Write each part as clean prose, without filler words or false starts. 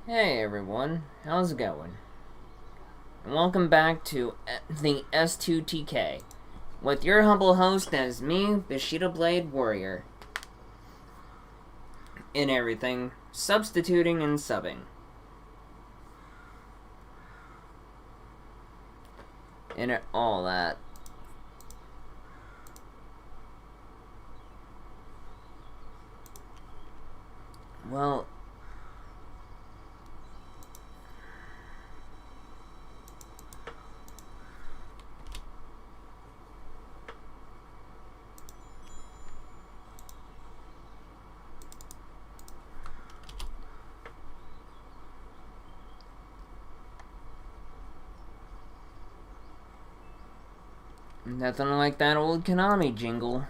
Hey everyone, how's it going? And welcome back to the S2TK, with your humble host as me, Bushido Blade Warrior. In everything, substituting and subbing. In all that. Well, nothing like that old Konami jingle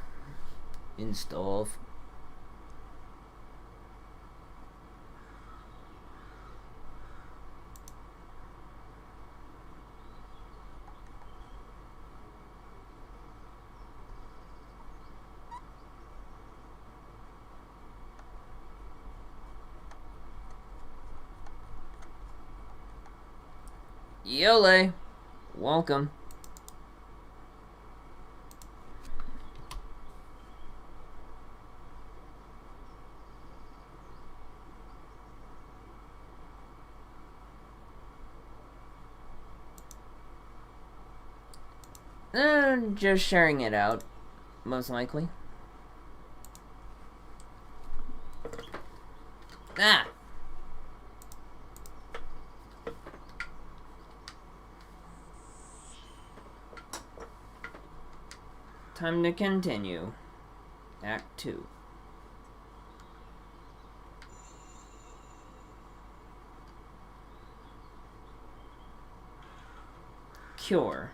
and stuff. Yole, welcome. Just sharing it out, most likely. Ah! Time to continue. Act 2. Cure.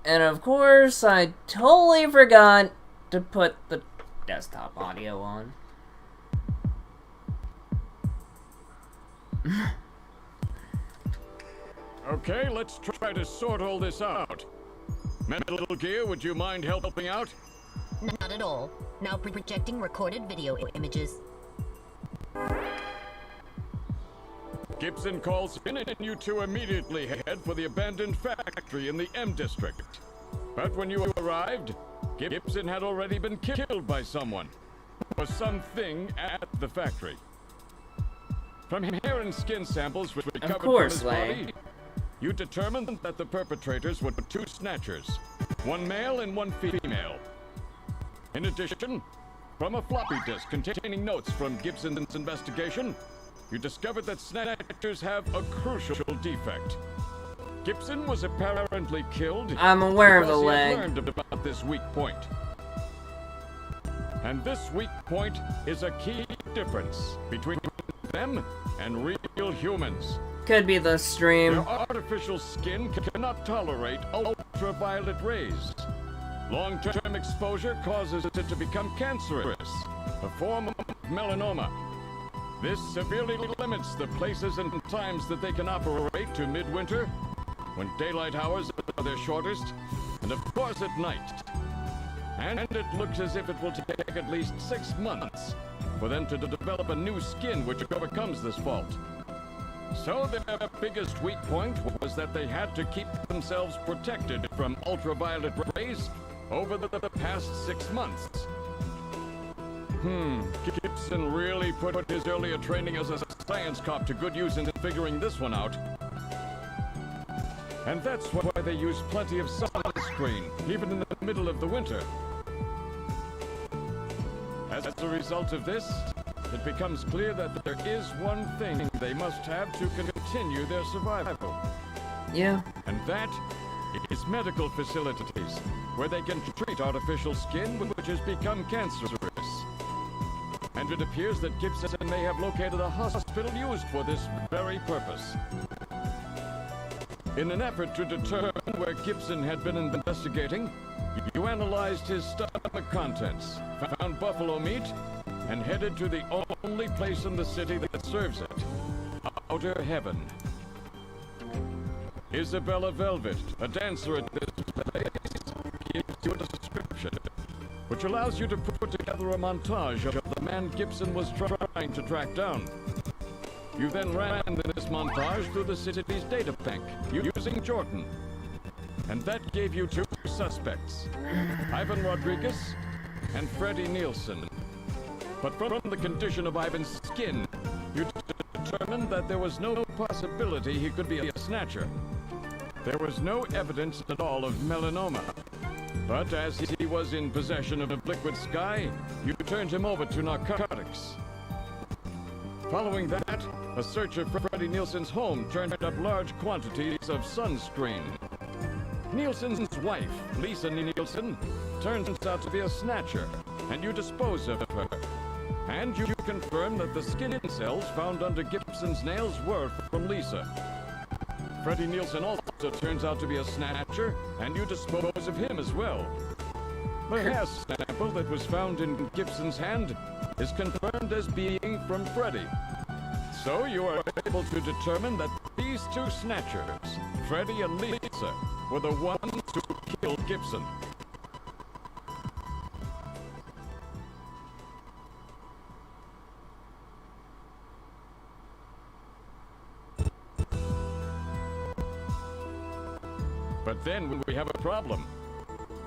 And of course, I totally forgot to put the desktop audio on. Okay, let's try to sort all this out. Metal Gear, would you mind helping out? Not at all. Now projecting recorded video images. Gibson calls in and you two immediately head for the abandoned factory in the M District. But when you arrived, Gibson had already been killed by someone. Or something at the factory. From hair and skin samples which recovered from his body, you determined that the perpetrators were two Snatchers, one male and one female. In addition, from a floppy disk containing notes from Gibson's investigation, you discovered that Snatchers have a crucial defect. Gibson was apparently killed. I'm aware of the because he leg. had learned about this weak point. And this weak point is a key difference between them and real humans. Could be the stream. Their artificial skin cannot tolerate ultraviolet rays. Long-term exposure causes it to become cancerous, a form of melanoma. This severely limits the places and times that they can operate to midwinter, when daylight hours are their shortest, and of course at night. And it looks as if it will take at least 6 months for them to develop a new skin which overcomes this fault. So their biggest weak point was that they had to keep themselves protected from ultraviolet rays over the past 6 months. Gibson really put his earlier training as a science cop to good use in figuring this one out. And that's why they use plenty of sunscreen, even in the middle of the winter. As a result of this, it becomes clear that there is one thing they must have to continue their survival. Yeah. And that is medical facilities, where they can treat artificial skin which has become cancerous. And it appears that Gibson may have located a hospital used for this very purpose. In an effort to determine where Gibson had been investigating, you analyzed his stomach contents, found buffalo meat, and headed to the only place in the city that serves it, Outer Heaven. Isabella Velvet, a dancer at this place, gives you a description, which which allows you to put together a montage of the man Gibson was trying to track down. You then ran this montage through the city's data bank using Jordan. And that gave you two suspects, Ivan Rodriguez and Freddie Nielsen. But from the condition of Ivan's skin, you determined that there was no possibility he could be a snatcher. There was no evidence at all of melanoma. But as he was in possession of liquid sky, you turned him over to narcotics. Following that, a search of Freddie Nielsen's home turned up large quantities of sunscreen. Nielsen's wife, Lisa Nielsen, turns out to be a snatcher, and you dispose of her. And you confirm that the skin cells found under Gibson's nails were from Lisa. Freddie Nielsen also turns out to be a snatcher, and you dispose of him as well. The hair sample that was found in Gibson's hand is confirmed as being from Freddie. So you are able to determine that these two snatchers, Freddie and Lisa, were the ones who killed Gibson. But then we have a problem.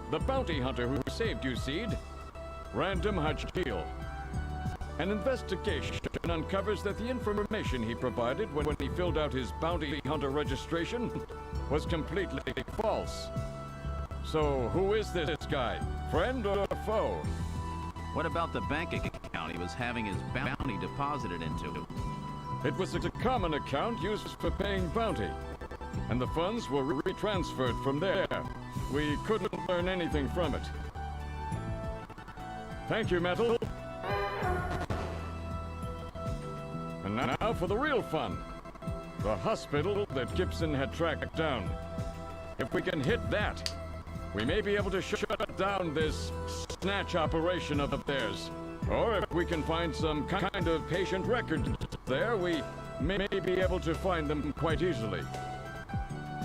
The bounty hunter who saved you, Seed, Random Hajil. An investigation uncovers that the information he provided when he filled out his bounty hunter registration was completely false. So who is this guy? Friend or foe? What about the bank account he was having his bounty deposited into? It was a common account used for paying bounty, and the funds were retransferred from there. We couldn't learn anything from it. Thank you, Metal. And now for the real fun. The hospital that Gibson had tracked down. If we can hit that, we may be able to shut down this snatch operation of theirs. Or if we can find some kind of patient record there, we may be able to find them quite easily.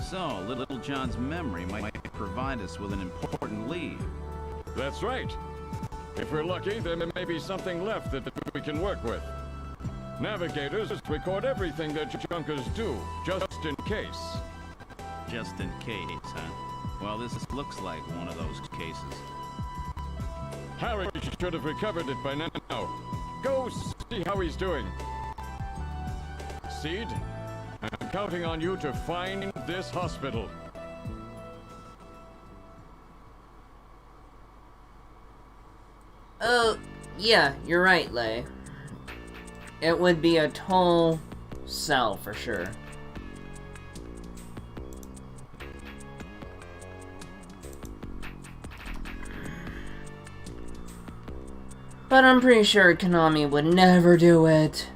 So, Little John's memory might provide us with an important lead. That's right. If we're lucky, there may be something left that we can work with. Navigators record everything that junkers do, just in case. Just in case, huh? Well, this looks like one of those cases. Harry should have recovered it by now. Go see how he's doing. Seed, I'm counting on you to find this hospital. Oh, yeah, you're right, Lay. It would be a toll sell for sure. But I'm pretty sure Konami would never do it.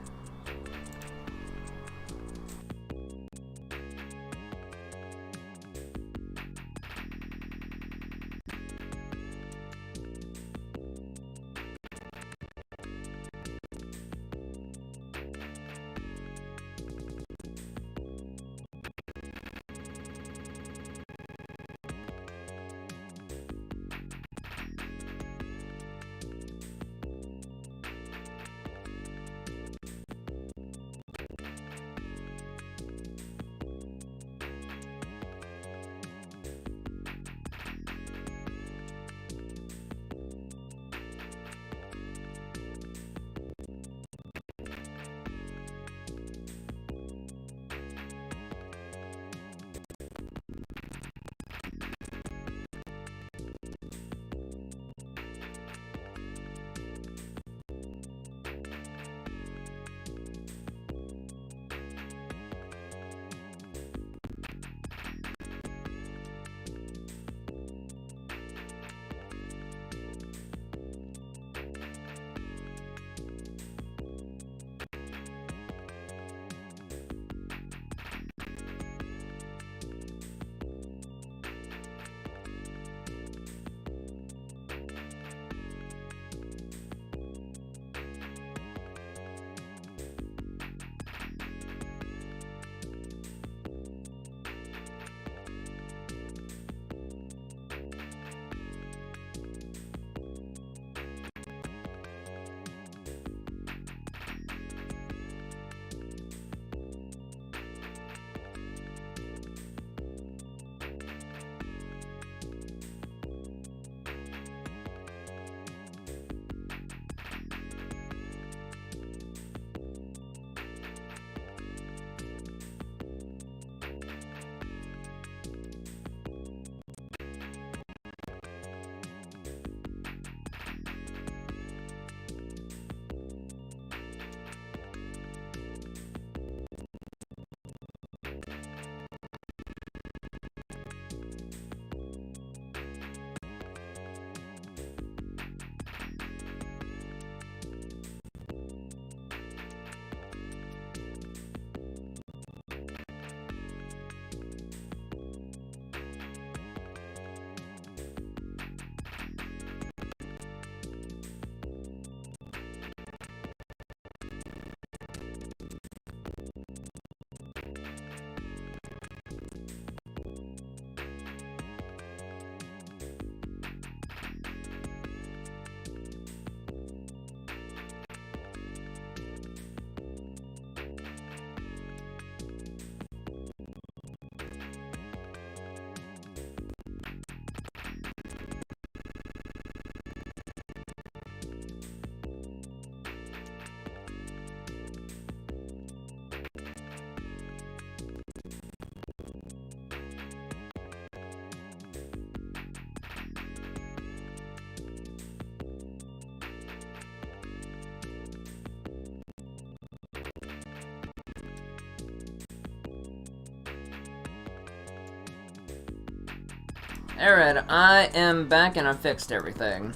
Alright, I am back and I fixed everything.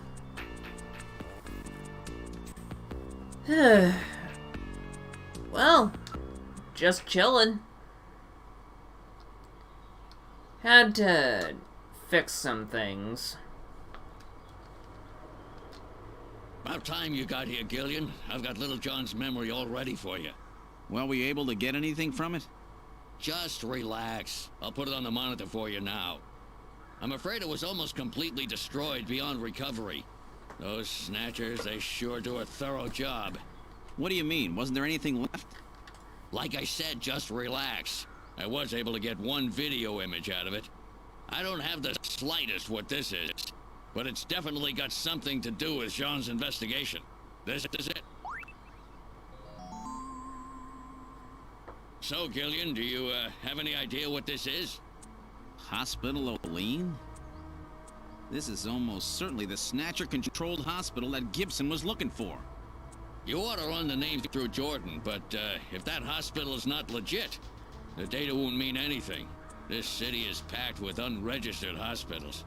Well, just chillin'. Had to fix some things. About time you got here, Gillian. I've got Little John's memory all ready for you. Well, were you able to get anything from it? Just relax. I'll put it on the monitor for you now. I'm afraid it was almost completely destroyed beyond recovery. Those Snatchers, they sure do a thorough job. What do you mean? Wasn't there anything left? Like I said, just relax. I was able to get one video image out of it. I don't have the slightest what this is, but it's definitely got something to do with Jean's investigation. This is it. So, Gillian, do you have any idea what this is? Hospital Olean? This is almost certainly the Snatcher-controlled hospital that Gibson was looking for. You ought to run the name through Jordan, but if that hospital is not legit, the data won't mean anything. This city is packed with unregistered hospitals.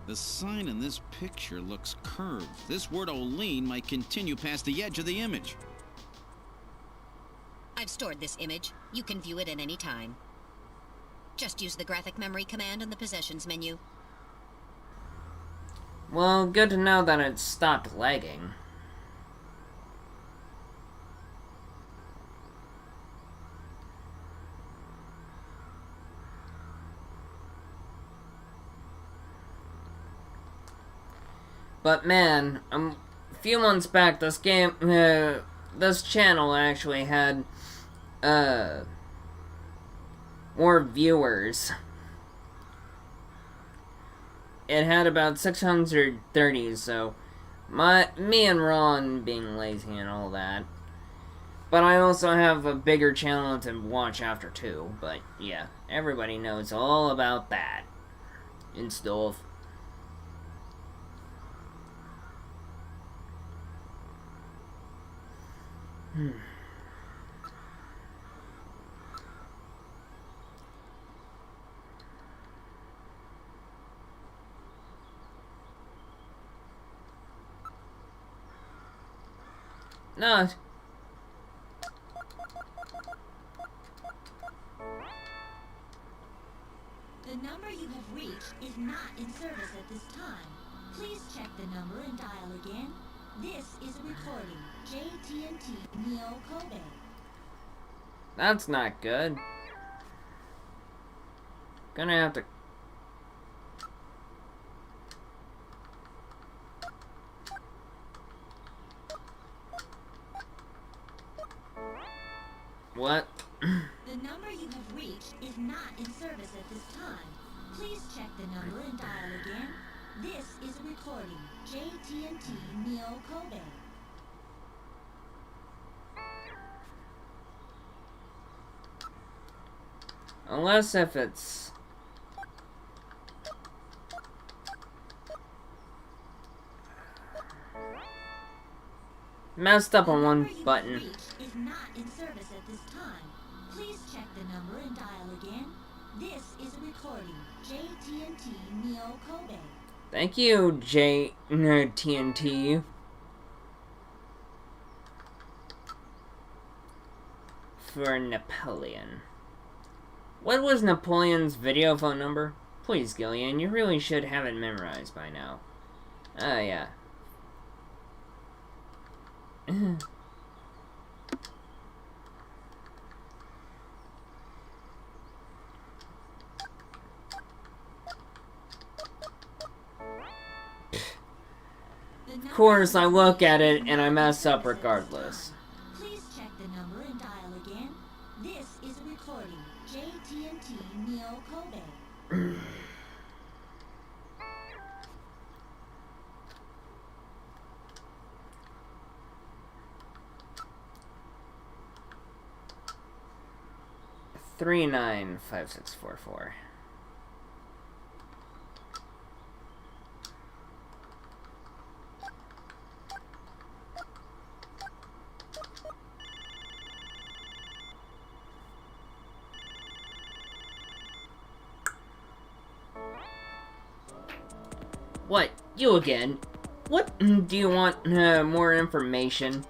The sign in this picture looks curved. This word Olean might continue past the edge of the image. I've stored this image. You can view it at any time. Just use the graphic memory command in the possessions menu. Well, good to know that it stopped lagging. But man, a few months back, this channel actually had, more viewers. It had about 630, so me and Ron being lazy and all that. But I also have a bigger channel to watch after too, but yeah, everybody knows all about that and stuff. No. The number you have reached is not in service at this time. Please check the number and dial again. This is a recording. JT&T Neo Kobe. That's not good. Gonna have to... What? The number you have reached is not in service at this time. Please check the number and dial again. This is a recording. JT&T Neo Kobe. Unless if it's... messed up on one button. Is not in service at this time. Please check the number and dial again. This is a recording. JT&T Neo Kobe. Thank you, TNT. For Napoleon. What was Napoleon's video phone number? Please, Gillian, you really should have it memorized by now. Oh, yeah. Of course, I look at it and I mess up regardless. Please check the number and dial again. This is a recording. JT&T Neo Kobe. Three 95644. What? You again? What? Do you want more information?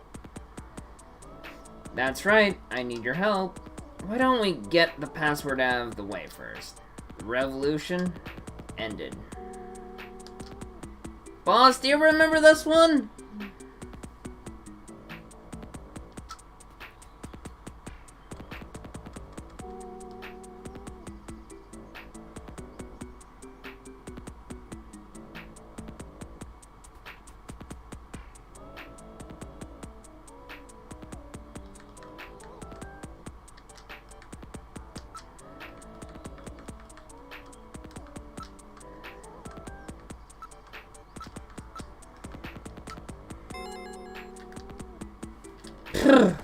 That's right, I need your help. Why don't we get the password out of the way first? Revolution ended. Boss, do you remember this one?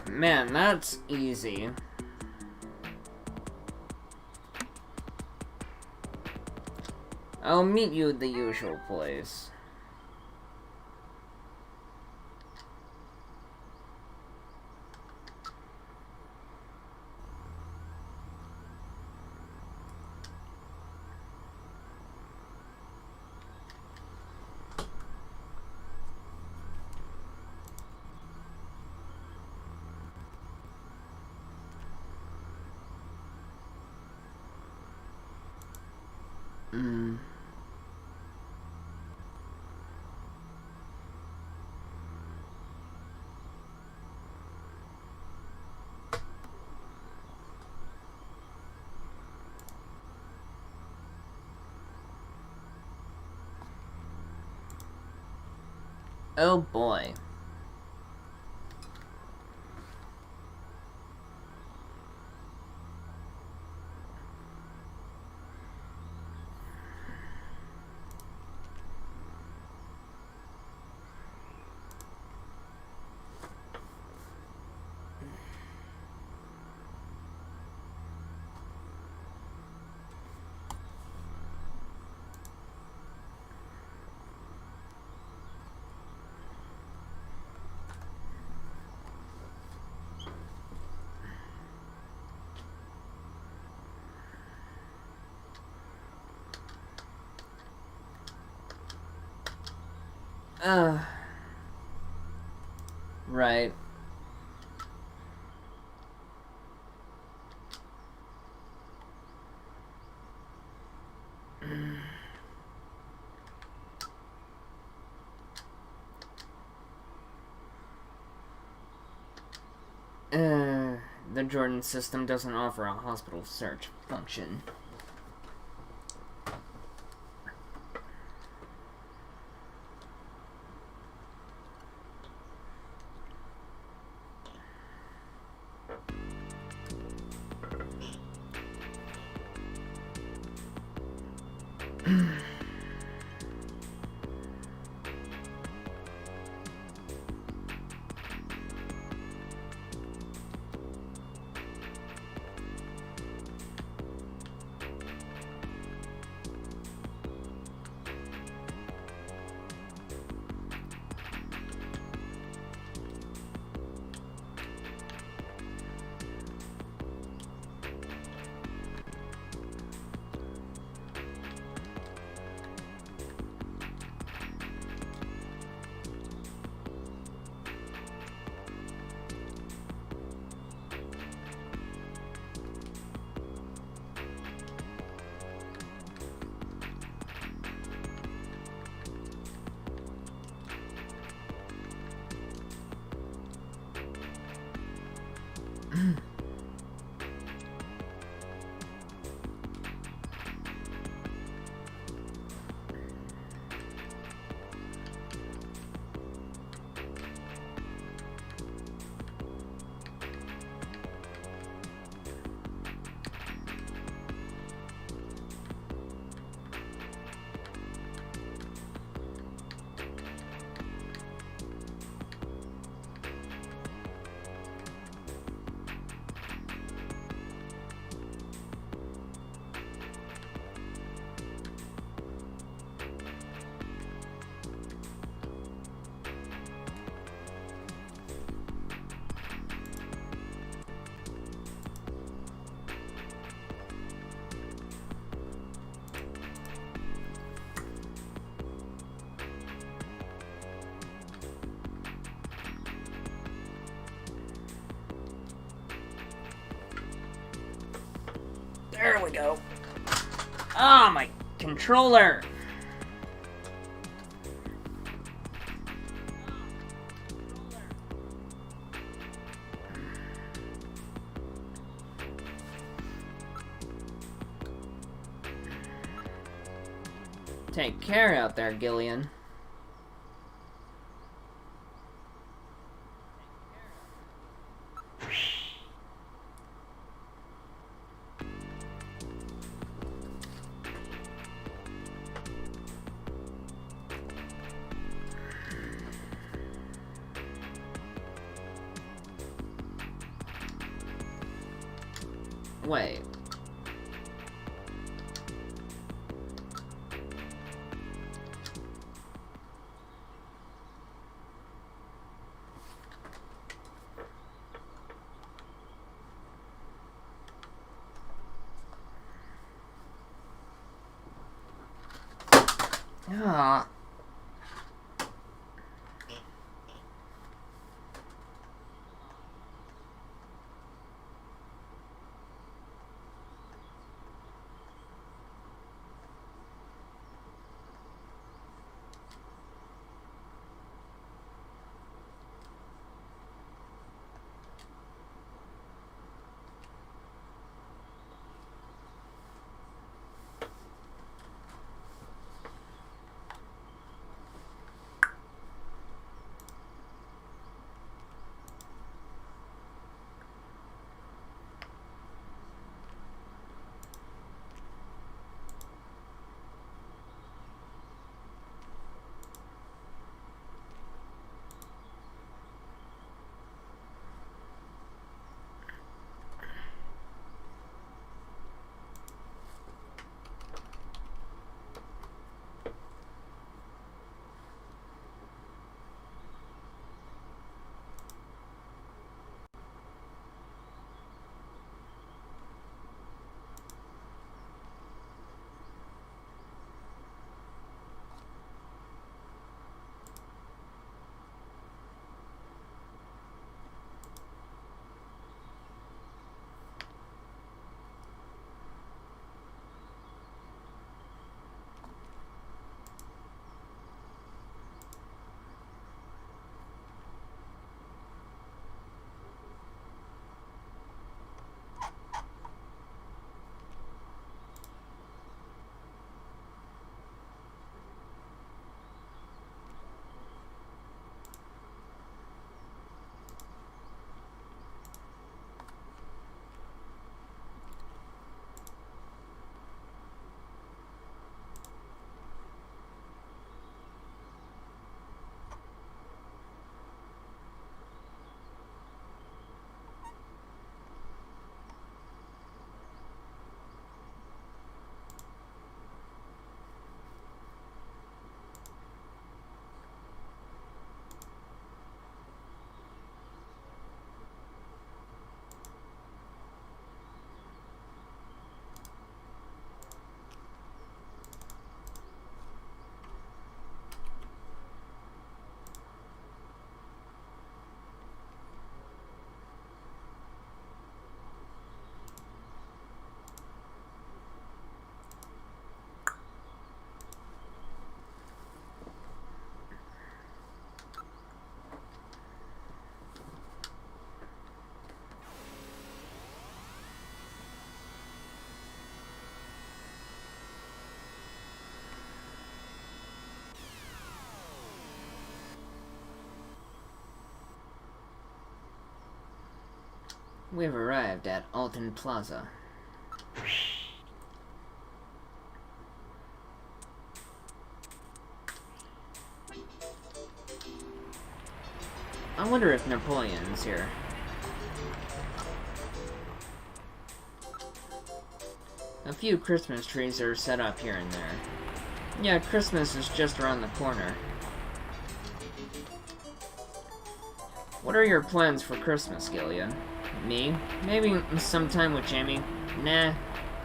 Man, that's easy. I'll meet you at the usual place. Oh boy. Right. The Jordan system doesn't offer a hospital search function. There we go. Ah, my controller! Take care out there, Gillian. Wait. Ah. We've arrived at Alton Plaza. I wonder if Napoleon's here. A few Christmas trees are set up here and there. Yeah, Christmas is just around the corner. What are your plans for Christmas, Gillian? Me? Maybe some time with Jamie? Nah,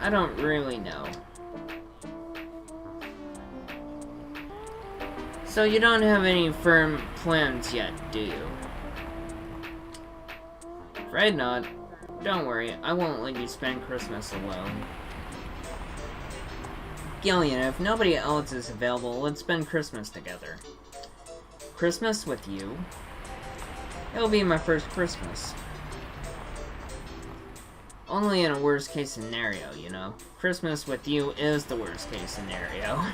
I don't really know. So you don't have any firm plans yet, do you? Afraid not. Don't worry, I won't let you spend Christmas alone. Gillian, if nobody else is available, let's spend Christmas together. Christmas with you? It'll be my first Christmas. Only in a worst-case scenario, you know. Christmas with you is the worst-case scenario.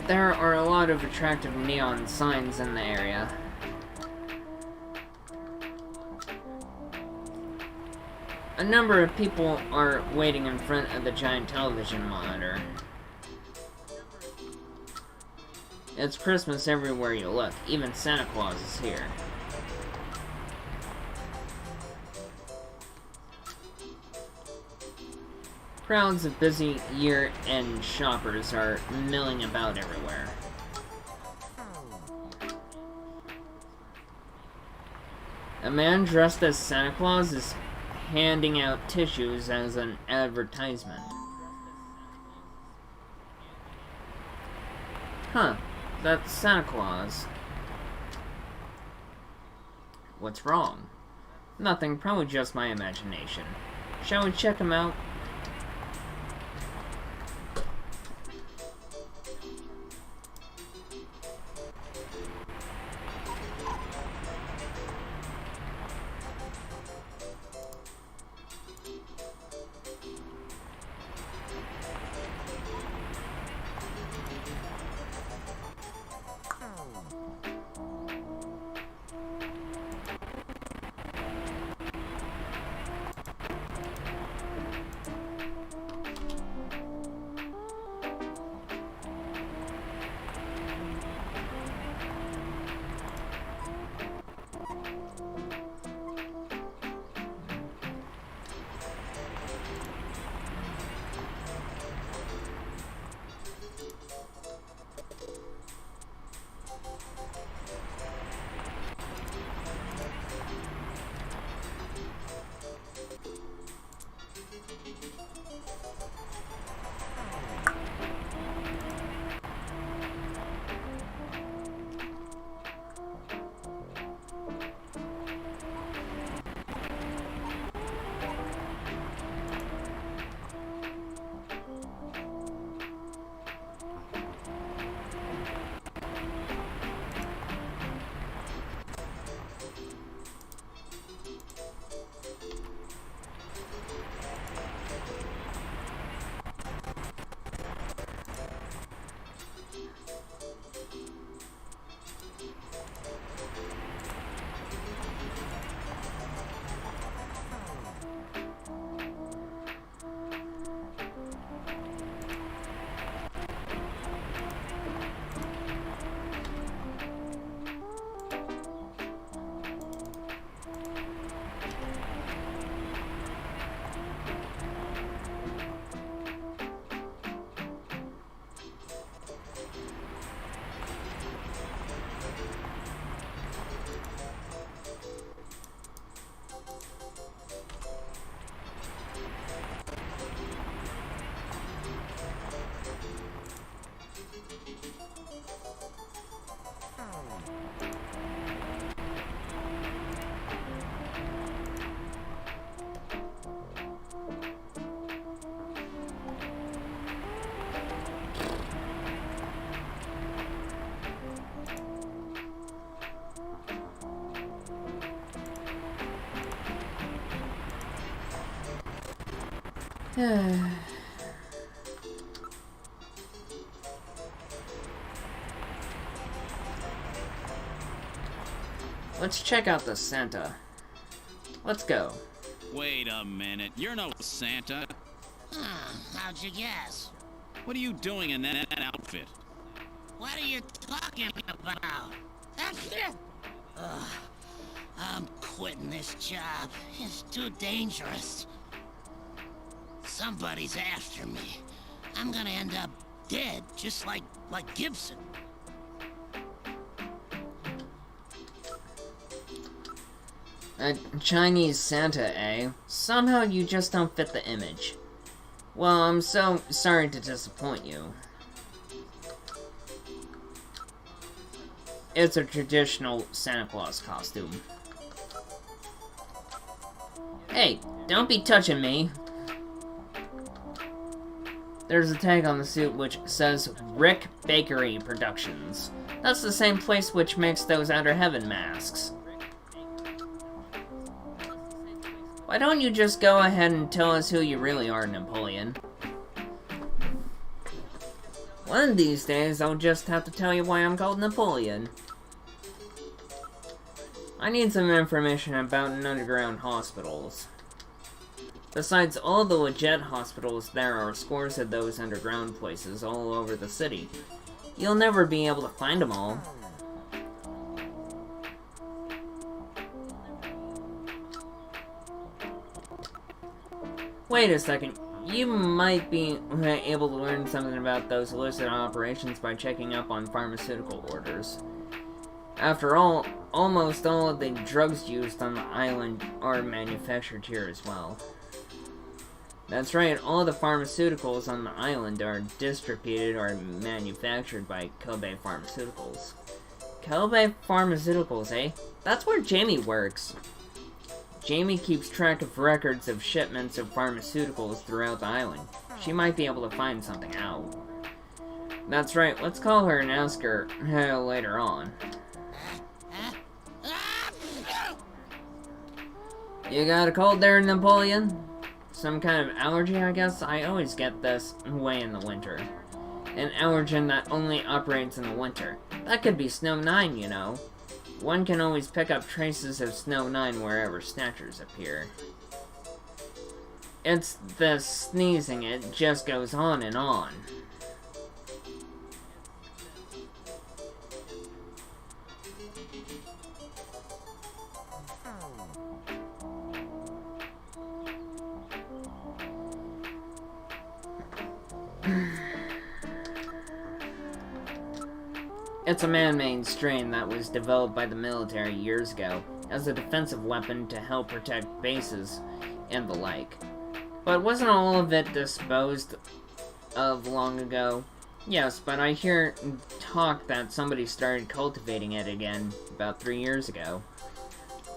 There are a lot of attractive neon signs in the area. A number of people are waiting in front of the giant television monitor. It's Christmas everywhere you look. Even Santa Claus is here. Crowds of busy year-end shoppers are milling about everywhere. A man dressed as Santa Claus is handing out tissues as an advertisement. Huh, that's Santa Claus. What's wrong? Nothing, probably just my imagination. Shall we check him out? Let's check out the Santa. Let's go. Wait a minute, you're no Santa. How'd you guess? What are you doing in that outfit? What are you talking about? Ugh, I'm quitting this job. It's too dangerous. Somebody's after me. I'm gonna end up dead, just like Gibson. A Chinese Santa, eh? Somehow you just don't fit the image. Well, I'm so sorry to disappoint you. It's a traditional Santa Claus costume. Hey, don't be touching me. There's a tag on the suit which says Rick Bakery Productions. That's the same place which makes those Outer Heaven masks. Why don't you just go ahead and tell us who you really are, Napoleon? One of these days, I'll just have to tell you why I'm called Napoleon. I need some information about underground hospitals. Besides all the legit hospitals, there are scores of those underground places all over the city. You'll never be able to find them all. Wait a second. You might be able to learn something about those illicit operations by checking up on pharmaceutical orders. After all, almost all of the drugs used on the island are manufactured here as well. That's right, all the pharmaceuticals on the island are distributed or manufactured by Kobe Pharmaceuticals. Kobe Pharmaceuticals, eh? That's where Jamie works. Jamie keeps track of records of shipments of pharmaceuticals throughout the island. She might be able to find something out. That's right, let's call her and ask her later on. You got a cold there, Napoleon? Some kind of allergy, I guess? I always get this way in the winter. An allergen that only operates in the winter. That could be Snow 9, you know. One can always pick up traces of Snow 9 wherever Snatchers appear. It's the sneezing, it just goes on and on. It's a man-made strain that was developed by the military years ago as a defensive weapon to help protect bases and the like. But wasn't all of it disposed of long ago? Yes, but I hear talk that somebody started cultivating it again about 3 years ago.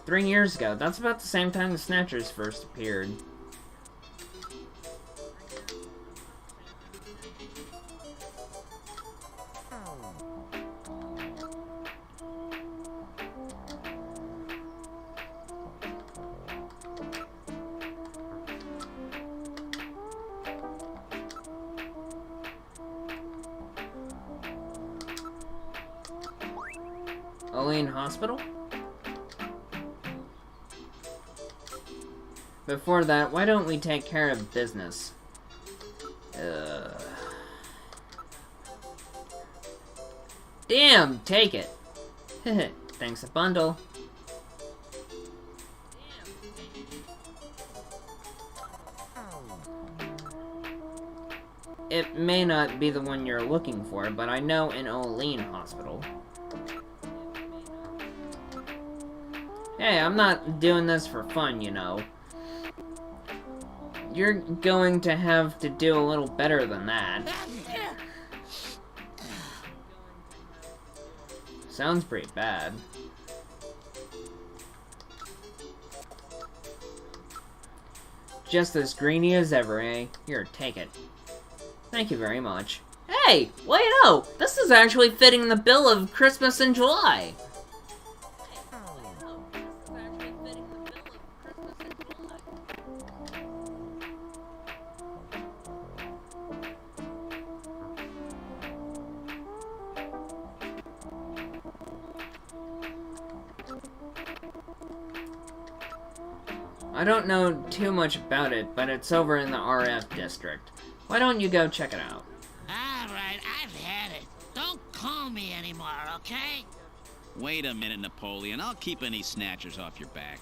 3 years ago, that's about the same time the Snatchers first appeared. Hospital? Before that, why don't we take care of business? Damn, take it. Thanks a bundle. It may not be the one you're looking for, but I know an Olean hospital. Hey, I'm not doing this for fun, you know. You're going to have to do a little better than that. Sounds pretty bad. Just as greeny as ever, eh? Here, take it. Thank you very much. Hey, wait, no! This is actually fitting the bill of Christmas in July! I don't know too much about it, but it's over in the RF district. Why don't you go check it out? Alright, I've had it. Don't call me anymore, okay? Wait a minute, Napoleon. I'll keep any snatchers off your back.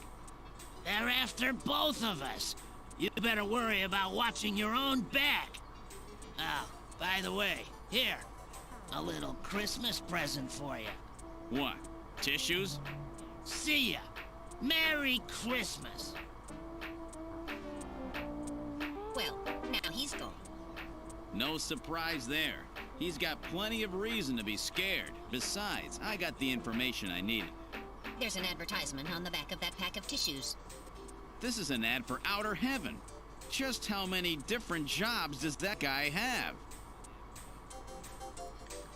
They're after both of us. You better worry about watching your own back. Oh, by the way, here. A little Christmas present for you. What? Tissues? See ya. Merry Christmas. Well, now he's gone. No surprise there. He's got plenty of reason to be scared. Besides, I got the information I needed. There's an advertisement on the back of that pack of tissues. This is an ad for outer heaven. Just how many different jobs does that guy have?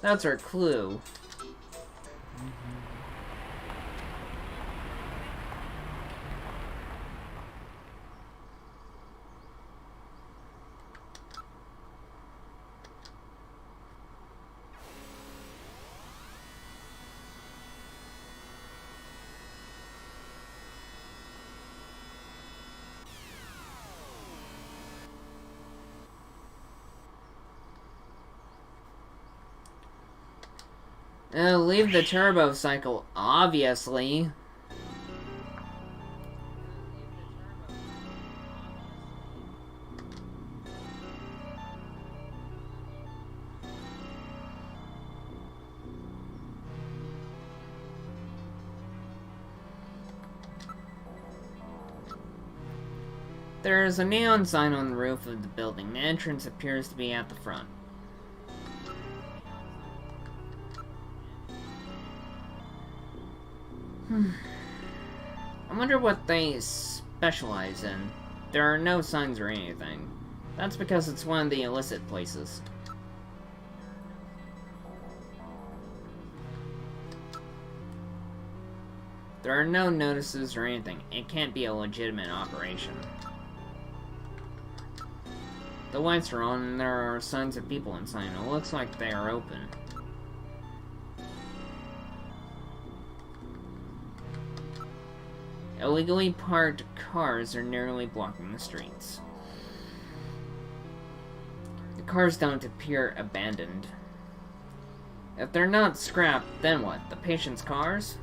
That's our clue. Leave the turbo cycle, obviously. There is a neon sign on the roof of the building. The entrance appears to be at the front. I wonder what they specialize in. There are no signs or anything. That's because it's one of the illicit places. There are no notices or anything. It can't be a legitimate operation. The lights are on and there are signs of people inside. It looks like they are open. Illegally parked cars are nearly blocking the streets. The cars don't appear abandoned. If they're not scrapped, then what? The patient's cars?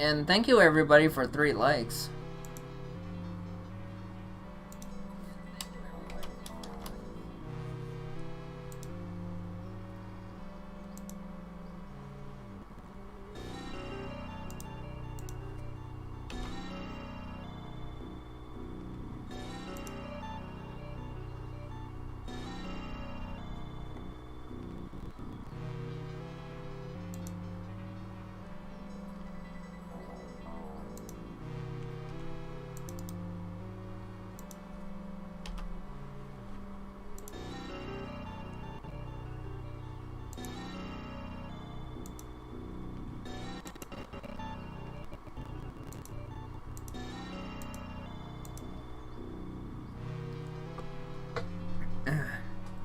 And thank you everybody for 3 likes.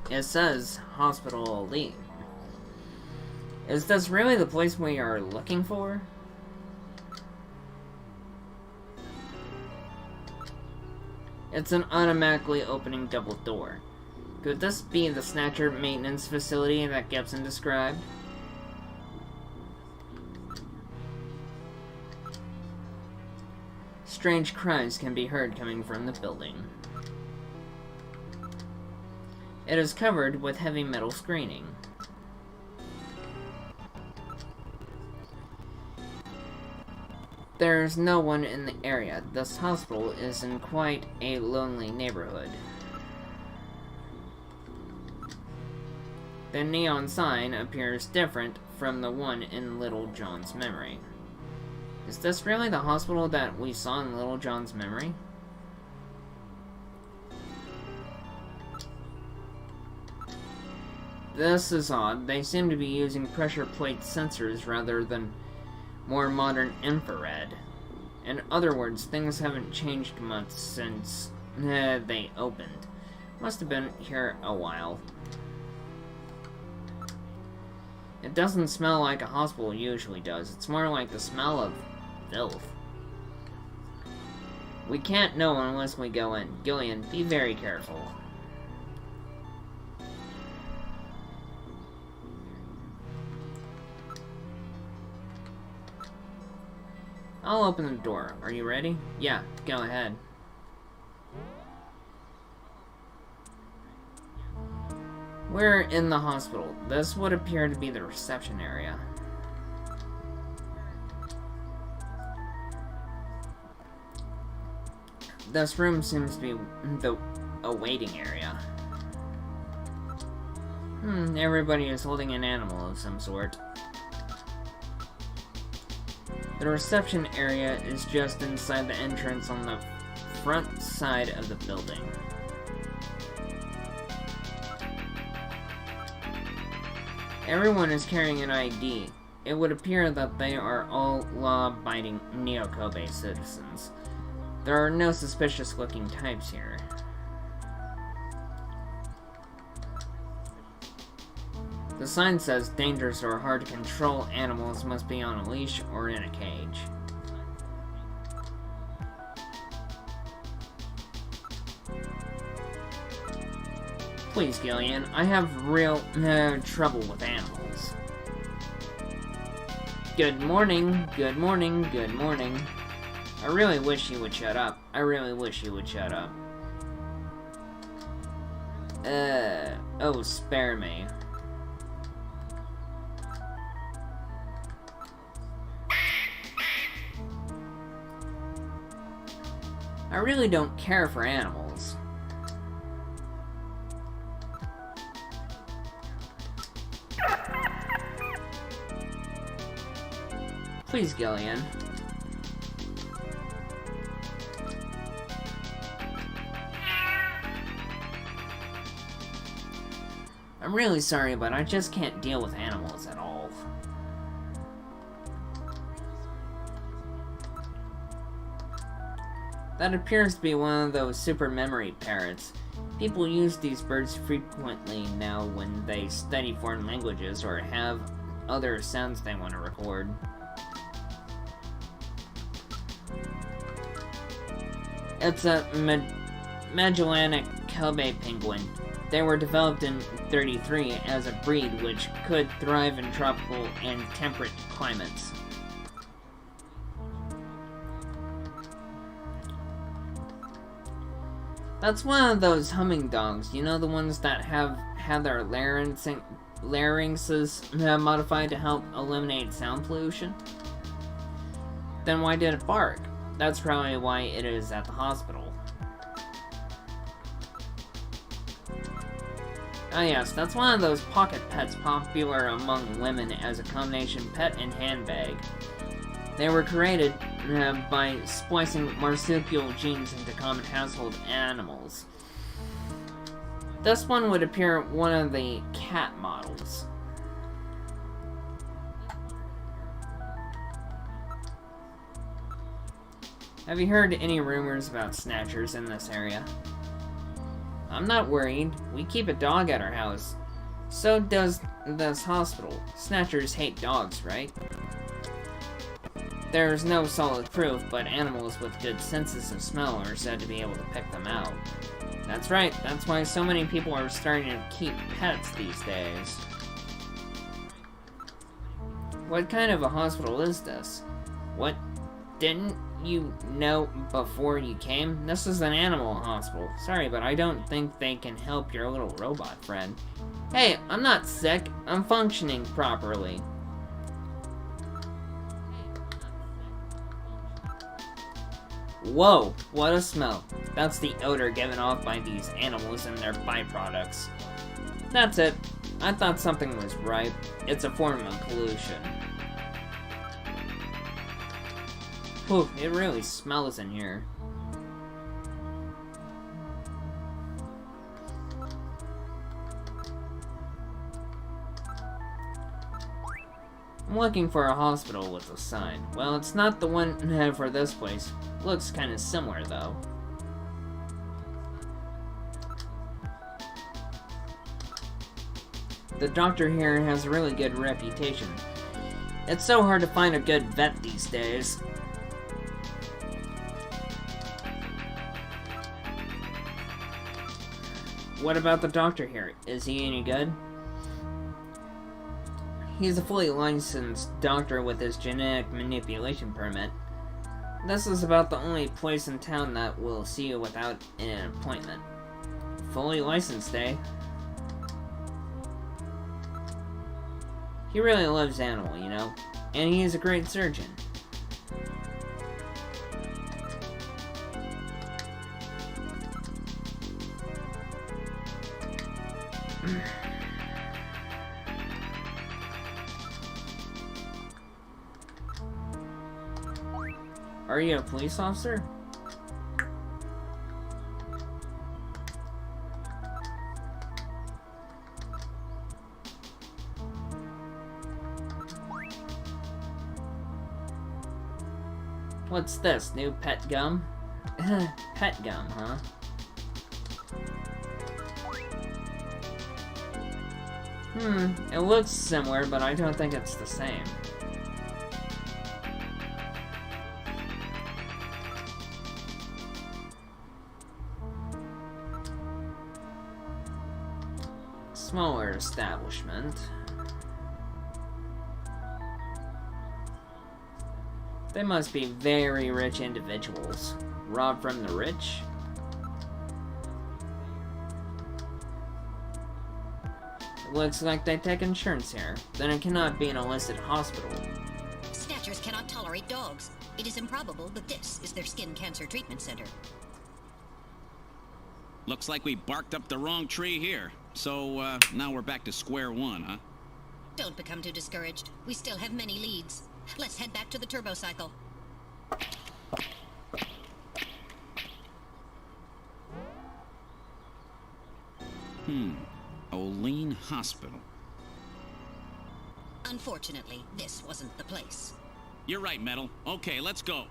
It says Hospital Elite. Is this really the place we are looking for? It's an automatically opening double door. Could this be the Snatcher maintenance facility that Gibson described? Strange cries can be heard coming from the building. It is covered with heavy metal screening. There's no one in the area. This hospital is in quite a lonely neighborhood. The neon sign appears different from the one in Little John's memory. Is this really the hospital that we saw in Little John's memory? This is odd. They seem to be using pressure plate sensors rather than more modern infrared. In other words, things haven't changed much since they opened. Must have been here a while. It doesn't smell like a hospital usually does. It's more like the smell of filth. We can't know unless we go in. Gillian, be very careful. I'll open the door. Are you ready? Yeah, go ahead. We're in the hospital. This would appear to be the reception area. This room seems to be the waiting area. Everybody is holding an animal of some sort. The reception area is just inside the entrance on the front side of the building. Everyone is carrying an ID. It would appear that they are all law-abiding Neo-Kobe citizens. There are no suspicious-looking types here. The sign says dangerous or hard-to-control animals must be on a leash or in a cage. Please, Gillian, I have real trouble with animals. Good morning, good morning, good morning. I really wish you would shut up. I really wish you would shut up. Oh, spare me. I really don't care for animals. Please, Gillian. I'm really sorry, but I just can't deal with animals at all. That appears to be one of those super memory parrots. People use these birds frequently now when they study foreign languages or have other sounds they want to record. It's a Magellanic Kobe penguin. They were developed in '33 as a breed which could thrive in tropical and temperate climates. That's one of those humming dogs, you know, the ones that have had their larynxes modified to help eliminate sound pollution? Then why did it bark? That's probably why it is at the hospital. Ah yes, that's one of those pocket pets popular among women as a combination pet and handbag. They were created by splicing marsupial genes into common household animals. This one would appear one of the cat models. Have you heard any rumors about snatchers in this area? I'm not worried. We keep a dog at our house. So does this hospital. Snatchers hate dogs, right? There's no solid proof, but animals with good senses of smell are said to be able to pick them out. That's right, that's why so many people are starting to keep pets these days. What kind of a hospital is this? What? Didn't you know before you came? This is an animal hospital. Sorry, but I don't think they can help your little robot friend. Hey, I'm not sick. I'm functioning properly. Whoa, what a smell. That's the odor given off by these animals and their byproducts. That's it. I thought something was right. It's a form of pollution. Whew, it really smells in here. I'm looking for a hospital with a sign. Well, it's not the one for this place. Looks kind of similar, though. The doctor here has a really good reputation. It's so hard to find a good vet these days. What about the doctor here? Is he any good? He's a fully licensed doctor with his genetic manipulation permit. This is about the only place in town that will see you without an appointment. Fully licensed, eh? He really loves animal, you know? And he's a great surgeon. Are you a police officer? What's this? New pet gum? Pet gum, huh? It looks similar, but I don't think it's the same. Smaller establishment. They must be very rich individuals. Rob from the rich? It looks like they take insurance here. Then it cannot be an illicit hospital. Snatchers cannot tolerate dogs. It is improbable, but this is their skin cancer treatment center. Looks like we barked up the wrong tree here. So, now we're back to square one, huh? Don't become too discouraged. We still have many leads. Let's head back to the turbo cycle. Olean Hospital. Unfortunately, this wasn't the place. You're right, Metal. Okay, let's go.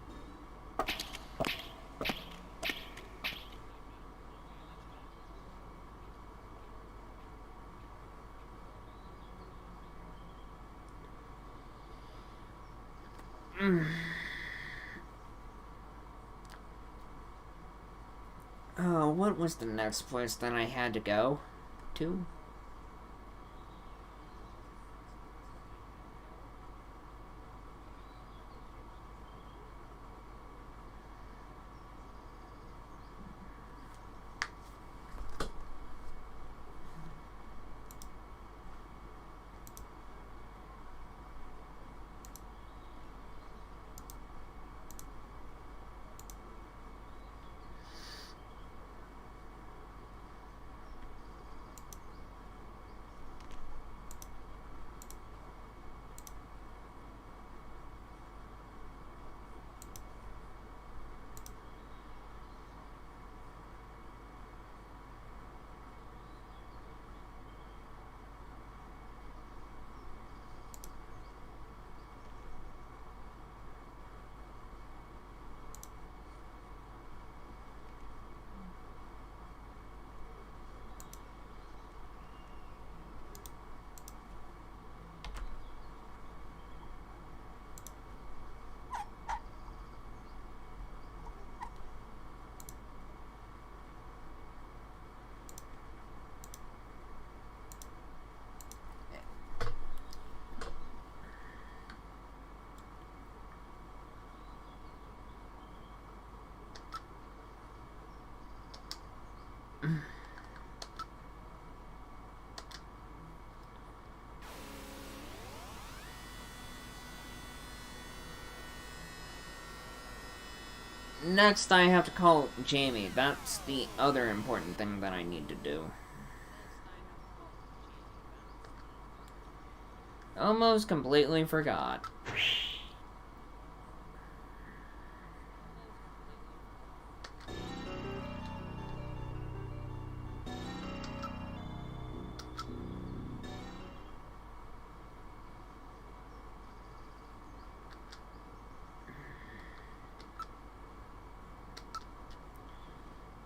Oh, what was the next place that I had to go to? Next, I have to call Jamie. That's the other important thing that I need to do. Almost completely forgot.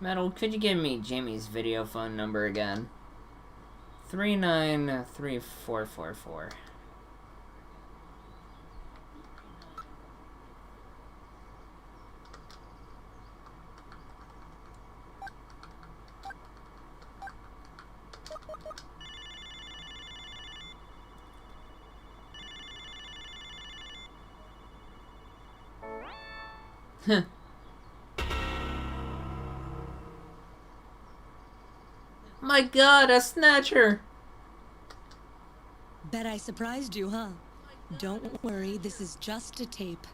Metal, could you give me Jamie's video phone number again? 393444. Huh. My god, a Snatcher! Bet I surprised you, huh? Don't worry, this is just a tape.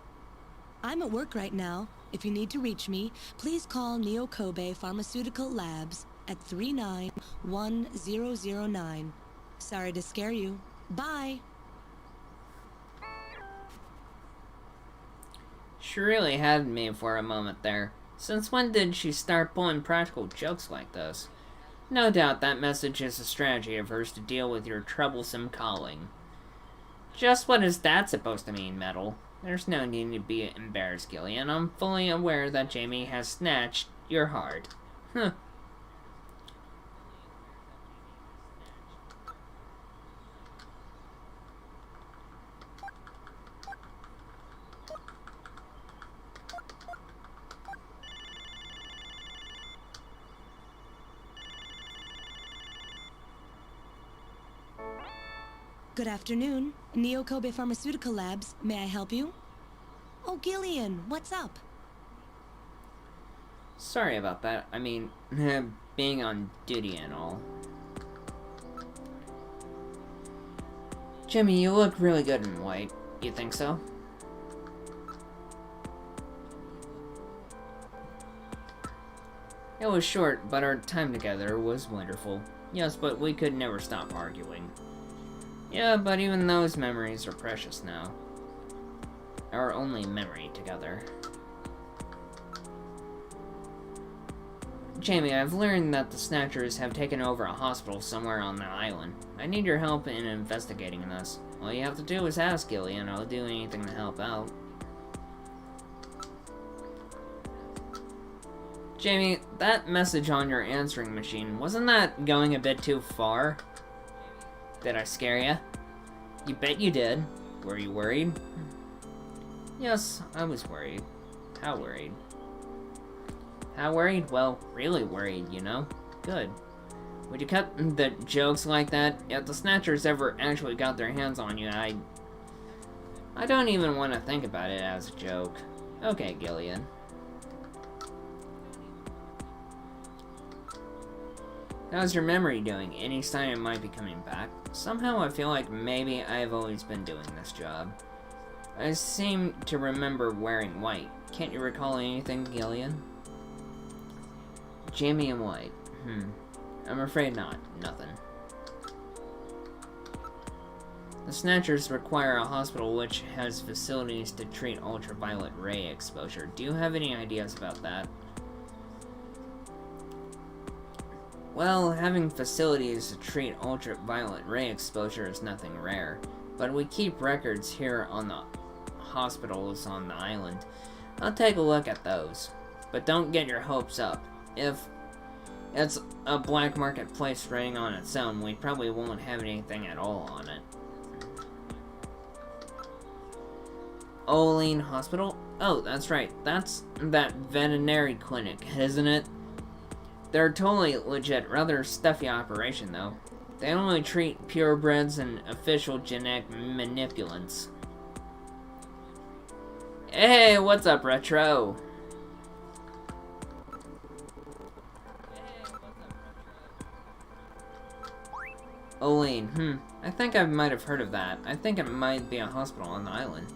I'm at work right now. If you need to reach me, please call Neo Kobe Pharmaceutical Labs at 391009. Sorry to scare you. Bye! She really had me for a moment there. Since when did she start pulling practical jokes like this? No doubt that message is a strategy of hers to deal with your troublesome calling. Just what is that supposed to mean, Metal? There's no need to be embarrassed, Gillian. I'm fully aware that Jamie has snatched your heart. Huh. Good afternoon. Neo Kobe Pharmaceutical Labs. May I help you? Oh, Gillian, what's up? Sorry about that. I mean, being on duty and all. Jimmy, you look really good in white. You think so? It was short, but our time together was wonderful. Yes, but we could never stop arguing. Yeah, but even those memories are precious now. Our only memory together. Jamie, I've learned that the Snatchers have taken over a hospital somewhere on the island. I need your help in investigating this. All you have to do is ask Gillian. I'll do anything to help out. Jamie, that message on your answering machine, wasn't that going a bit too far? Did I scare you? You bet you did. Were you worried? Yes, I was worried. How worried? How worried? Well, really worried, you know? Good. Would you cut the jokes like that? If the Snatchers ever actually got their hands on you, I don't even want to think about it as a joke. Okay, Gillian. How's your memory doing? Any sign it might be coming back? Somehow I feel like maybe I've always been doing this job. I seem to remember wearing white. Can't you recall anything, Gillian? Jamie in white. I'm afraid not. Nothing. The Snatchers require a hospital which has facilities to treat ultraviolet ray exposure. Do you have any ideas about that? Well, having facilities to treat ultraviolet ray exposure is nothing rare, but we keep records here on the hospitals on the island. I'll take a look at those, but don't get your hopes up. If it's a black market place running on its own, we probably won't have anything at all on it. Olean Hospital? Oh, that's right. That's that veterinary clinic, isn't it? They're totally legit, rather stuffy operation though. They only treat purebreds and official genetic manipulants. Hey, what's up, Retro? Olean, I think I might have heard of that. I think it might be a hospital on the island.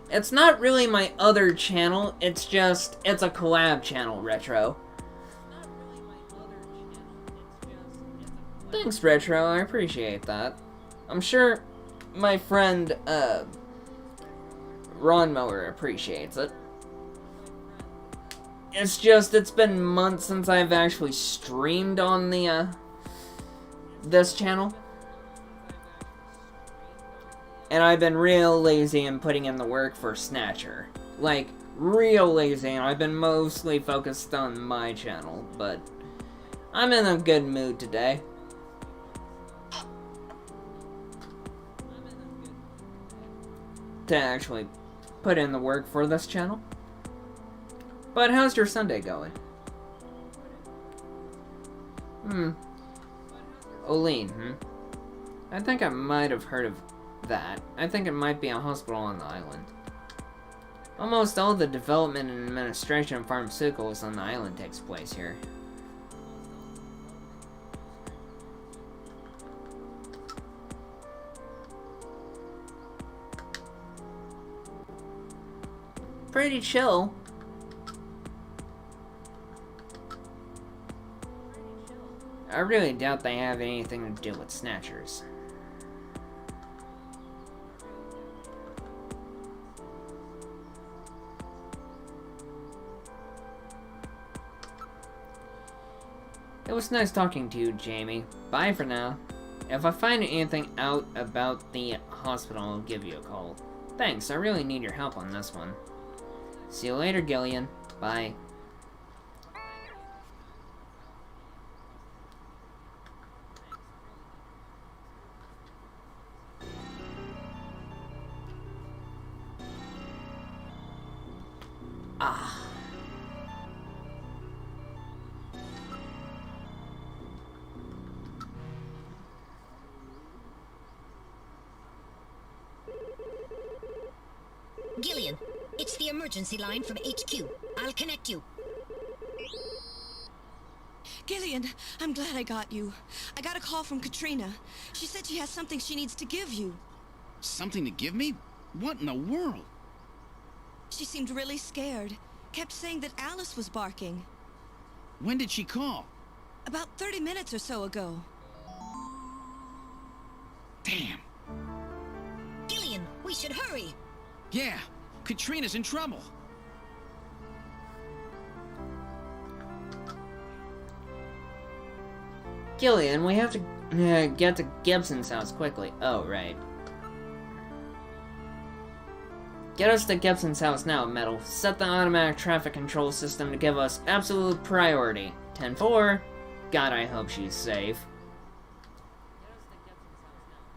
It's not really my other channel, it's a collab channel, Retro. Thanks, Retro, I appreciate that. I'm sure my friend, Ronmower appreciates it. It's just, it's been months since I've actually streamed on the, this channel. And I've been real lazy in putting in the work for Snatcher. Like, real lazy, and I've been mostly focused on my channel, but I'm in a good mood today. To actually put in the work for this channel. But how's your Sunday going? Olean, I think I might have heard of that. I think it might be a hospital on the island. Almost all the development and administration of pharmaceuticals on the island takes place here. Pretty chill. I really doubt they have anything to do with Snatchers. It was nice talking to you, Jamie. Bye for now. If I find anything out about the hospital, I'll give you a call. Thanks, I really need your help on this one. See you later, Gillian. Bye. Gillian, it's the emergency line from HQ. I'll connect you. Gillian, I'm glad I got you. I got a call from Katrina. She said she has something she needs to give you. Something to give me? What in the world? She seemed really scared. Kept saying that Alice was barking. When did she call? About 30 minutes or so ago. Damn. Gillian, we should hurry. Yeah, Katrina's in trouble. Gillian, we have to get to Gibson's house quickly. Oh, right. Get us to Gibson's house now, Metal. Set the automatic traffic control system to give us absolute priority. 10-4. God, I hope she's safe.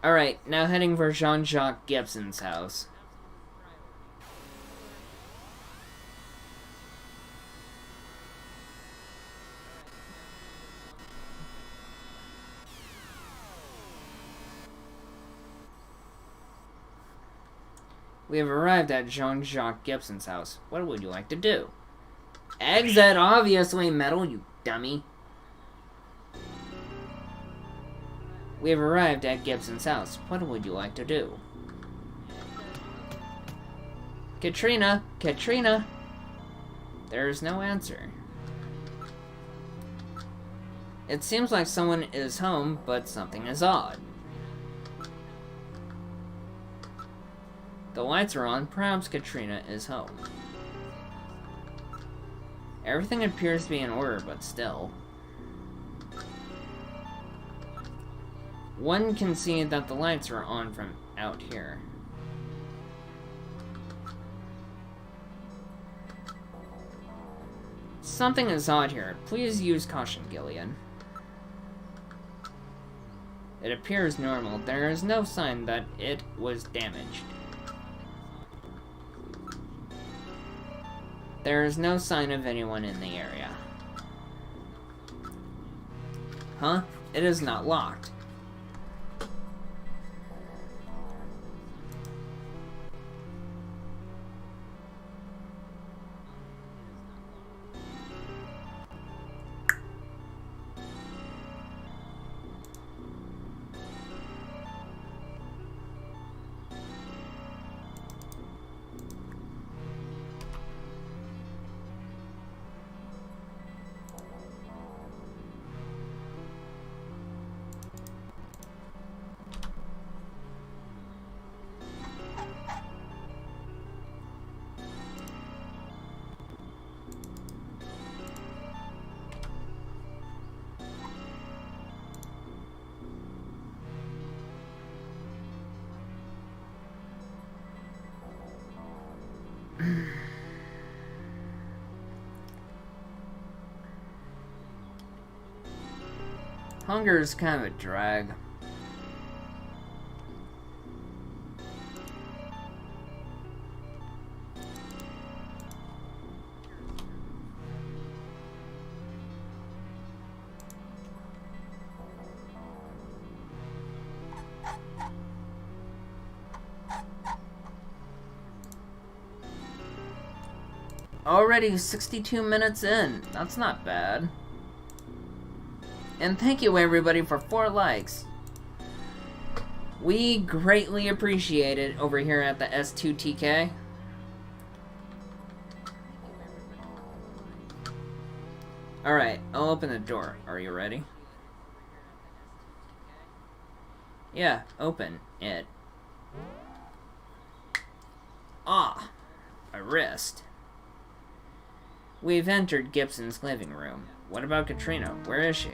Alright, now heading for Jean-Jacques Gibson's house. We have arrived at Jean-Jacques Gibson's house. What would you like to do? Exit, obviously, Metal, you dummy. We have arrived at Gibson's house. What would you like to do? Katrina! Katrina! There's no answer. It seems like someone is home, but something is odd. The lights are on. Perhaps Katrina is home. Everything appears to be in order, but still. One can see that the lights are on from out here. Something is odd here. Please use caution, Gillian. It appears normal. There is no sign that it was damaged. There is no sign of anyone in the area. Huh? It is not locked. Hunger is kind of a drag. Already 62 minutes in. That's not bad. And thank you everybody for 4 likes. We greatly appreciate it over here at the S2TK. Alright, I'll open the door. Are you ready? Yeah, open it. Ah, a wrist. We've entered Gibson's living room. What about Katrina? Where is she?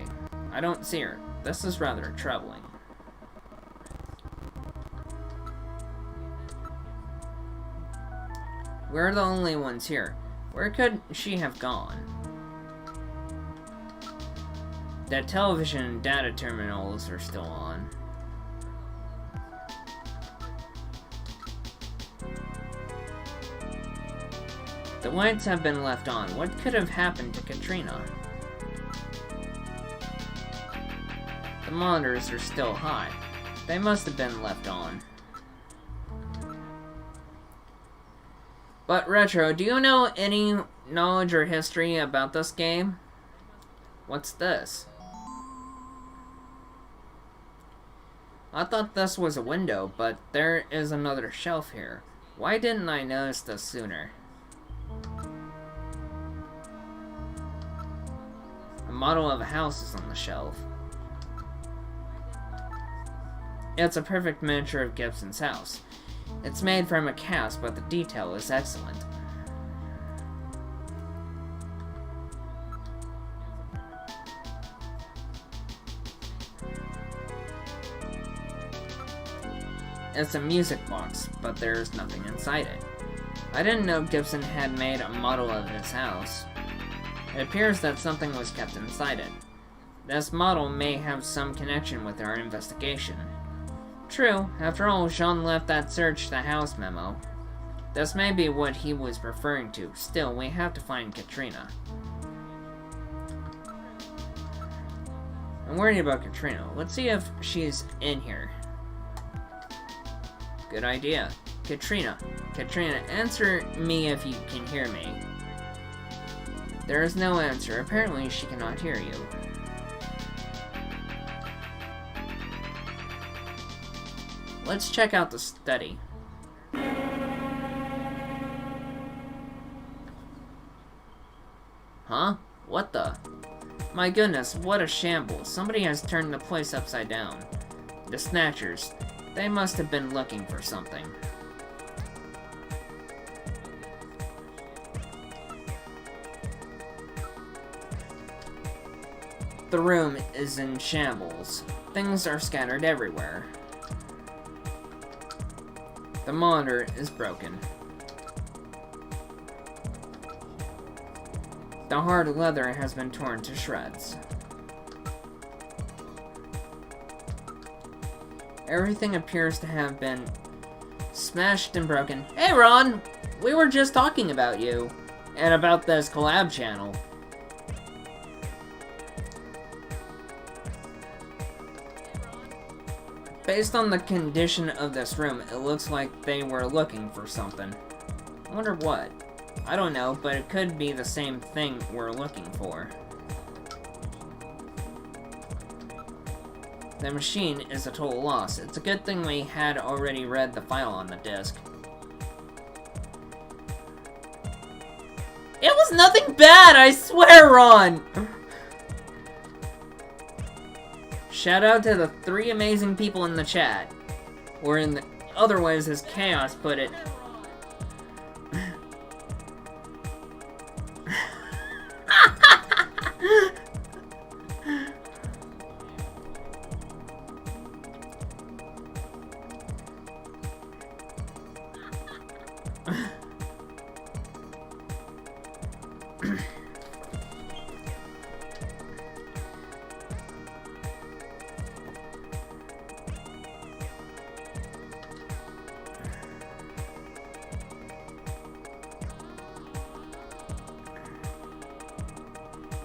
I don't see her. This is rather troubling. We're the only ones here. Where could she have gone? The television and data terminals are still on. The lights have been left on. What could have happened to Katrina? The monitors are still high. They must have been left on. But Retro, do you know any knowledge or history about this game? What's this? I thought this was a window, but there is another shelf here. Why didn't I notice this sooner? A model of a house is on the shelf. It's a perfect miniature of Gibson's house. It's made from a cast, but the detail is excellent. It's a music box, but there's nothing inside it. I didn't know Gibson had made a model of his house. It appears that something was kept inside it. This model may have some connection with our investigation. True, after all, Jean left that search the house memo. This may be what he was referring to. Still, we have to find Katrina. I'm worried about Katrina. Let's see if she's in here. Good idea. Katrina. Katrina, answer me if you can hear me. There is no answer. Apparently, she cannot hear you. Let's check out the study. Huh? What the? My goodness, what a shambles. Somebody has turned the place upside down. The Snatchers. They must have been looking for something. The room is in shambles. Things are scattered everywhere. The monitor is broken. The hard leather has been torn to shreds. Everything appears to have been smashed and broken. Hey Ron! We were just talking about you. And about this collab channel. Based on the condition of this room, it looks like they were looking for something. I wonder what. I don't know, but it could be the same thing we're looking for. The machine is a total loss. It's a good thing we had already read the file on the disk. It was nothing bad, I swear, Ron! Shout out to the 3 amazing people in the chat. Or in the otherwise as Chaos put it.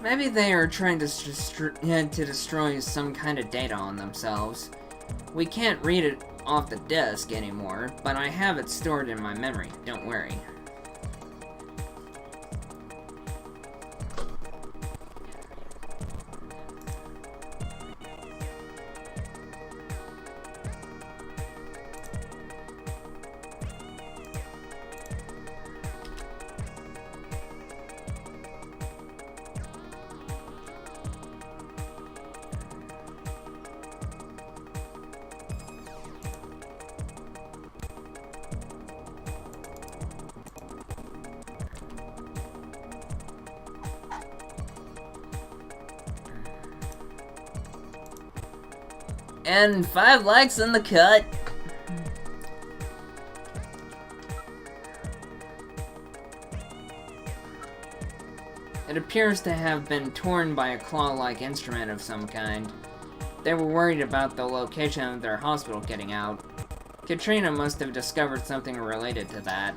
Maybe they are trying to destroy some kind of data on themselves. We can't read it off the disk anymore, but I have it stored in my memory, don't worry. And 5 likes in the cut. It appears to have been torn by a claw-like instrument of some kind. They were worried about the location of their hospital getting out. Katrina must have discovered something related to that.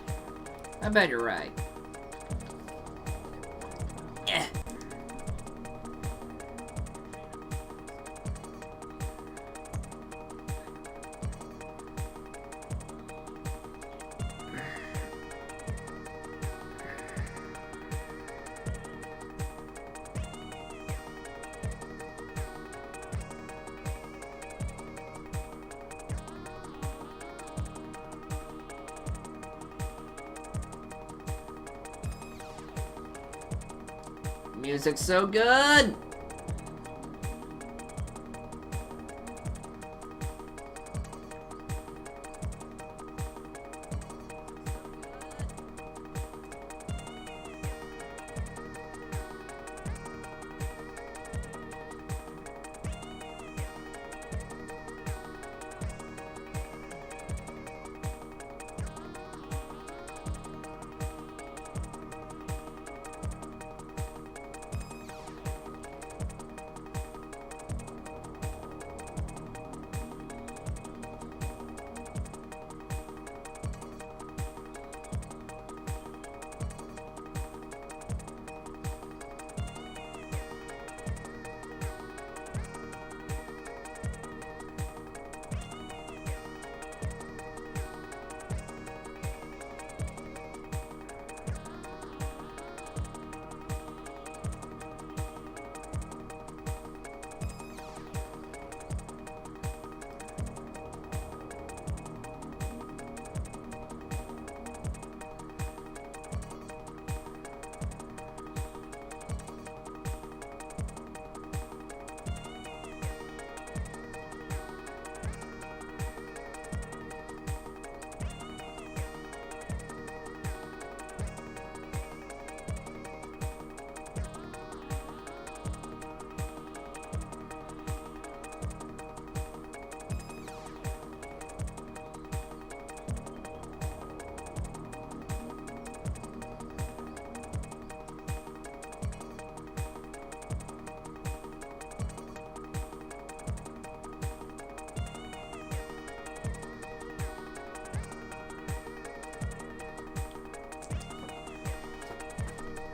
I bet you're right. Eh. Music's so good!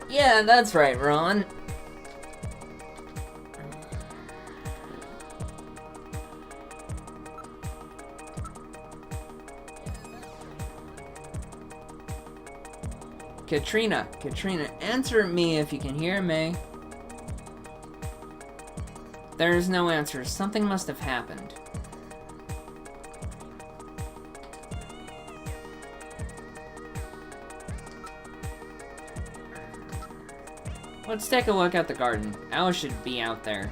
Yeah, that's right, Ron. Katrina, answer me if you can hear me. There is no answer. Something must have happened. Let's take a look at the garden. Alice should be out there.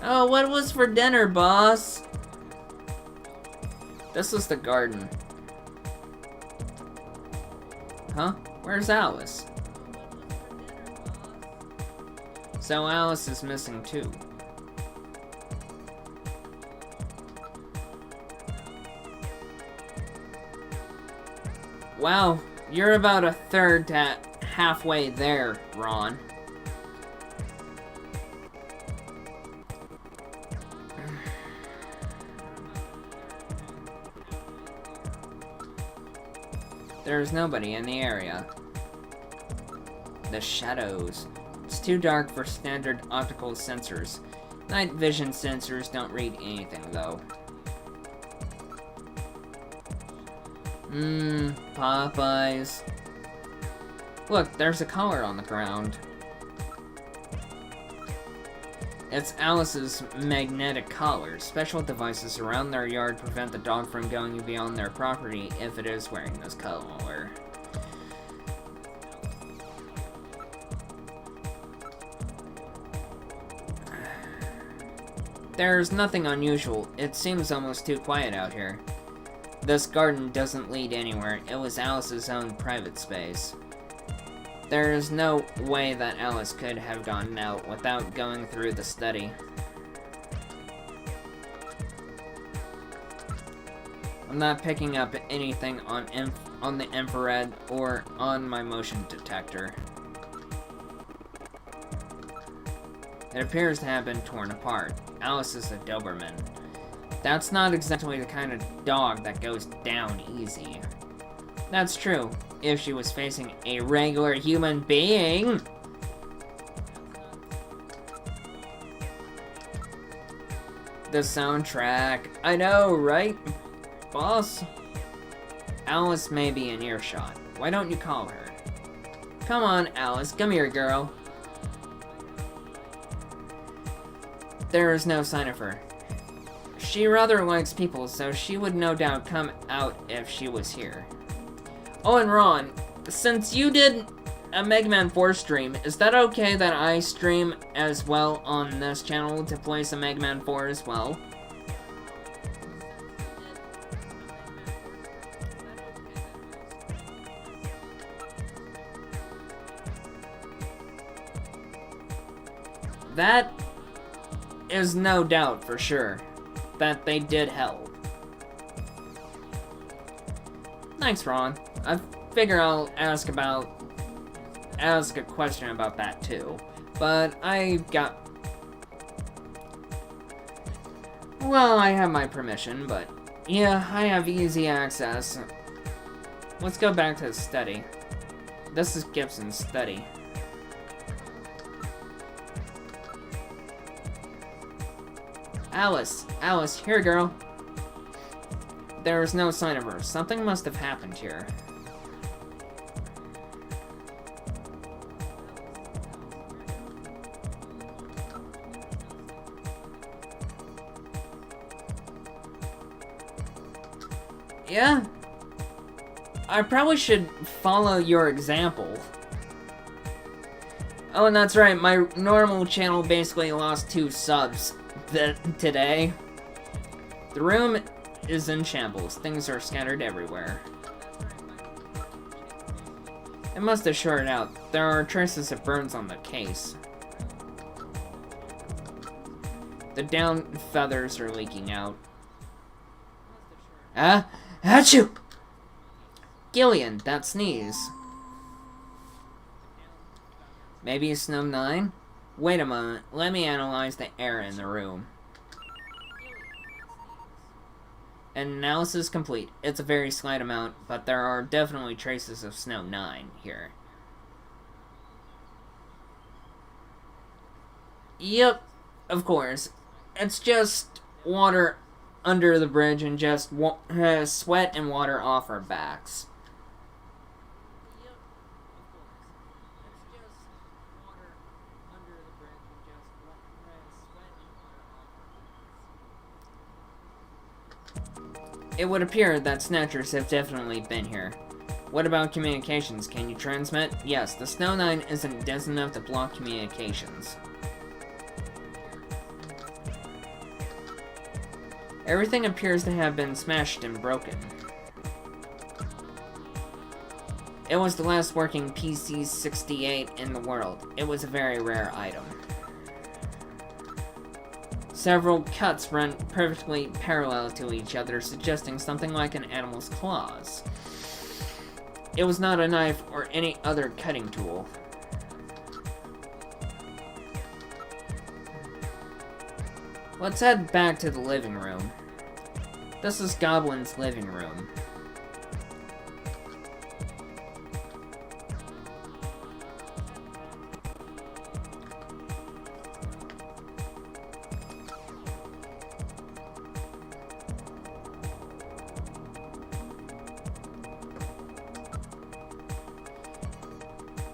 Oh, what was for dinner, boss? This was the garden. Huh? Where's Alice? So Alice is missing too. Wow, you're about a third to halfway there, Ron. There's nobody in the area. The shadows. It's too dark for standard optical sensors. Night vision sensors don't read anything, though. Popeyes. Look, there's a collar on the ground. It's Alice's magnetic collar. Special devices around their yard prevent the dog from going beyond their property if it is wearing this collar. There's nothing unusual. It seems almost too quiet out here. This garden doesn't lead anywhere. It was Alice's own private space. There is no way that Alice could have gone out without going through the study. I'm not picking up anything on the infrared or on my motion detector. It appears to have been torn apart. Alice is a Doberman. That's not exactly the kind of dog that goes down easy. That's true, if she was facing a regular human being. The soundtrack. I know, right, boss? Alice may be in earshot. Why don't you call her? Come on, Alice. Come here, girl. There is no sign of her. She rather likes people, so she would no doubt come out if she was here. Oh, and Ron, since you did a Mega Man 4 stream, is that okay that I stream as well on this channel to play some Mega Man 4 as well? That is no doubt for sure that they did help. Thanks, Ron. I figure I'll ask a question about that too. But I have my permission, but yeah, I have easy access. Let's go back to the study. This is Gibson's study. Alice, here, girl. There is no sign of her. Something must have happened here. Yeah? I probably should follow your example. Oh, and that's right, my normal channel basically lost 2 subs today. The room is in shambles. Things are scattered everywhere. It must have shorted out. There are traces of burns on the case. The down feathers are leaking out. Achoo! Gillian, that sneeze. Maybe it's Snow 9? Wait a moment, let me analyze the air in the room. Analysis complete. It's a very slight amount, but there are definitely traces of Snow 9 here. Yep, of course. It's just water under the bridge and just sweat and water off our backs. It would appear that Snatchers have definitely been here. What about communications? Can you transmit? Yes, the Snow 9 isn't dense enough to block communications. Everything appears to have been smashed and broken. It was the last working PC-68 in the world. It was a very rare item. Several cuts run perfectly parallel to each other, suggesting something like an animal's claws. It was not a knife or any other cutting tool. Let's head back to the living room. This is Goblin's living room.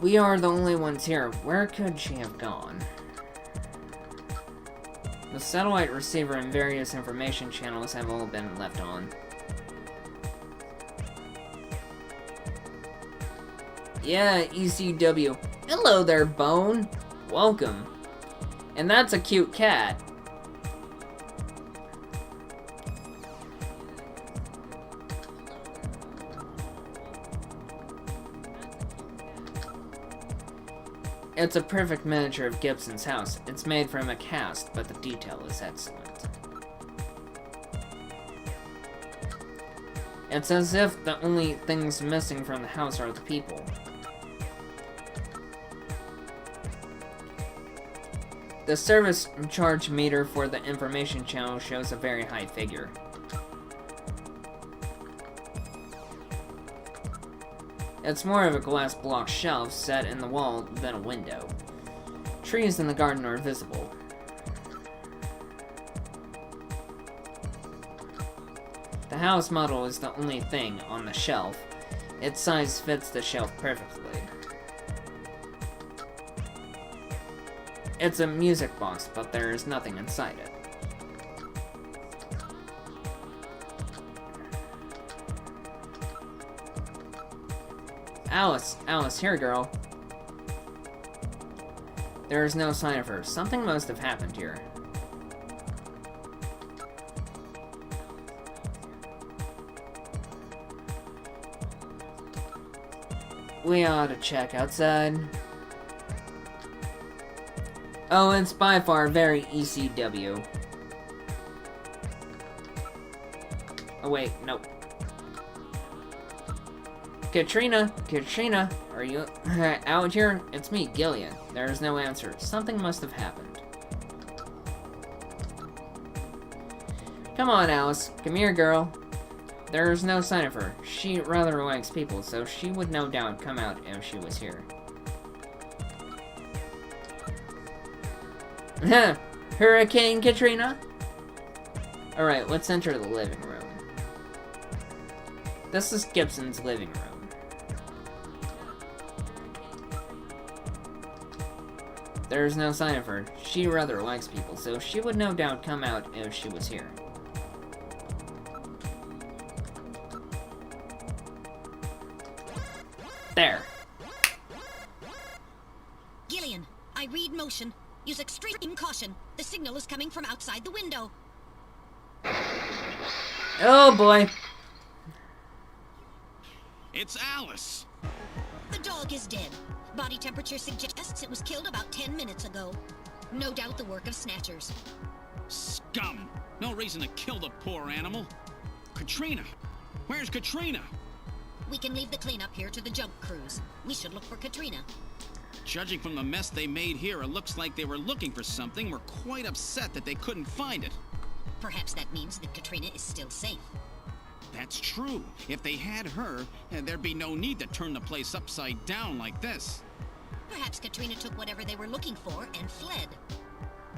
We are the only ones here. Where could she have gone? The satellite receiver and various information channels have all been left on. Yeah, ECW. Hello there, Bone. Welcome. And that's a cute cat. It's a perfect miniature of Gibson's house. It's made from a cast, but the detail is excellent. It's as if the only things missing from the house are the people. The service charge meter for the information channel shows a very high figure. It's more of a glass block shelf set in the wall than a window. Trees in the garden are visible. The house model is the only thing on the shelf. Its size fits the shelf perfectly. It's a music box, but there is nothing inside it. Alice, here, girl. There is no sign of her. Something must have happened here. We ought to check outside. Oh, it's by far very ECW. Oh wait, nope. Katrina, are you out here? It's me, Gillian. There is no answer. Something must have happened. Come on, Alice. Come here, girl. There is no sign of her. She rather likes people, so she would no doubt come out if she was here. Hurricane Katrina? Alright, let's enter the living room. This is Gibson's living room. There's no sign of her. She rather likes people, so she would no doubt come out if she was here. There. Gillian, I read motion. Use extreme caution. The signal is coming from outside the window. Oh boy. It's Alice. The dog is dead. Body temperature suggests it was killed about 10 minutes ago. No doubt the work of Snatchers. Scum. No reason to kill the poor animal. Katrina. Where's Katrina? We can leave the cleanup here to the junk crews. We should look for Katrina. Judging from the mess they made here, it looks like they were looking for something. Were quite upset that they couldn't find it. Perhaps that means that Katrina is still safe. That's true. If they had her, there'd be no need to turn the place upside down like this. Perhaps Katrina took whatever they were looking for and fled.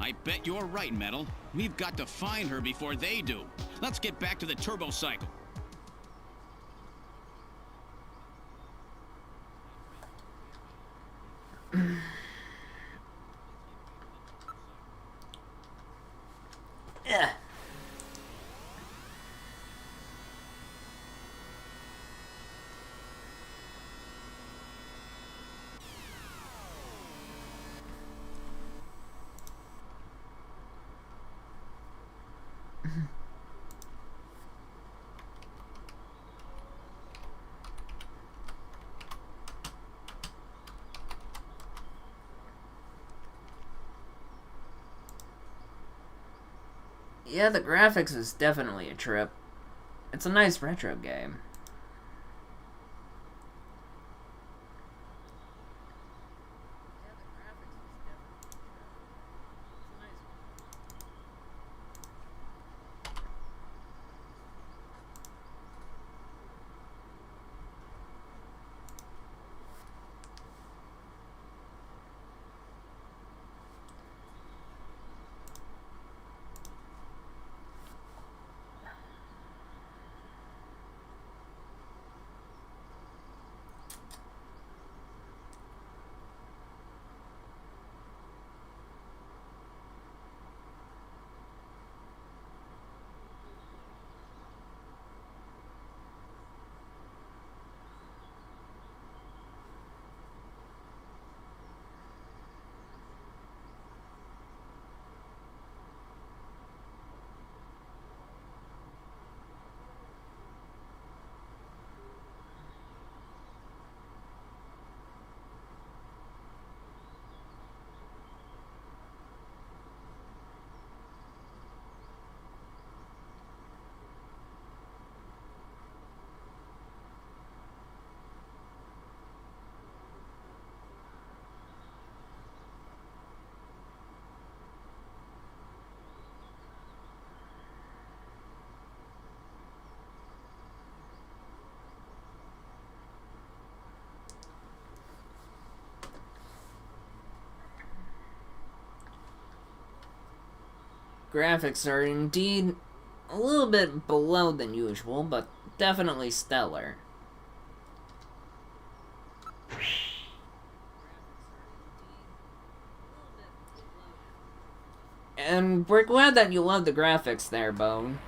I bet you're right, Metal. We've got to find her before they do. Let's get back to the turbo cycle. Yeah. Yeah, the graphics is definitely a trip. It's a nice retro game. graphics are indeed a little bit below than usual, but definitely stellar. And we're glad that you love the graphics there, Bone.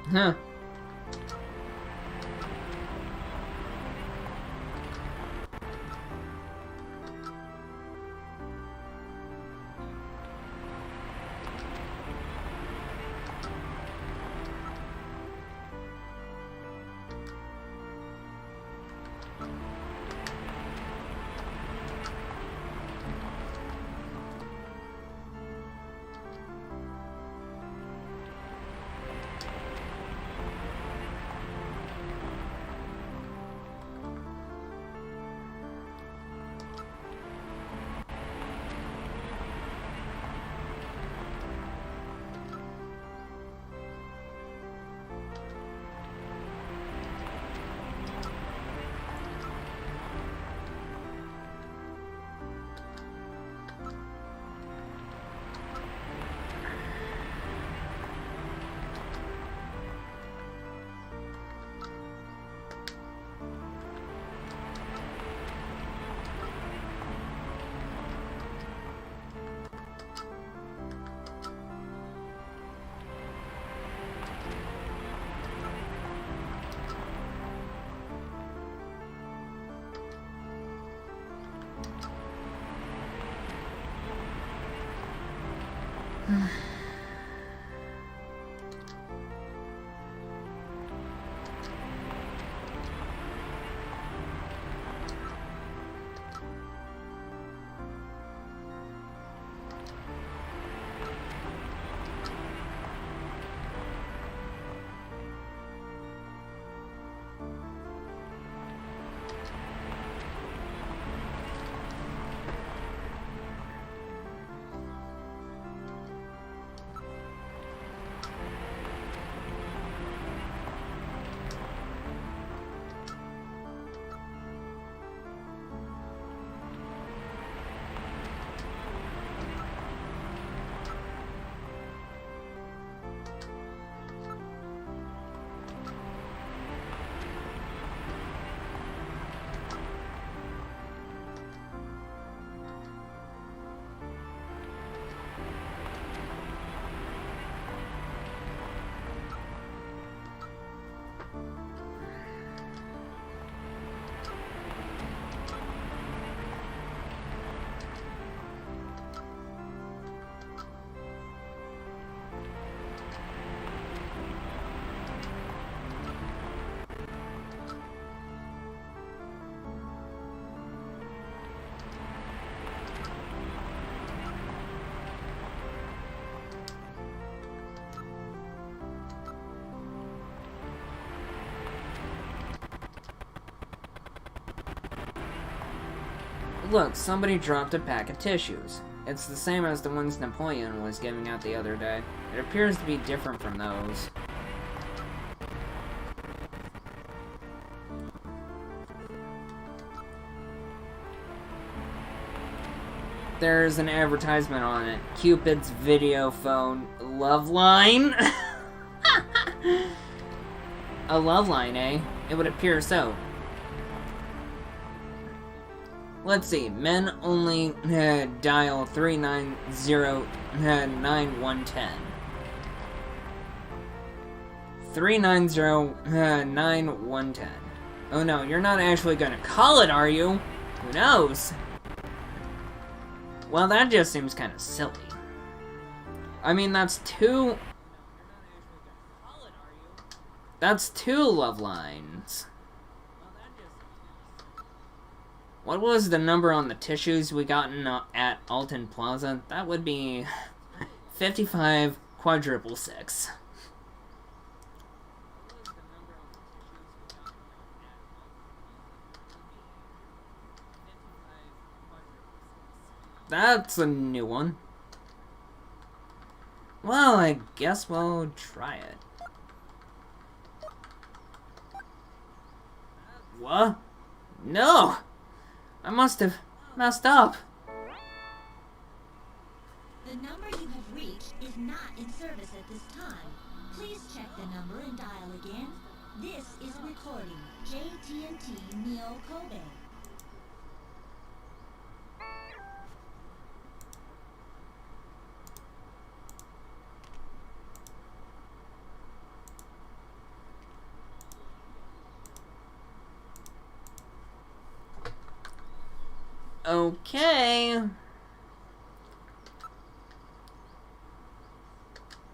Huh. Look, somebody dropped a pack of tissues. It's the same as the ones Napoleon was giving out the other day. It appears to be different from those. There's an advertisement on it. Cupid's video phone love line? A love line, eh? It would appear so. Let's see, men only dial 390-9110. 390-9110. Oh no, you're not actually gonna call it, are you? Who knows? Well, that just seems kind of silly. I mean, that's two... That's two love lines. What was the number on the tissues we got at Alton Plaza? That would be 55 quadruple 6. That's a new one. Well, I guess we'll try it. What? No! I must have messed up. The number you have reached is not in service at this time. Please check the number and dial again. This is a recording. JTNT Neo Kobe. Okay.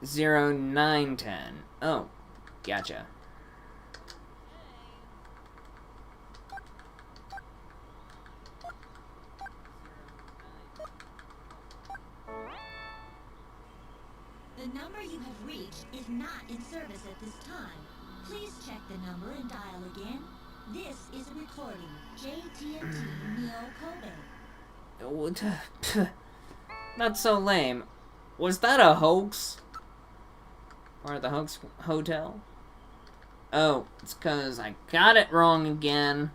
0910. Oh, gotcha. The number you have reached is not in service at this time. Please check the number and dial again. This is a recording. JTNT Neo Kobe. That's so lame. Was that a hoax? Or the hoax hotel? Oh, it's because I got it wrong again.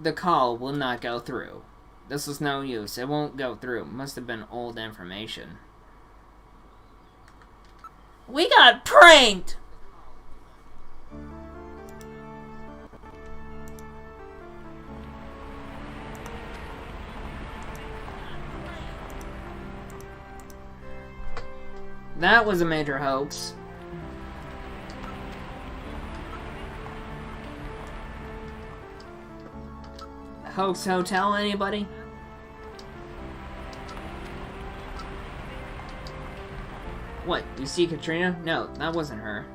The call will not go through. This is no use. It won't go through. Must have been old information. We got pranked! That was a major hoax. Hoax Hotel, anybody? What, you see Katrina? No, that wasn't her.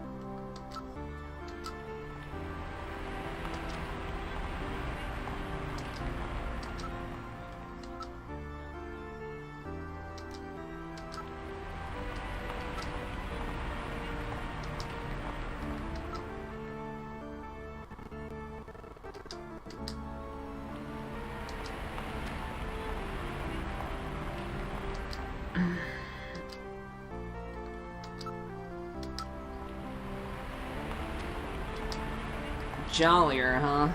Jollier, huh?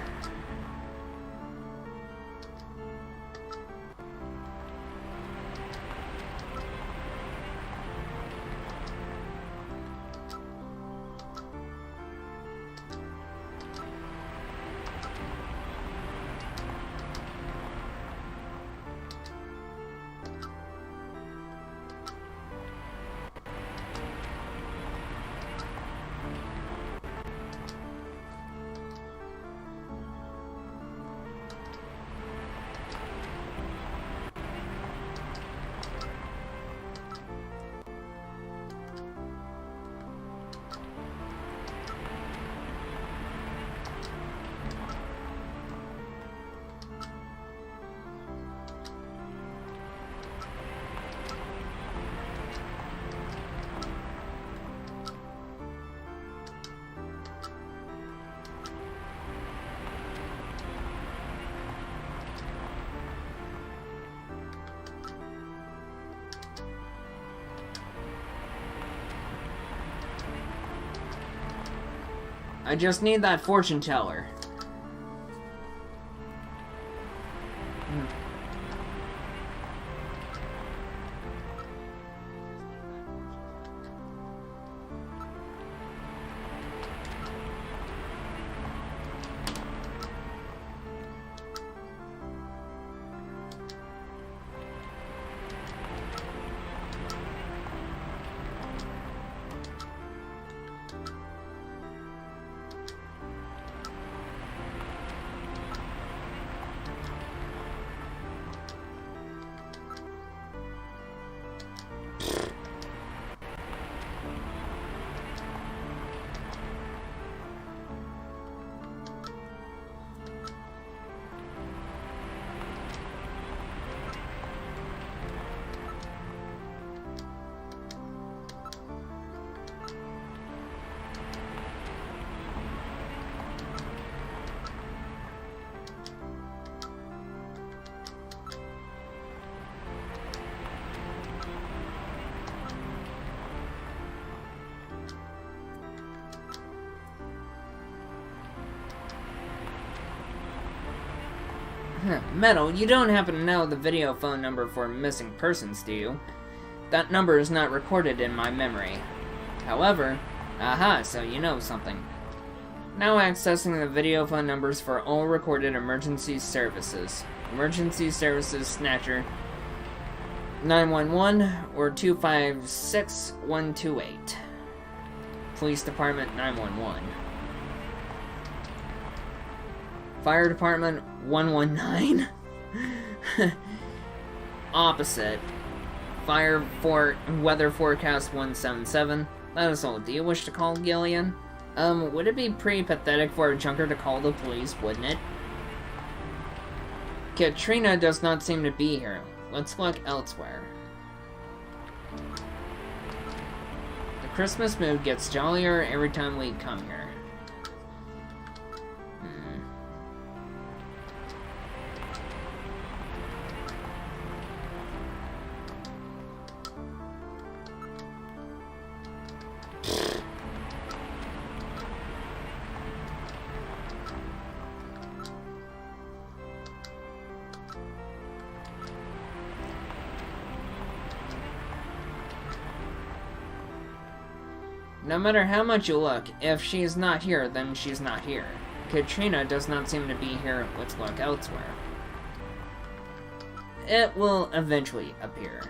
I just need that fortune teller. Metal, you don't happen to know the video phone number for missing persons, do you? That number is not recorded in my memory. However, aha, so you know something. Now accessing the video phone numbers for all recorded emergency services. Emergency services Snatcher 911 or 256128. Police Department 911. Fire Department 119. Opposite. Weather Forecast 177. That is all. Do you wish to call Gillian? Would it be pretty pathetic for a junker to call the police, wouldn't it? Katrina does not seem to be here. Let's look elsewhere. The Christmas mood gets jollier every time we come here. No matter how much you look, if she's not here, then she's not here. Katrina does not seem to be here. Let's look elsewhere. It will eventually appear.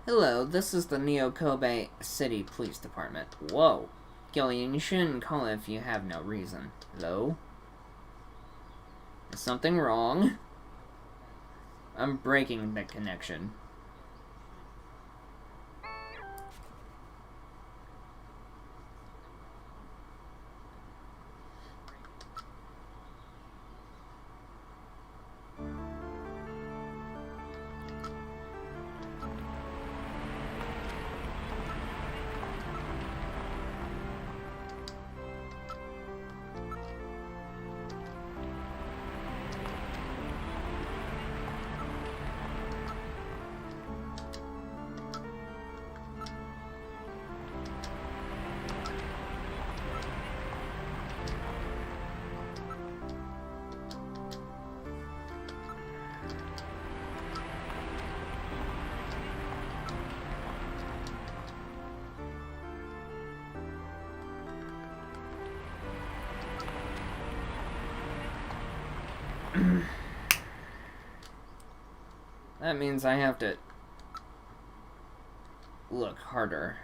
Hello, this is the Neo Kobe City Police Department. Whoa. Gillian, you shouldn't call it if you have no reason. Hello? Is something wrong? I'm breaking the connection. That means I have to look harder.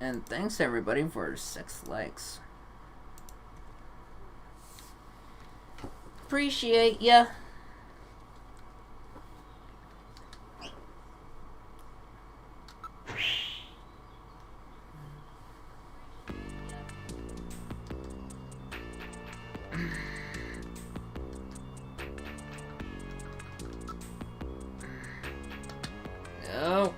And thanks everybody for 6 likes. Appreciate ya. No.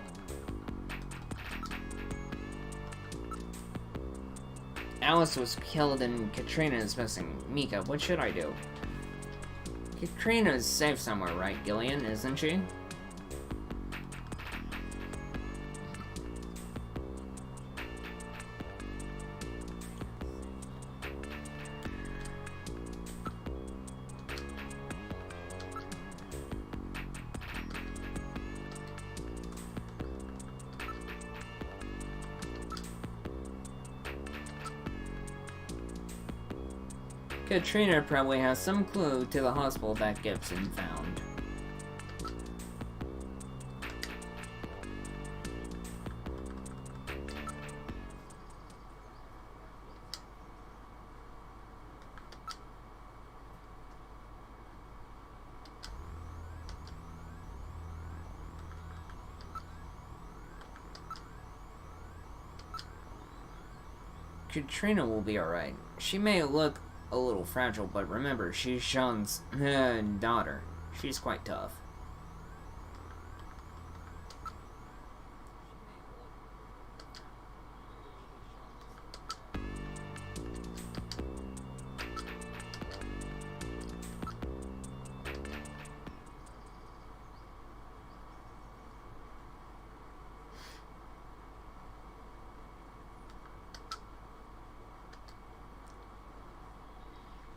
Alice was killed and Katrina is missing. Mika, what should I do? Katrina is safe somewhere, right, Gillian, isn't she? Katrina probably has some clue to the hospital that Gibson found. Katrina will be alright. She may look a little fragile, but remember, she's Sean's daughter. She's quite tough.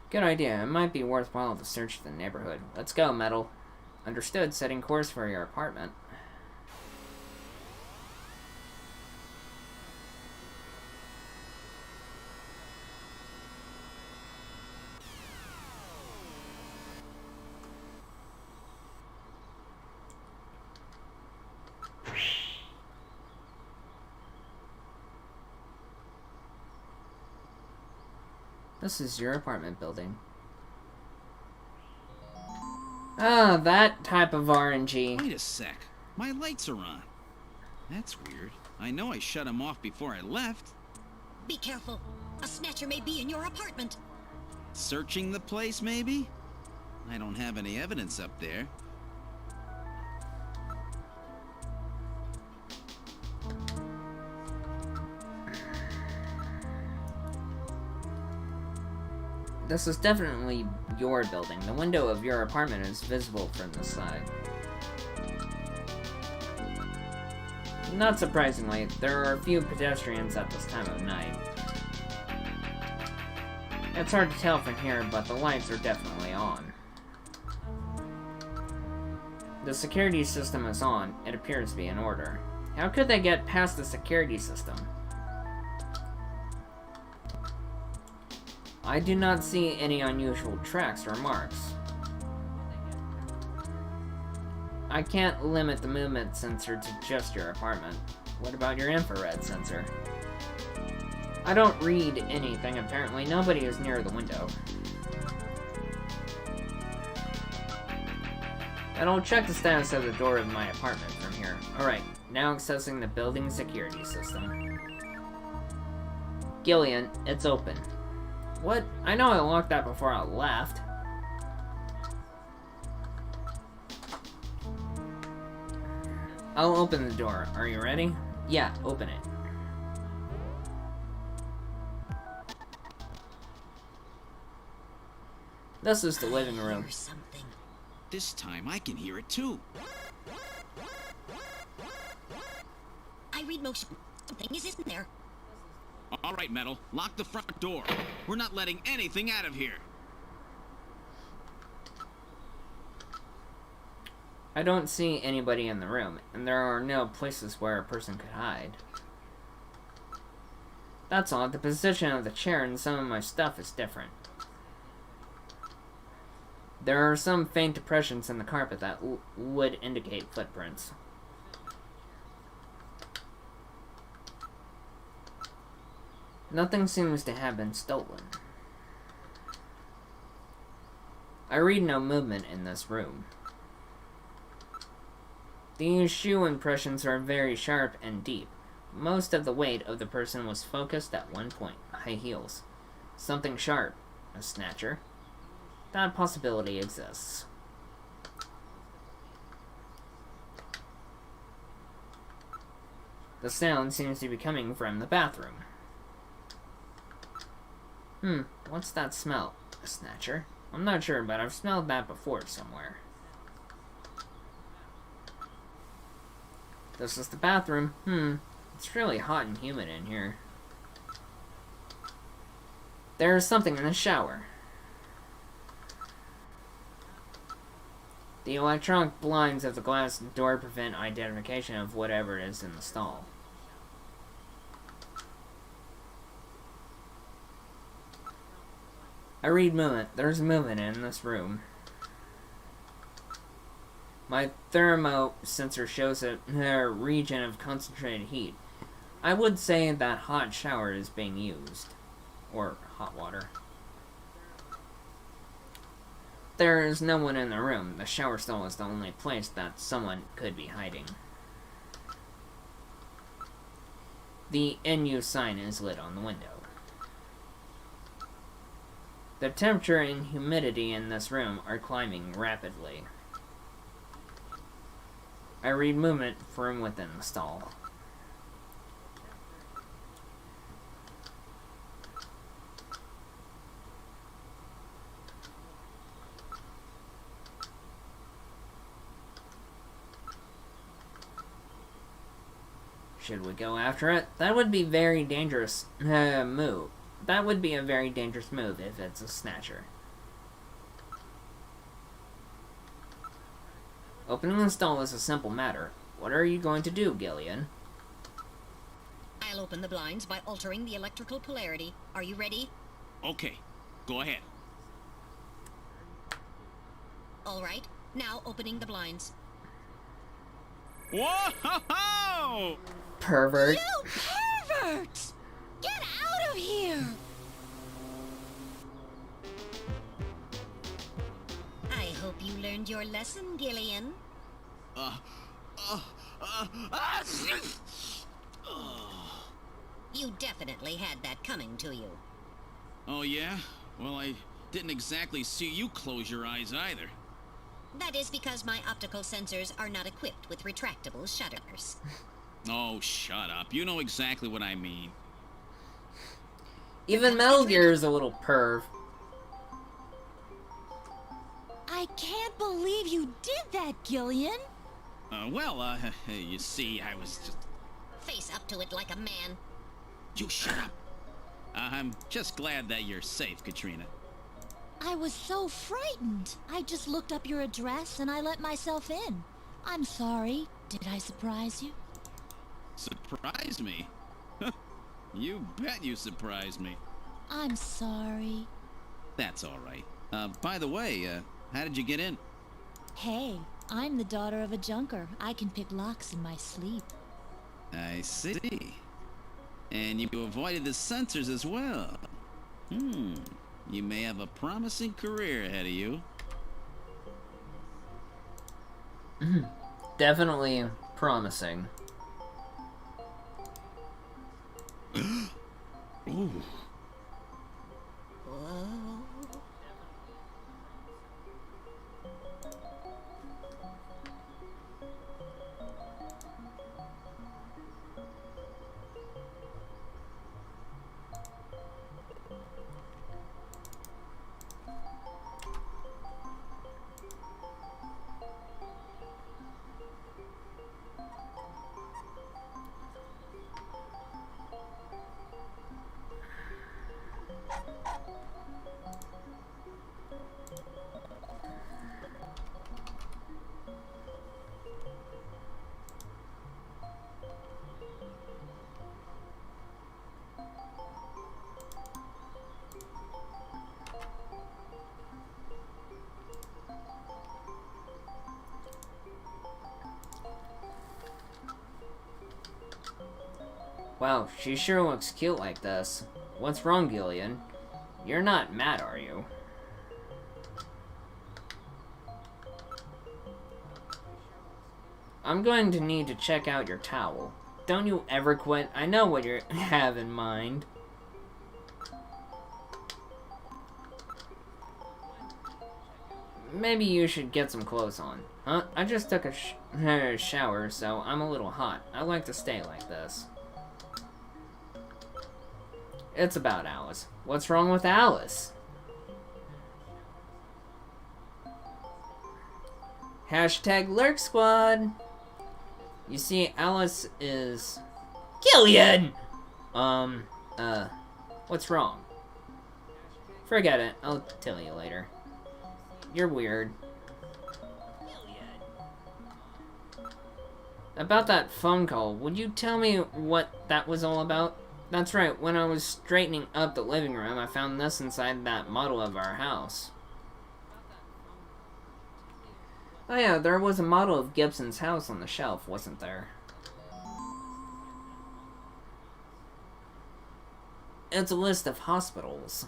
Good idea. It might be worthwhile to search the neighborhood. Let's go, Metal. Understood. Setting course for your apartment. This is your apartment building. Ah, that type of RNG. Wait a sec. My lights are on. That's weird. I know I shut them off before I left. Be careful. A snatcher may be in your apartment. Searching the place, maybe? I don't have any evidence up there. This is definitely your building. The window of your apartment is visible from the side. Not surprisingly, there are a few pedestrians at this time of night. It's hard to tell from here, but the lights are definitely on. The security system is on. It appears to be in order. How could they get past the security system? I do not see any unusual tracks or marks. I can't limit the movement sensor to just your apartment. What about your infrared sensor? I don't read anything. Apparently nobody is near the window. I don't check the status of the door of my apartment from here. Alright, now accessing the building security system. Gillian, it's open. What? I know I locked that before I left. I'll open the door. Are you ready? Yeah, open it. This is the living room. Or something. This time I can hear it too. I read motion. Something is in there. All right, Metal. Lock the front door. We're not letting anything out of here. I don't see anybody in the room, and there are no places where a person could hide. That's all. The position of the chair and some of my stuff is different. There are some faint depressions in the carpet that would indicate footprints. Nothing seems to have been stolen. I read no movement in this room. These shoe impressions are very sharp and deep. Most of the weight of the person was focused at one point. High heels. Something sharp. A snatcher. That possibility exists. The sound seems to be coming from the bathroom. What's that smell? A snatcher? I'm not sure, but I've smelled that before somewhere. This is the bathroom. It's really hot and humid in here. There's something in the shower. The electronic blinds of the glass door prevent identification of whatever is in the stall. I read movement. There's movement in this room. My thermo sensor shows a region of concentrated heat. I would say that hot shower is being used. Or hot water. There is no one in the room. The shower stall is the only place that someone could be hiding. The NU sign is lit on the window. The temperature and humidity in this room are climbing rapidly. I read movement from within the stall. Should we go after it? That would be very dangerous move. That would be a very dangerous move if it's a snatcher. Opening the stall is a simple matter. What are you going to do, Gillian? I'll open the blinds by altering the electrical polarity. Are you ready? Okay, go ahead. All right. Now opening the blinds. Whoa! Pervert. You perverts! Get out of here! learned your lesson, Gillian? You definitely had that coming to you. Oh, yeah? Well, I didn't exactly see you close your eyes either. That is because my optical sensors are not equipped with retractable shutters. Oh, shut up. You know exactly what I mean. Even Metal Gear is a little perv. I can't believe you did that, Gillian. You see, I was just... Face up to it like a man. You shut up. I'm just glad that you're safe, Katrina. I was so frightened. I just looked up your address and I let myself in. I'm sorry. Did I surprise you? Surprise me? You bet you surprised me. I'm sorry. That's all right. By the way, how did you get in? Hey, I'm the daughter of a junker. I can pick locks in my sleep. I see. And you avoided the sensors as well. You may have a promising career ahead of you. Definitely promising. Ooh. Whoa. Wow, she sure looks cute like this. What's wrong, Gillian? You're not mad, are you? I'm going to need to check out your towel. Don't you ever quit. I know what you have in mind. Maybe you should get some clothes on. Huh? I just took a shower, so I'm a little hot. I like to stay like this. It's about Alice. What's wrong with Alice? Hashtag Lurk Squad. You see, Alice is... Gillian! What's wrong? Forget it. I'll tell you later. You're weird. About that phone call, would you tell me what that was all about? That's right, when I was straightening up the living room, I found this inside that model of our house. Oh yeah, there was a model of Gibson's house on the shelf, wasn't there? It's a list of hospitals.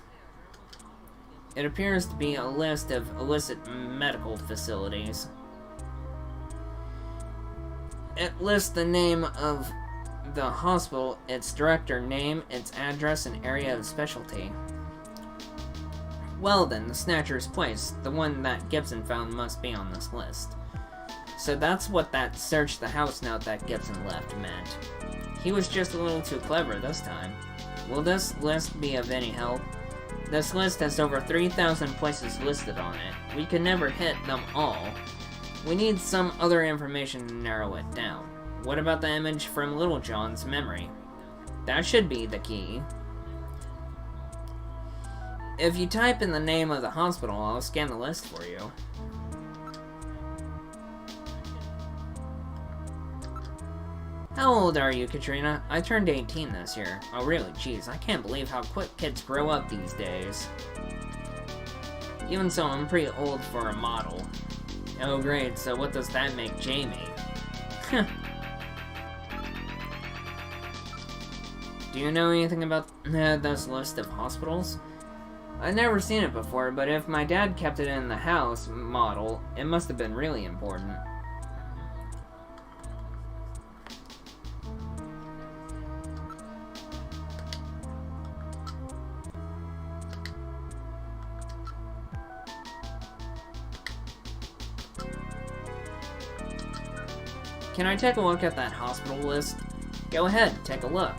It appears to be a list of illicit medical facilities. It lists the name of the hospital, its director name, its address, and area of specialty. Well then, the Snatcher's place, the one that Gibson found, must be on this list. So that's what that search the house note that Gibson left meant. He was just a little too clever this time. Will this list be of any help? This list has over 3,000 places listed on it. We can never hit them all. We need some other information to narrow it down. What about the image from Little John's memory? That should be the key. If you type in the name of the hospital, I'll scan the list for you. How old are you, Katrina? I turned 18 this year. Oh really? Jeez, I can't believe how quick kids grow up these days. Even so, I'm pretty old for a model. Oh great, so what does that make Jamie? Do you know anything about this list of hospitals? I've never seen it before, but if my dad kept it in the house model, it must have been really important. Can I take a look at that hospital list? Go ahead, take a look.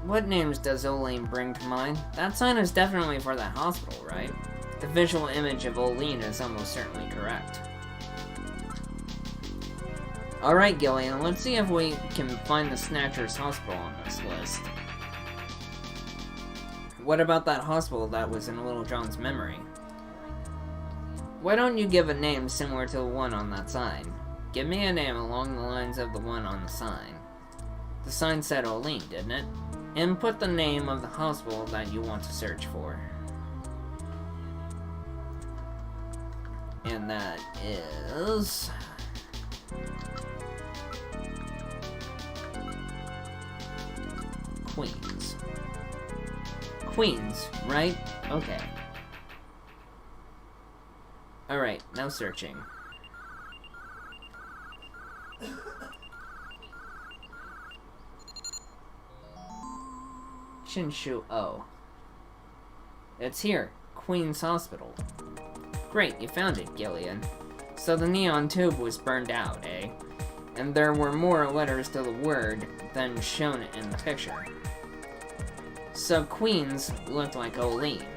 What names does Oline bring to mind? That sign is definitely for that hospital, right? The visual image of Oline is almost certainly correct. Alright, Gillian, let's see if we can find the Snatcher's hospital on this list. What about that hospital that was in Little John's memory? Why don't you give a name similar to the one on that sign? Give me a name along the lines of the one on the sign. The sign said Oline, didn't it? And put the name of the hospital that you want to search for. And that is... Queens. Queens, right? Okay. Alright, now searching. Shinshu O. It's here, Queen's Hospital. Great, you found it, Gillian. So the neon tube was burned out, eh? And there were more letters to the word than shown in the picture. So Queen's looked like Oline.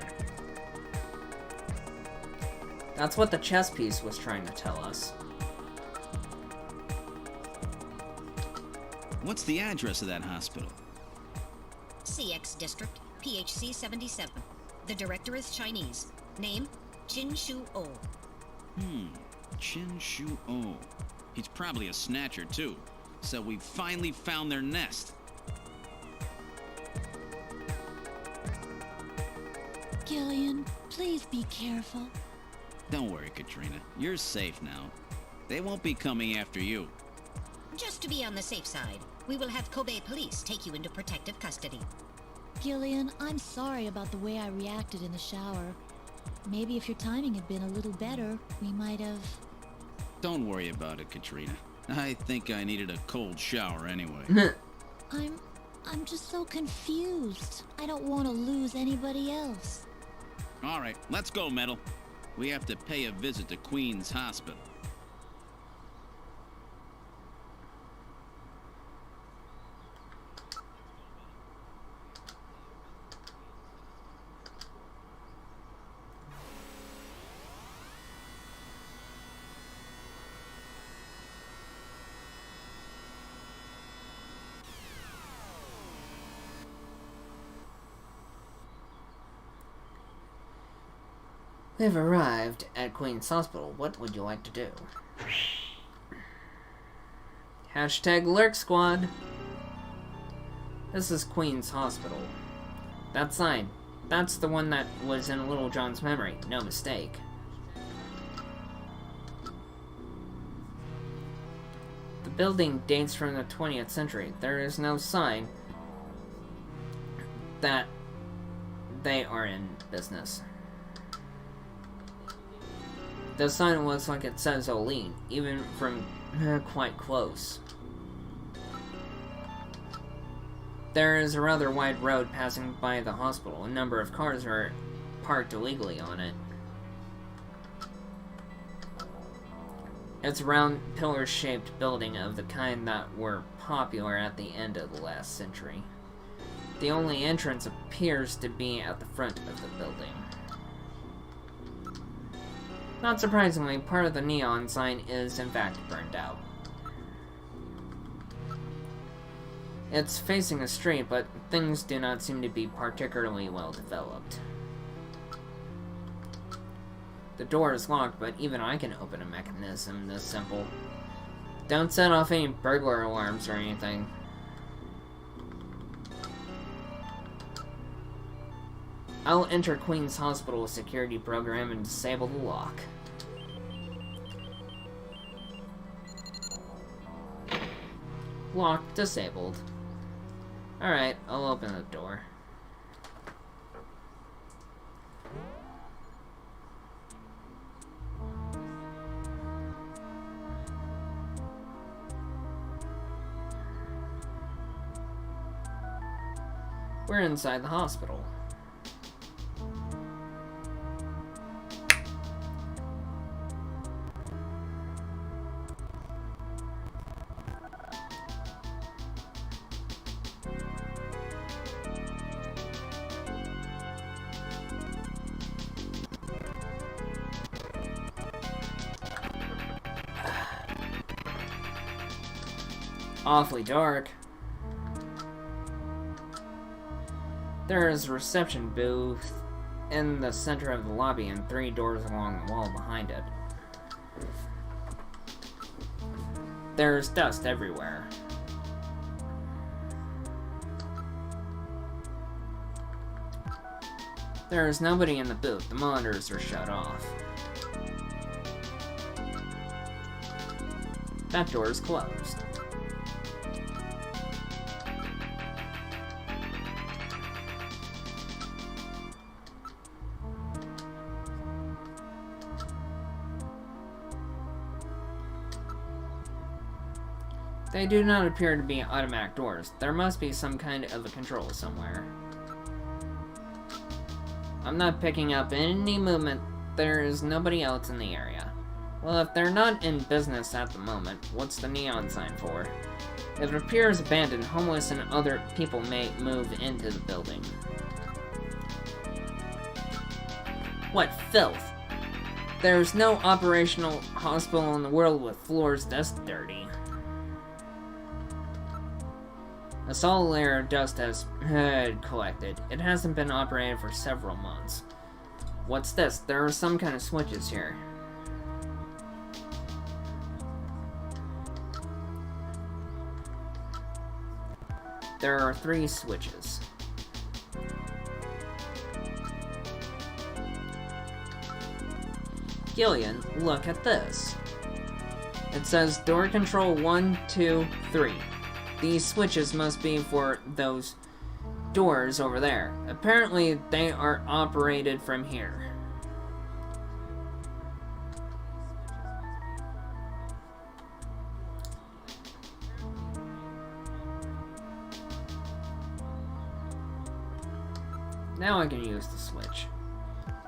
That's what the chess piece was trying to tell us. What's the address of that hospital? CX District, PHC 77. The director is Chinese. Name, Chin Shu O. Chin Shu O. He's probably a snatcher, too. So we finally found their nest. Gillian, please be careful. Don't worry, Katrina. You're safe now. They won't be coming after you. Just to be on the safe side, we will have Kobe police take you into protective custody. Gillian, I'm sorry about the way I reacted in the shower. Maybe if your timing had been a little better, we might have... Don't worry about it, Katrina. I think I needed a cold shower anyway. I'm just so confused. I don't want to lose anybody else. All right, let's go, Metal. We have to pay a visit to Queen's Hospital. We've arrived at Queen's Hospital. What would you like to do? Hashtag Lurk Squad. This is Queen's Hospital. That sign. That's the one that was in Little John's memory. No mistake. The building dates from the 20th century. There is no sign that they are in business. The sign looks like it says Oline, even from quite close. There is a rather wide road passing by the hospital. A number of cars are parked illegally on it. It's a round, pillar-shaped building of the kind that were popular at the end of the last century. The only entrance appears to be at the front of the building. Not surprisingly, part of the neon sign is in fact burned out. It's facing a street, but things do not seem to be particularly well developed. The door is locked, but even I can open a mechanism this simple. Don't set off any burglar alarms or anything. I'll enter Queen's Hospital security program and disable the lock. Lock disabled. Alright, I'll open the door. We're inside the hospital. Awfully dark. There is a reception booth in the center of the lobby and 3 doors along the wall behind it. There's dust everywhere. There is nobody in the booth. The monitors are shut off. That door is closed. They do not appear to be automatic doors. There must be some kind of a control somewhere. I'm not picking up any movement. There is nobody else in the area. Well, if they're not in business at the moment, what's the neon sign for? If it appears abandoned, homeless and other people may move into the building. What filth! There's no operational hospital in the world with floors this dirty. A solid layer of dust has collected. It hasn't been operated for several months. What's this? There are some kind of switches here. There are 3 switches. Gillian, look at this. It says door control 1, 2, 3. These switches must be for those doors over there. Apparently, they are operated from here. Now I can use the switch.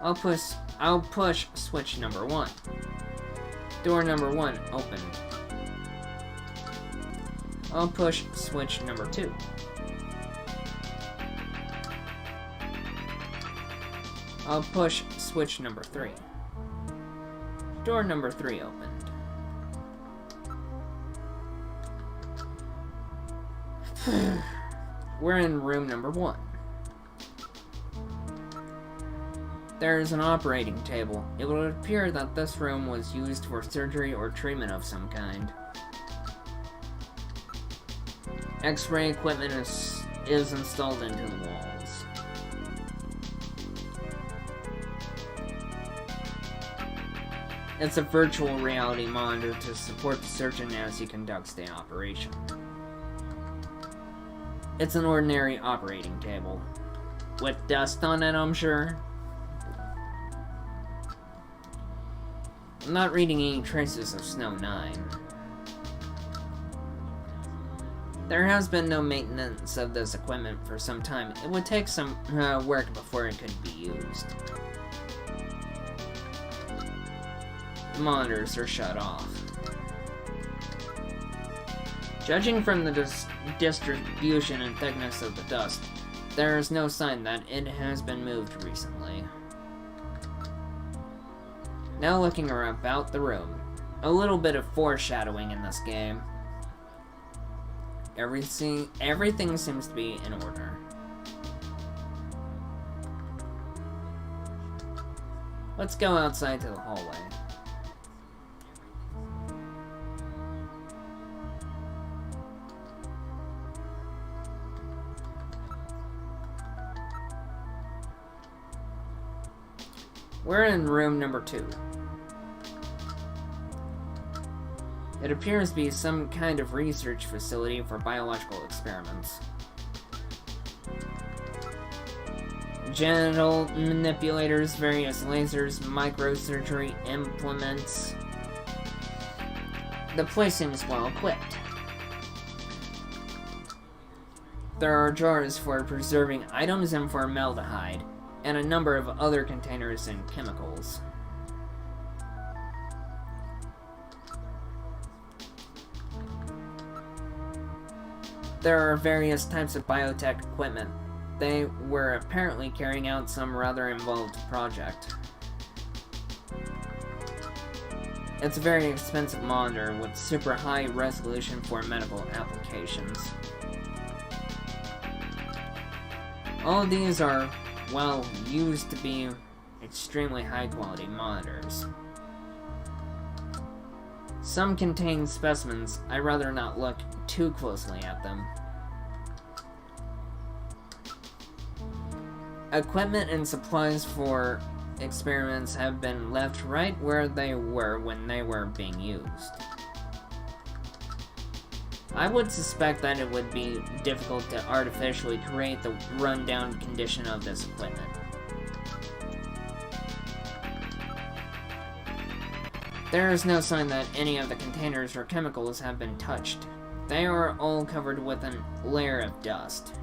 I'll push switch number 1. Door number 1 opened. I'll push switch number 2. I'll push switch number 3. Door number 3 opened. We're in room number 1. There's an operating table. It would appear that this room was used for surgery or treatment of some kind. X-ray equipment is installed into the walls. It's a virtual reality monitor to support the surgeon as he conducts the operation. It's an ordinary operating table. With dust on it, I'm sure. I'm not reading any traces of Snow 9. There has been no maintenance of this equipment for some time. It would take some work before it could be used. The monitors are shut off. Judging from the distribution and thickness of the dust, there is no sign that it has been moved recently. Now looking about the room, a little bit of foreshadowing in this game. Everything seems to be in order. Let's go outside to the hallway. We're in room number 2. It appears to be some kind of research facility for biological experiments. Genital manipulators, various lasers, microsurgery implements. The place seems well equipped. There are jars for preserving items and formaldehyde, and a number of other containers and chemicals. There are various types of biotech equipment. They were apparently carrying out some rather involved project. It's a very expensive monitor with super high resolution for medical applications. All of these are, well, used to be extremely high quality monitors. Some contain specimens. I'd rather not look too closely at them. Equipment and supplies for experiments have been left right where they were when they were being used. I would suspect that it would be difficult to artificially create the rundown condition of this equipment. There is no sign that any of the containers or chemicals have been touched. They are all covered with a layer of dust.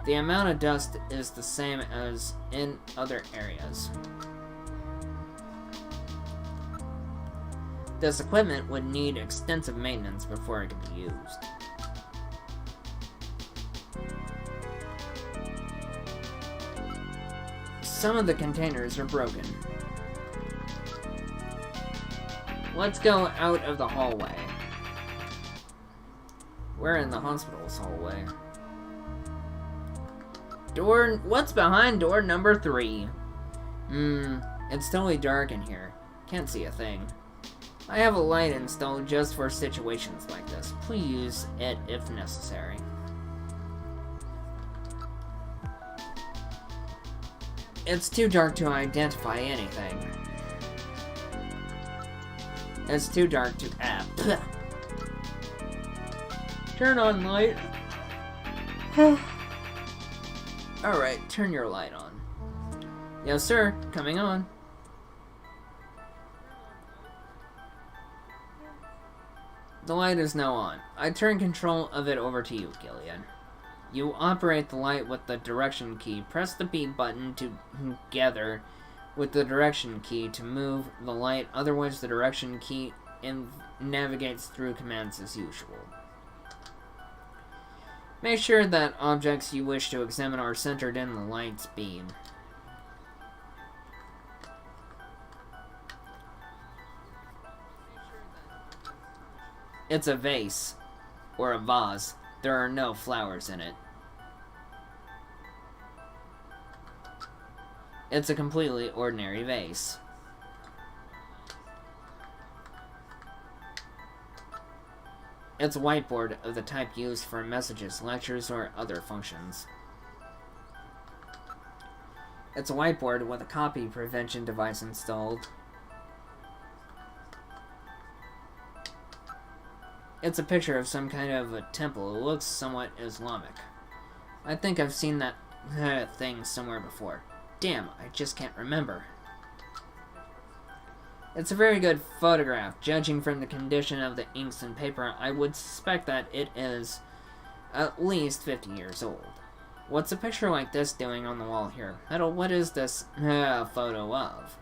The amount of dust is the same as in other areas. This equipment would need extensive maintenance before it could be used. Some of the containers are broken. Let's go out of the hallway. We're in the hospital's hallway. What's behind door number 3? It's totally dark in here. Can't see a thing. I have a light installed just for situations like this. Please use it if necessary. It's too dark to identify anything. It's too dark to Turn on light. Alright, turn your light on. Yes, sir. Coming on. The light is now on. I turn control of it over to you, Gilead. You operate the light with the direction key. Press the B button together with the direction key to move the light. Otherwise, the direction key navigates through commands as usual. Make sure that objects you wish to examine are centered in the light's beam. It's a vase, or a vase. There are no flowers in it. It's a completely ordinary vase. It's a whiteboard of the type used for messages, lectures, or other functions. It's a whiteboard with a copy prevention device installed. It's a picture of some kind of a temple. It looks somewhat Islamic. I think I've seen that thing somewhere before. Damn, I just can't remember. It's a very good photograph. Judging from the condition of the inks and paper, I would suspect that it is at least 50 years old. What's a picture like this doing on the wall here? Metal, what is this photo of?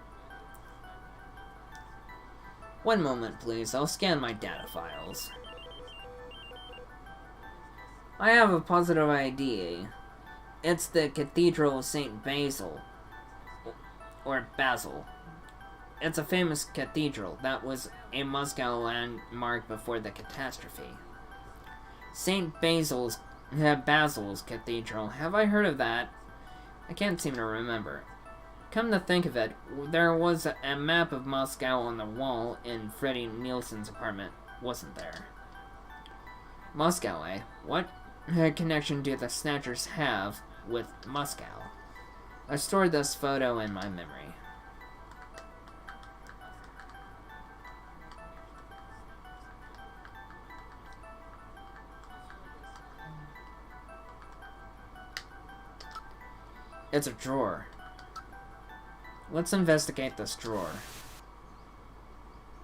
One moment, please. I'll scan my data files. I have a positive ID. It's the Cathedral of St. Basil. Or Basil. It's a famous cathedral that was a Moscow landmark before the catastrophe. St. Basil's Cathedral. Have I heard of that? I can't seem to remember. Come to think of it, there was a map of Moscow on the wall in Freddie Nielsen's apartment, wasn't there? Moscow, eh? What connection do the Snatchers have with Moscow? I stored this photo in my memory. It's a drawer. Let's investigate this drawer.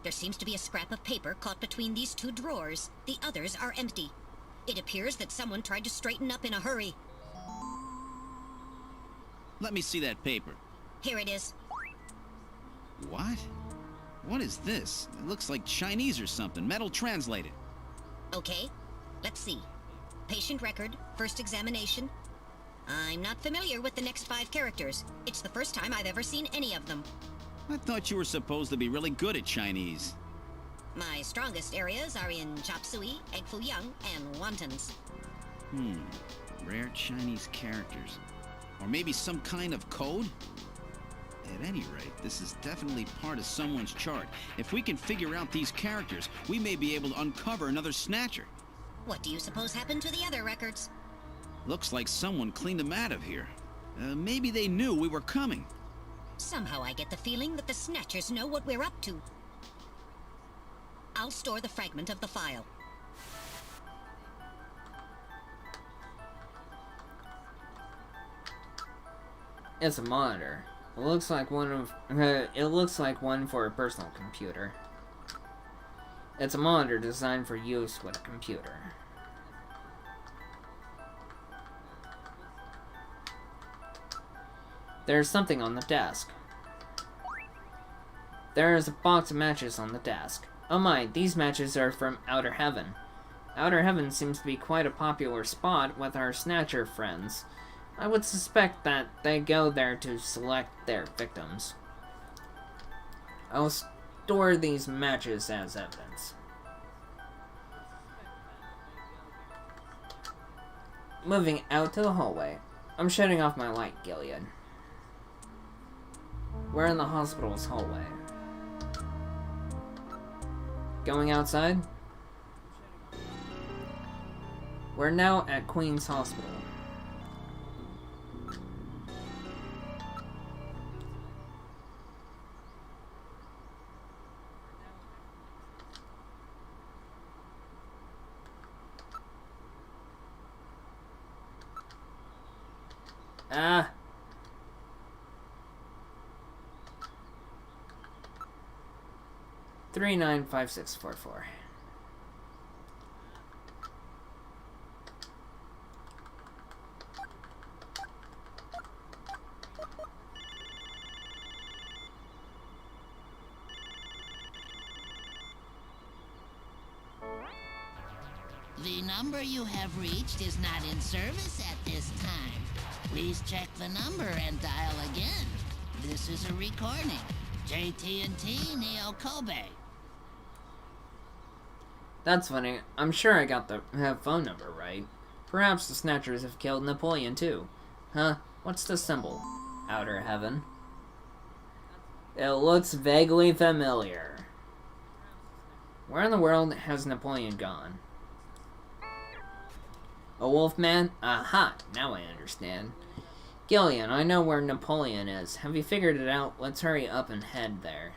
There seems to be a scrap of paper caught between these two drawers. The others are empty. It appears that someone tried to straighten up in a hurry. Let me see that paper. Here it is. What? What is this? It looks like Chinese or something. Metal translated. Okay, let's see. Patient record, first examination. I'm not familiar with the next 5 characters. It's the first time I've ever seen any of them. I thought you were supposed to be really good at Chinese. My strongest areas are in chop suey, egg foo young, and wontons. Rare Chinese characters. Or maybe some kind of code? At any rate, this is definitely part of someone's chart. If we can figure out these characters, we may be able to uncover another Snatcher. What do you suppose happened to the other records? Looks like someone cleaned them out of here. Maybe they knew we were coming. Somehow I get the feeling that the Snatchers know what we're up to. I'll store the fragment of the file. It's a monitor. It looks like one for a personal computer. It's a monitor designed for use with a computer. There's something on the desk. There is a box of matches on the desk. Oh my, these matches are from Outer Heaven. Outer Heaven seems to be quite a popular spot with our Snatcher friends. I would suspect that they go there to select their victims. I'll store these matches as evidence. Moving out to the hallway. I'm shutting off my light, Gilead. We're in the hospital's hallway. Going outside? We're now at Queen's Hospital. Ah! 395644. The number you have reached is not in service at this time. Please check the number and dial again. This is a recording. JT&T Neo Kobe. That's funny. I'm sure I got the phone number right. Perhaps the Snatchers have killed Napoleon too. Huh? What's the symbol? Outer Heaven. It looks vaguely familiar. Where in the world has Napoleon gone? A wolfman? Aha! Now I understand. Gillian, I know where Napoleon is. Have you figured it out? Let's hurry up and head there.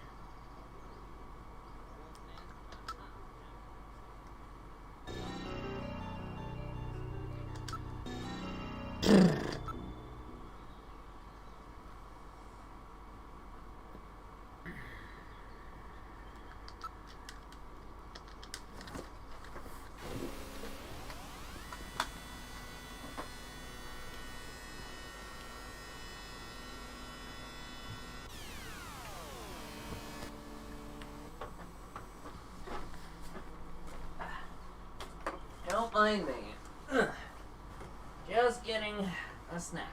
like me. Just getting a snack.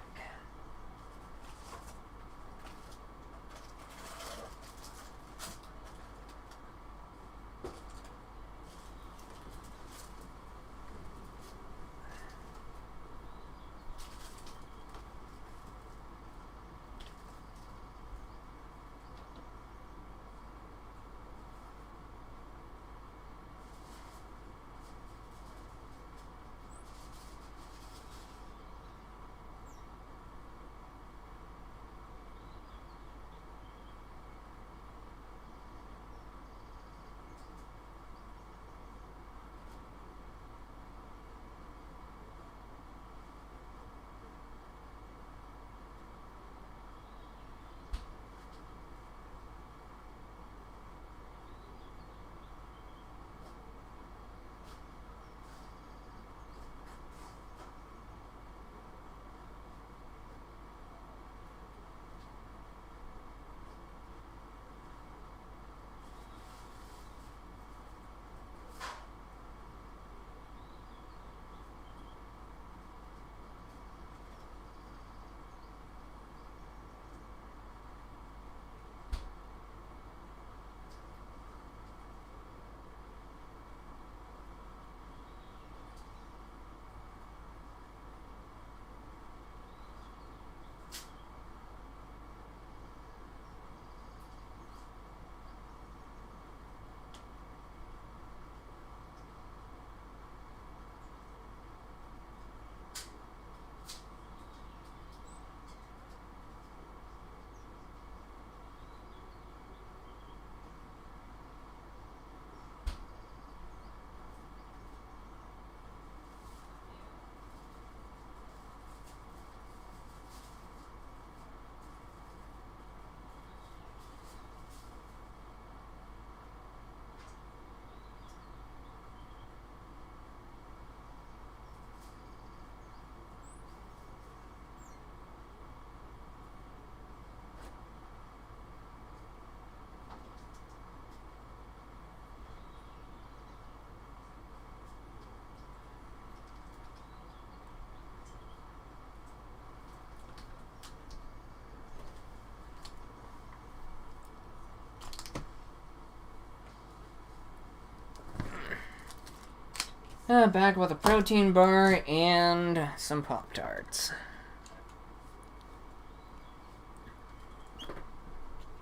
Back with a protein bar and some Pop-Tarts.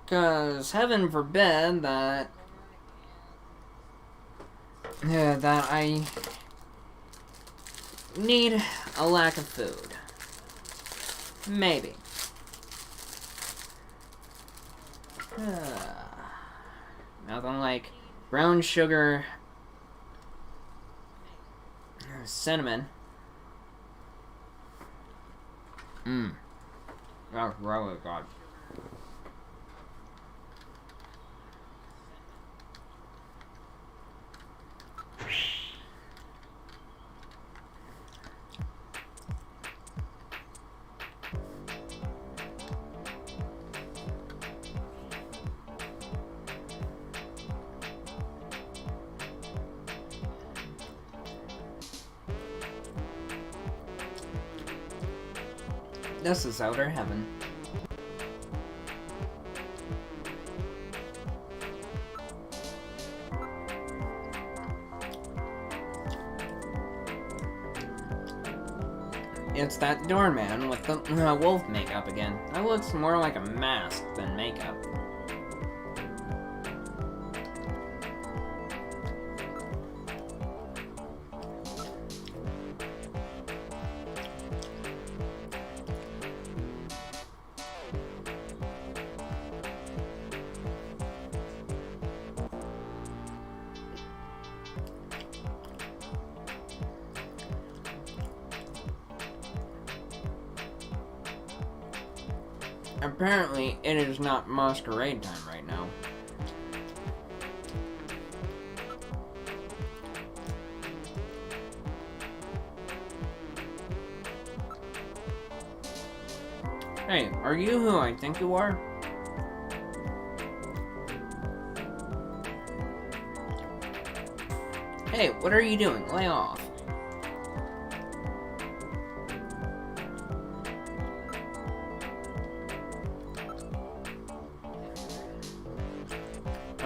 Because heaven forbid that I need a lack of food. Maybe. Nothing like brown sugar, cinnamon. That's really good. This is outer heaven. It's that doorman with the wolf makeup again. That looks more like a mask than makeup. Apparently, it is not masquerade time right now. Hey, are you who I think you are? Hey, what are you doing? Lay off.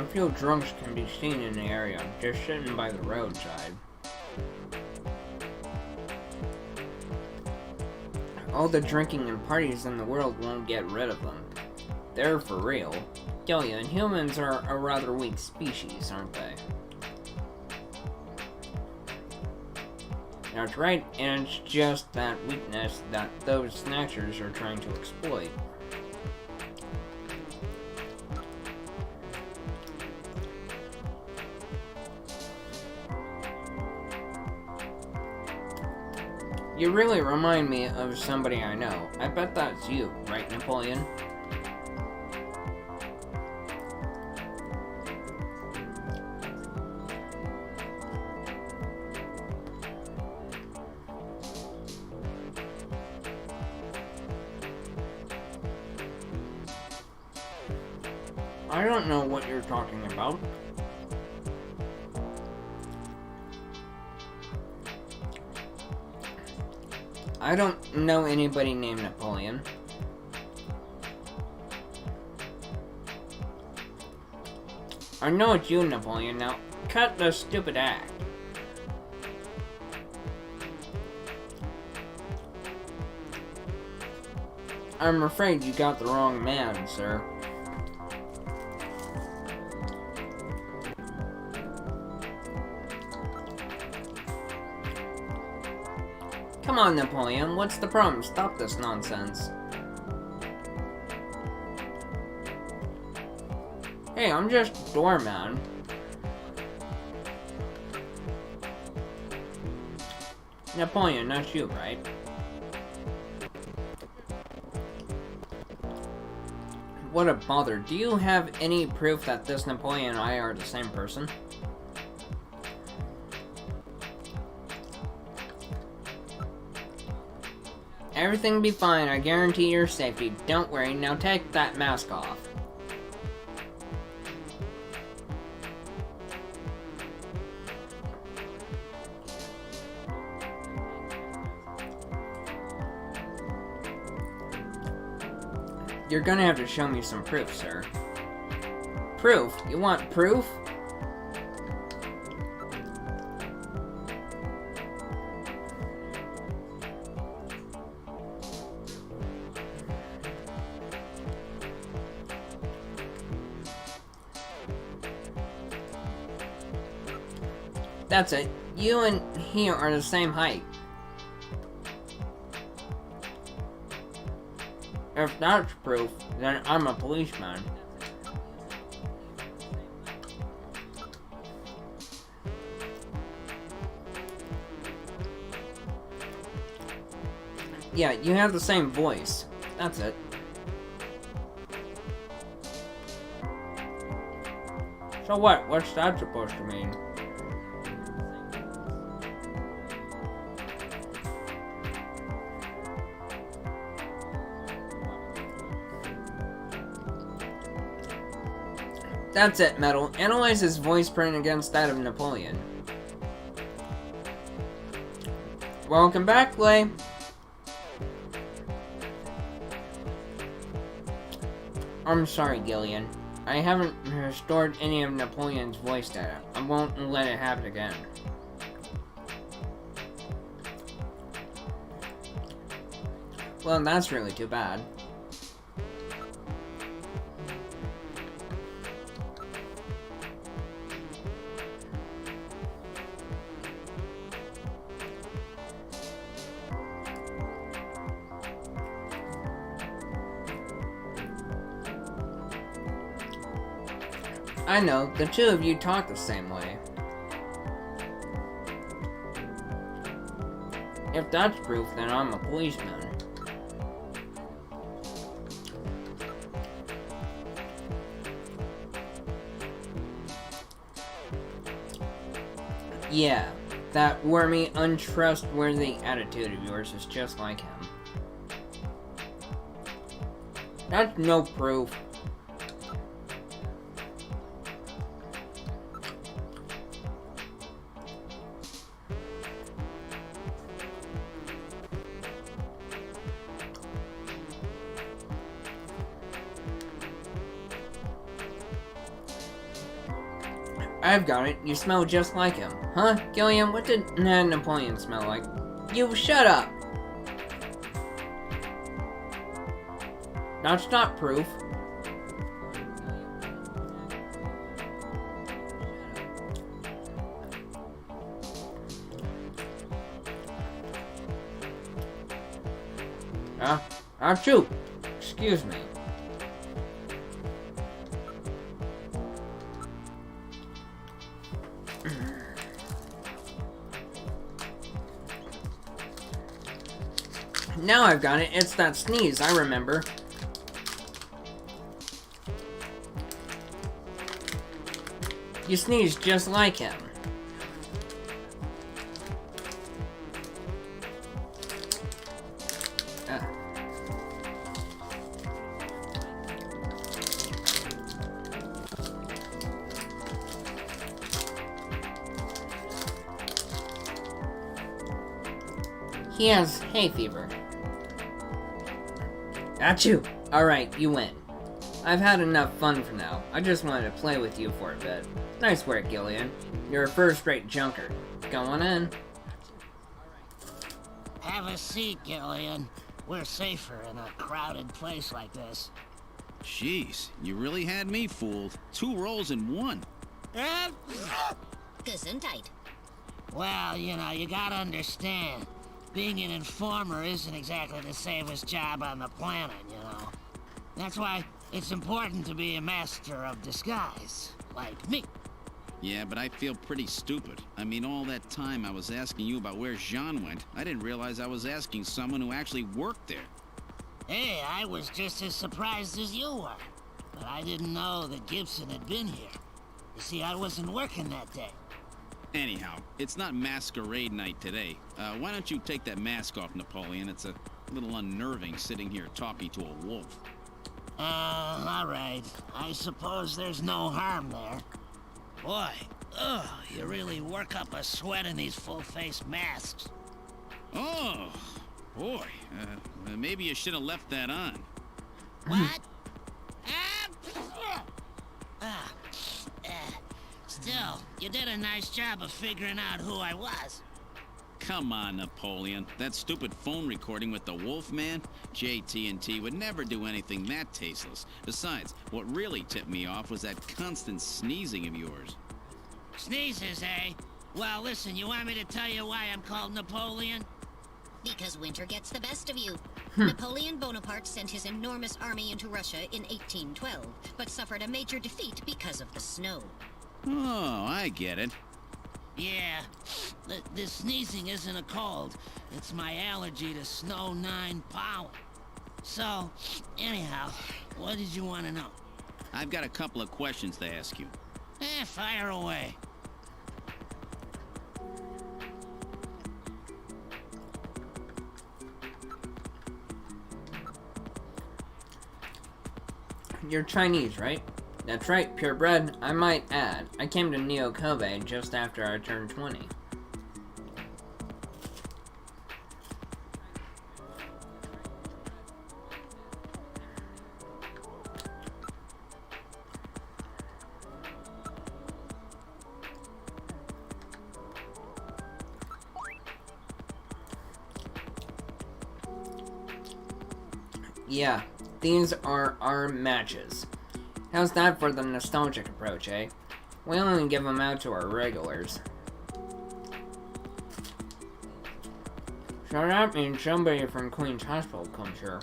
A few drunks can be seen in the area, just sitting by the roadside. All the drinking and parties in the world won't get rid of them. They're for real. Gillian, humans are a rather weak species, aren't they? That's right, and it's just that weakness that those Snatchers are trying to exploit. You really remind me of somebody I know. I bet that's you, right, Napoleon? I don't know what you're talking about. I don't know anybody named Napoleon. I know it's you, Napoleon. Now, cut the stupid act. I'm afraid you got the wrong man, sir. Come on, Napoleon, what's the problem? Stop this nonsense. Hey, I'm just a doorman. Napoleon, that's you, right? What a bother. Do you have any proof that this Napoleon and I are the same person? Everything will be fine, I guarantee your safety. Don't worry, now take that mask off. You're gonna have to show me some proof, sir. Proof? You want proof? That's it. You and he are the same height. If that's proof, then I'm a policeman. Yeah, you have the same voice. That's it. So what? What's that supposed to mean? That's it, Metal. Analyze his voice print against that of Napoleon. Welcome back, Clay. I'm sorry, Gillian. I haven't restored any of Napoleon's voice data. I won't let it happen again. Well, that's really too bad. I know, the two of you talk the same way. If that's proof, then I'm a policeman. Yeah, that wormy, untrustworthy attitude of yours is just like him. That's no proof. I've got it. You smell just like him. Huh? Gillian, what did Napoleon smell like? You shut up! That's not proof. Achoo! Excuse me. Now I've got it. It's that sneeze, I remember. You sneeze just like him. He has hay fever. Achoo! Alright, you win. I've had enough fun for now. I just wanted to play with you for a bit. Nice work, Gillian. You're a first-rate junker. Go on in. Have a seat, Gillian. We're safer in a crowded place like this. Jeez, you really had me fooled. 2 roles in 1. Gesundheit. Well, you know, you gotta understand. Being an informer isn't exactly the safest job on the planet, you know. That's why it's important to be a master of disguise, like me. Yeah, but I feel pretty stupid. I mean, all that time I was asking you about where Jean went, I didn't realize I was asking someone who actually worked there. Hey, I was just as surprised as you were. But I didn't know that Gibson had been here. You see, I wasn't working that day. Anyhow, it's not masquerade night today. Why don't you take that mask off, Napoleon? It's a little unnerving sitting here talking to a wolf. All right. I suppose there's no harm there. Boy, you really work up a sweat in these full-face masks. Oh, boy. Maybe you should have left that on. What? Still, you did a nice job of figuring out who I was. Come on, Napoleon. That stupid phone recording with the Wolfman? JT&T would never do anything that tasteless. Besides, what really tipped me off was that constant sneezing of yours. Sneezes, eh? Well, listen, you want me to tell you why I'm called Napoleon? Because winter gets the best of you. Napoleon Bonaparte sent his enormous army into Russia in 1812, but suffered a major defeat because of the snow. Oh, I get it. Yeah, the sneezing isn't a cold. It's my allergy to snow 9 pollen. So, anyhow, what did you want to know? I've got a couple of questions to ask you. Fire away. You're Chinese, right? That's right, purebred. I might add, I came to Neo Kobe just after I turned 20. Yeah, these are our matches. How's that for the nostalgic approach, eh? We only give them out to our regulars. So that means somebody from Queen's Hospital comes here.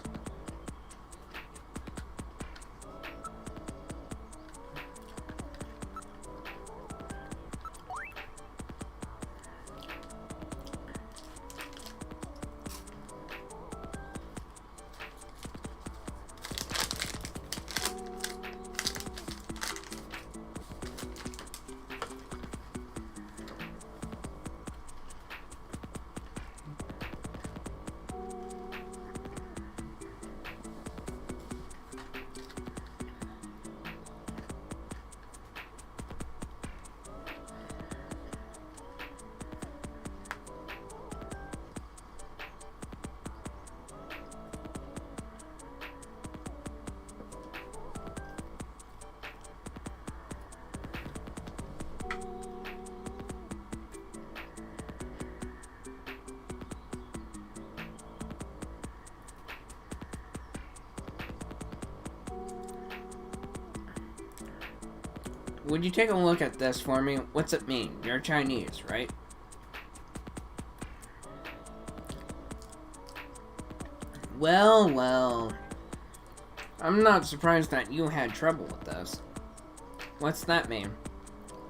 would you take a look at this for me? What's it mean? You're Chinese, right? Well, well. I'm not surprised that you had trouble with this. What's that mean?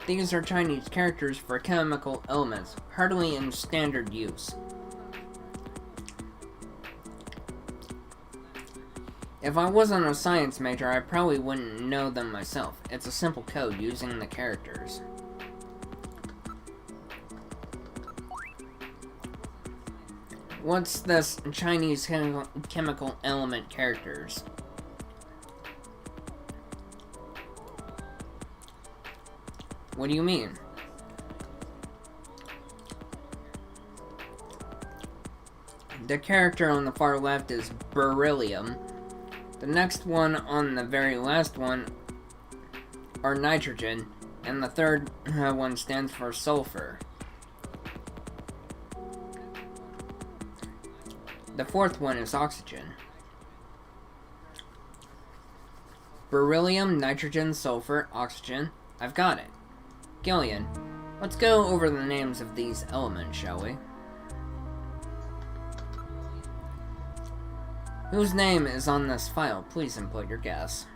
These are Chinese characters for chemical elements, hardly in standard use. If I wasn't a science major, I probably wouldn't know them myself. It's a simple code using the characters. What's this Chinese chemical element characters? What do you mean? The character on the far left is beryllium. The next one on the very last one are nitrogen, and the third one stands for sulfur. The fourth one is oxygen. Beryllium, nitrogen, sulfur, oxygen. I've got it. Gillian, let's go over the names of these elements, shall we? Whose name is on this file? Please input your guess.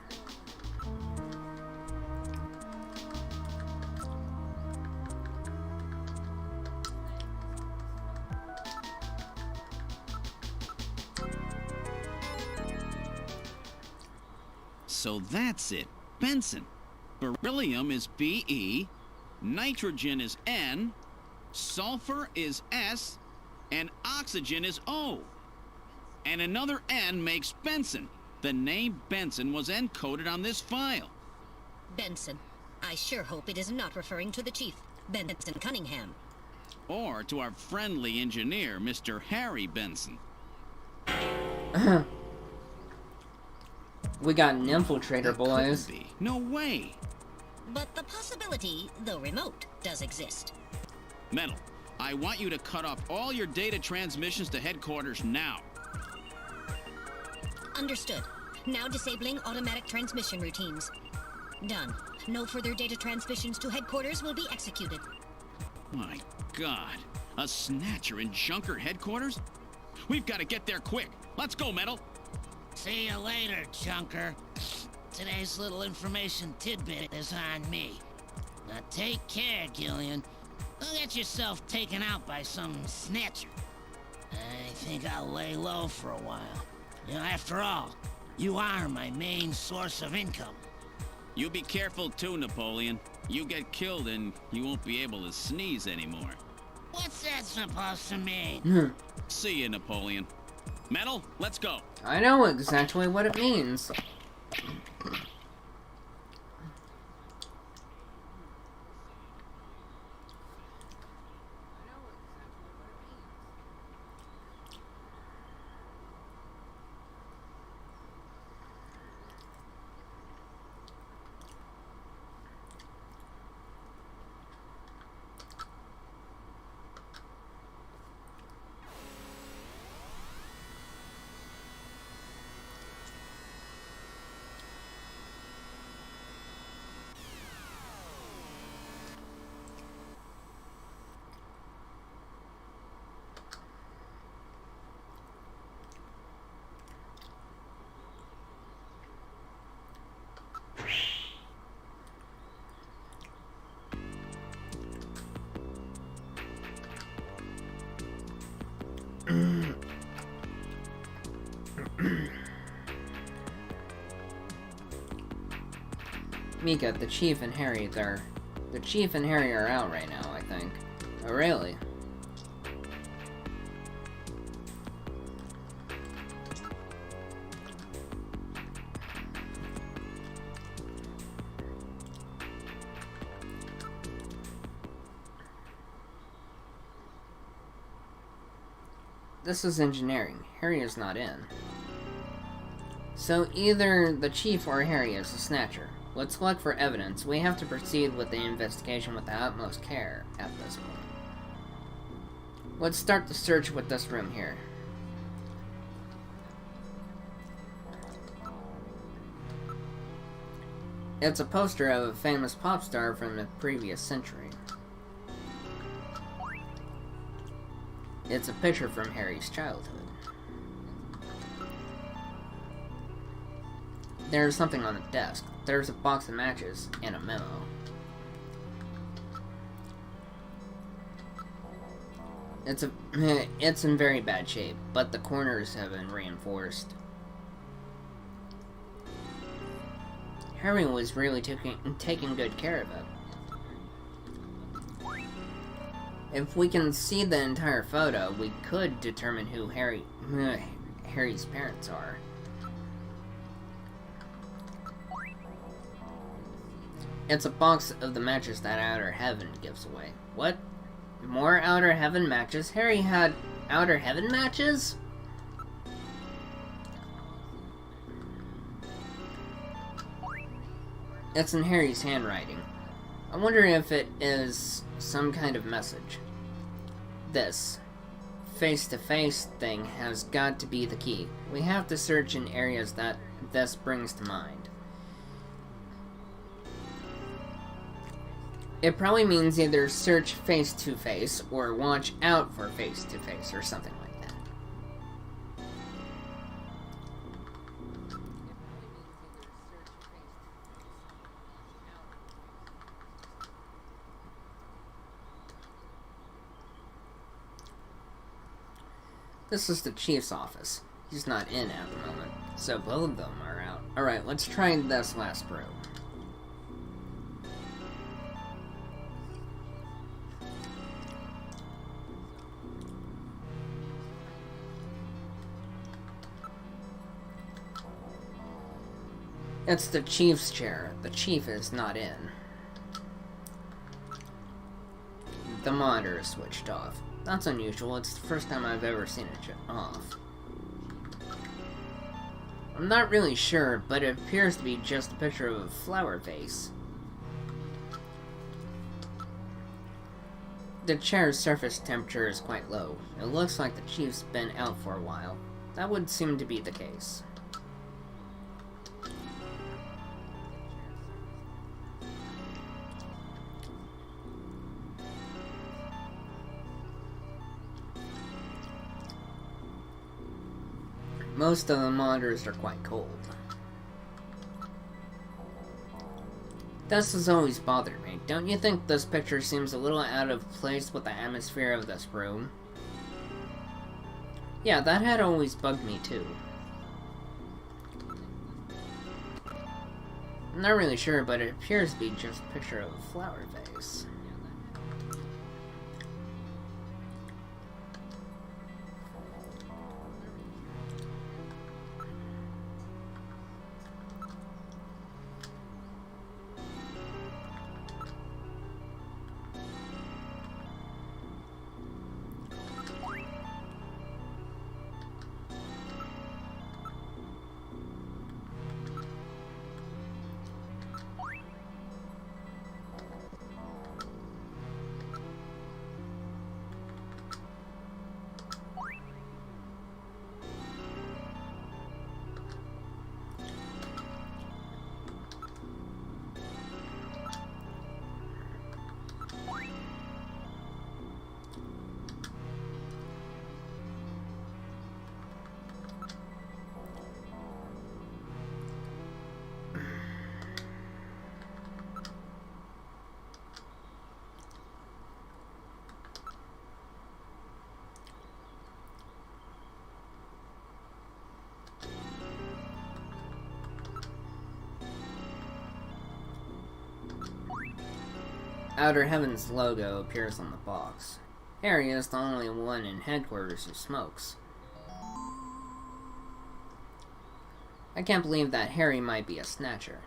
So that's it. Benson. Beryllium is Be, nitrogen is N, sulfur is S, and oxygen is O. And another N makes Benson. The name Benson was encoded on this file. Benson. I sure hope it is not referring to the chief, Benson Cunningham. Or to our friendly engineer, Mr. Harry Benson. We got an infiltrator, boys. Couldn't be. No way. But the possibility, though remote, does exist. Metal, I want you to cut off all your data transmissions to headquarters now. Understood. Now disabling automatic transmission routines. Done. No further data transmissions to headquarters will be executed. My God. A Snatcher in Junker headquarters? We've got to get there quick. Let's go, Metal. See you later, Junker. Today's little information tidbit is on me. Now take care, Gillian. Don't get yourself taken out by some Snatcher. I think I'll lay low for a while. You know, after all, you are my main source of income. You be careful too, Napoleon. You get killed and you won't be able to sneeze anymore. What's that supposed to mean? See you, Napoleon. Metal, let's go. I know exactly what it means. Mika, the Chief and Harry, the Chief and Harry are out right now, I think. Oh, really? This is engineering. Harry is not in. So either the Chief or Harry is a Snatcher. Let's look for evidence. We have to proceed with the investigation with the utmost care at this point. Let's start the search with this room here. It's a poster of a famous pop star from the previous century. It's a picture from Harry's childhood. There's something on the desk. There's a box of matches and a memo. It's in very bad shape, but the corners have been reinforced. Harry was really taking good care of it. If we can see the entire photo, we could determine who Harry's parents are. It's a box of the matches that Outer Heaven gives away. What? More Outer Heaven matches? Harry had Outer Heaven matches? It's in Harry's handwriting. I wonder if it is some kind of message. This face-to-face thing has got to be the key. We have to search in areas that this brings to mind. It probably means either search face-to-face or watch out for face-to-face or something like that. This is the chief's office. He's not in at the moment, so both of them are out. Alright, let's try this last room. It's the chief's chair. The chief is not in. The monitor is switched off. That's unusual. It's the first time I've ever seen it off. I'm not really sure, but it appears to be just a picture of a flower vase. The chair's surface temperature is quite low. It looks like the chief's been out for a while. That would seem to be the case. Most of the monitors are quite cold. This has always bothered me. Don't you think this picture seems a little out of place with the atmosphere of this room? Yeah, that had always bugged me too. I'm not really sure, but it appears to be just a picture of a flower vase. Outer Heaven's logo appears on the box. Harry is the only one in headquarters who smokes. I can't believe that Harry might be a Snatcher.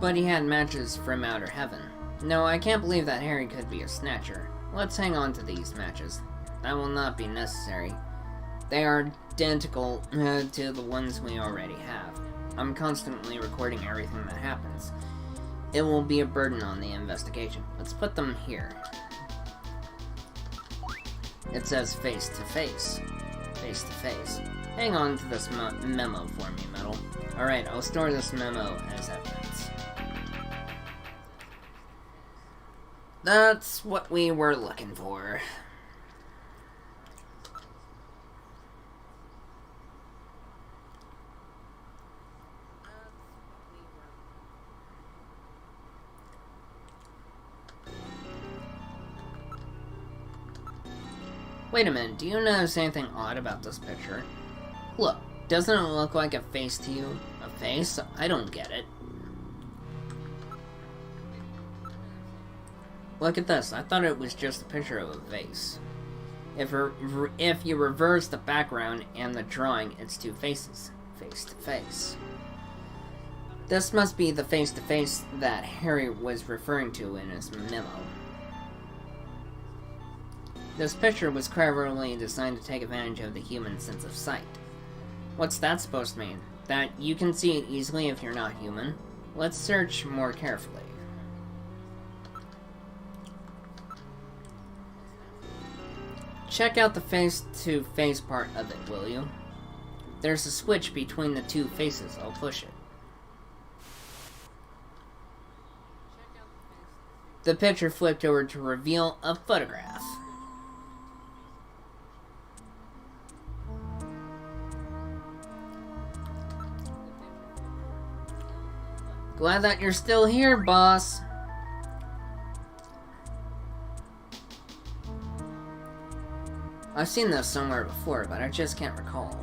But he had matches from Outer Heaven. No, I can't believe that Harry could be a Snatcher. Let's hang on to these matches. That will not be necessary. They are identical to the ones we already have. I'm constantly recording everything that happens. It will be a burden on the investigation. Let's put them here. It says face to face. Face to face. Hang on to this memo for me, Metal. Alright, I'll store this memo as evidence. That's what we were looking for. Wait a minute, do you notice anything odd about this picture? Look, doesn't it look like a face to you? A face? I don't get it. Look at this, I thought it was just a picture of a vase. If you reverse the background and the drawing, it's two faces, face to face. This must be the face to face that Harry was referring to in his memo. This picture was cleverly designed to take advantage of the human sense of sight. What's that supposed to mean? That you can see it easily if you're not human? Let's search more carefully. Check out the face-to-face part of it, will you? There's a switch between the two faces. I'll push it. The picture flipped over to reveal a photograph. Glad that you're still here, boss. I've seen this somewhere before, but I just can't recall.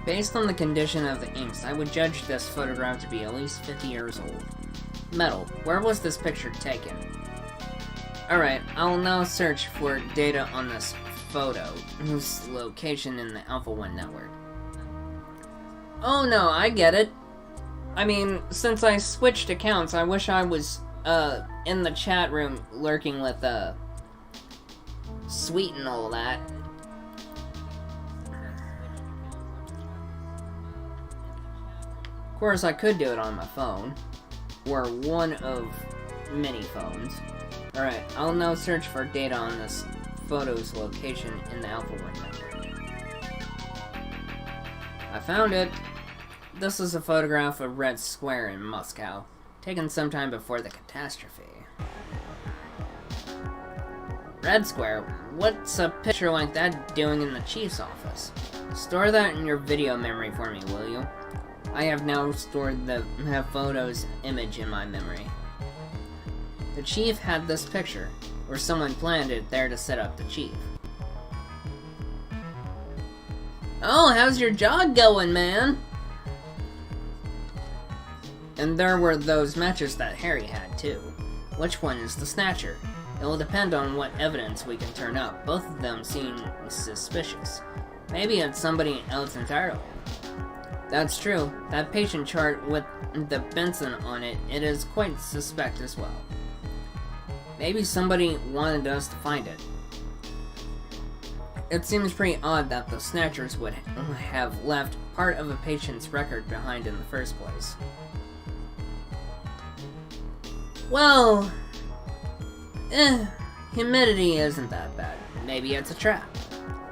Based on the condition of the inks, I would judge this photograph to be at least 50 years old. Metal, where was this picture taken? Alright, I'll now search for data on this photo, whose location in the Alpha 1 network. Oh no, I get it. I mean, since I switched accounts, I wish I was, in the chat room lurking with, Sweet and all that. Of course, I could do it on my phone, or one of many phones. Alright, I'll now search for data on this photo's location in the Alpha 1 network. I found it! This is a photograph of Red Square in Moscow, taken sometime before the catastrophe. Red Square? What's a picture like that doing in the chief's office? Store that in your video memory for me, will you? I have now stored the photo's image in my memory. The chief had this picture, or someone planned it there to set up the chief. Oh, how's your jog going, man? And there were those matches that Harry had, too. Which one is the Snatcher? It will depend on what evidence we can turn up. Both of them seem suspicious. Maybe it's somebody else entirely. That's true. That patient chart with the Benson on it, it is quite suspect as well. Maybe somebody wanted us to find it. It seems pretty odd that the Snatchers would have left part of a patient's record behind in the first place. Well, humidity isn't that bad. Maybe it's a trap.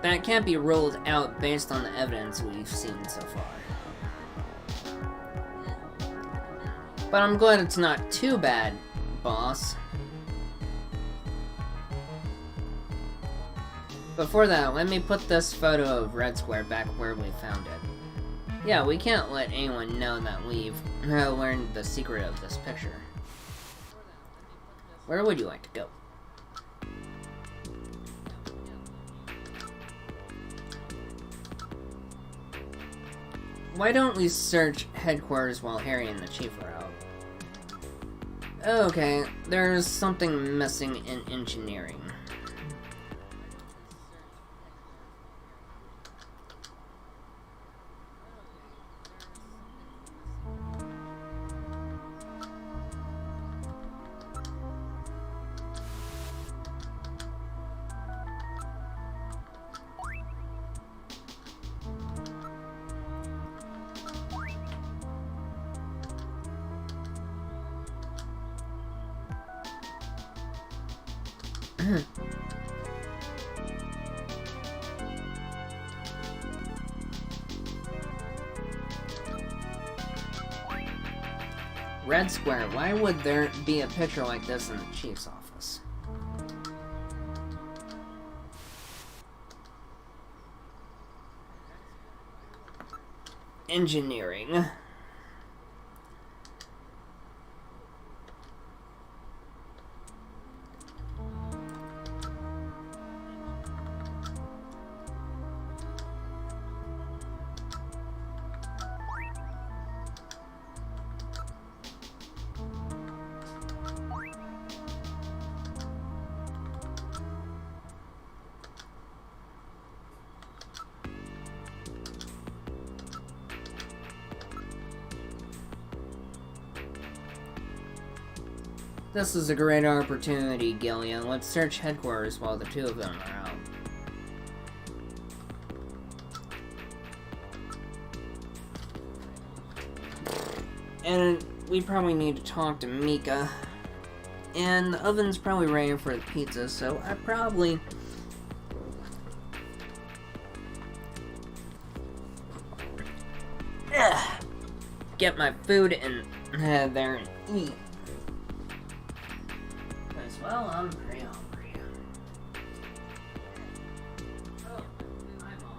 That can't be ruled out based on the evidence we've seen so far. But I'm glad it's not too bad, boss. Before that, let me put this photo of Red Square back where we found it. Yeah, we can't let anyone know that we've learned the secret of this picture. Where would you like to go? Why don't we search headquarters while Harry and the Chief are out? Okay, there's something missing in engineering. Red Square, why would there be a picture like this in the chief's office? Engineering. This is a great opportunity, Gillian. Let's search headquarters while the two of them are out. And we probably need to talk to Mika. And the oven's probably ready for the pizza, so I probably... get my food and head there and eat. Well, I'm pretty hungry. Oh, my mom.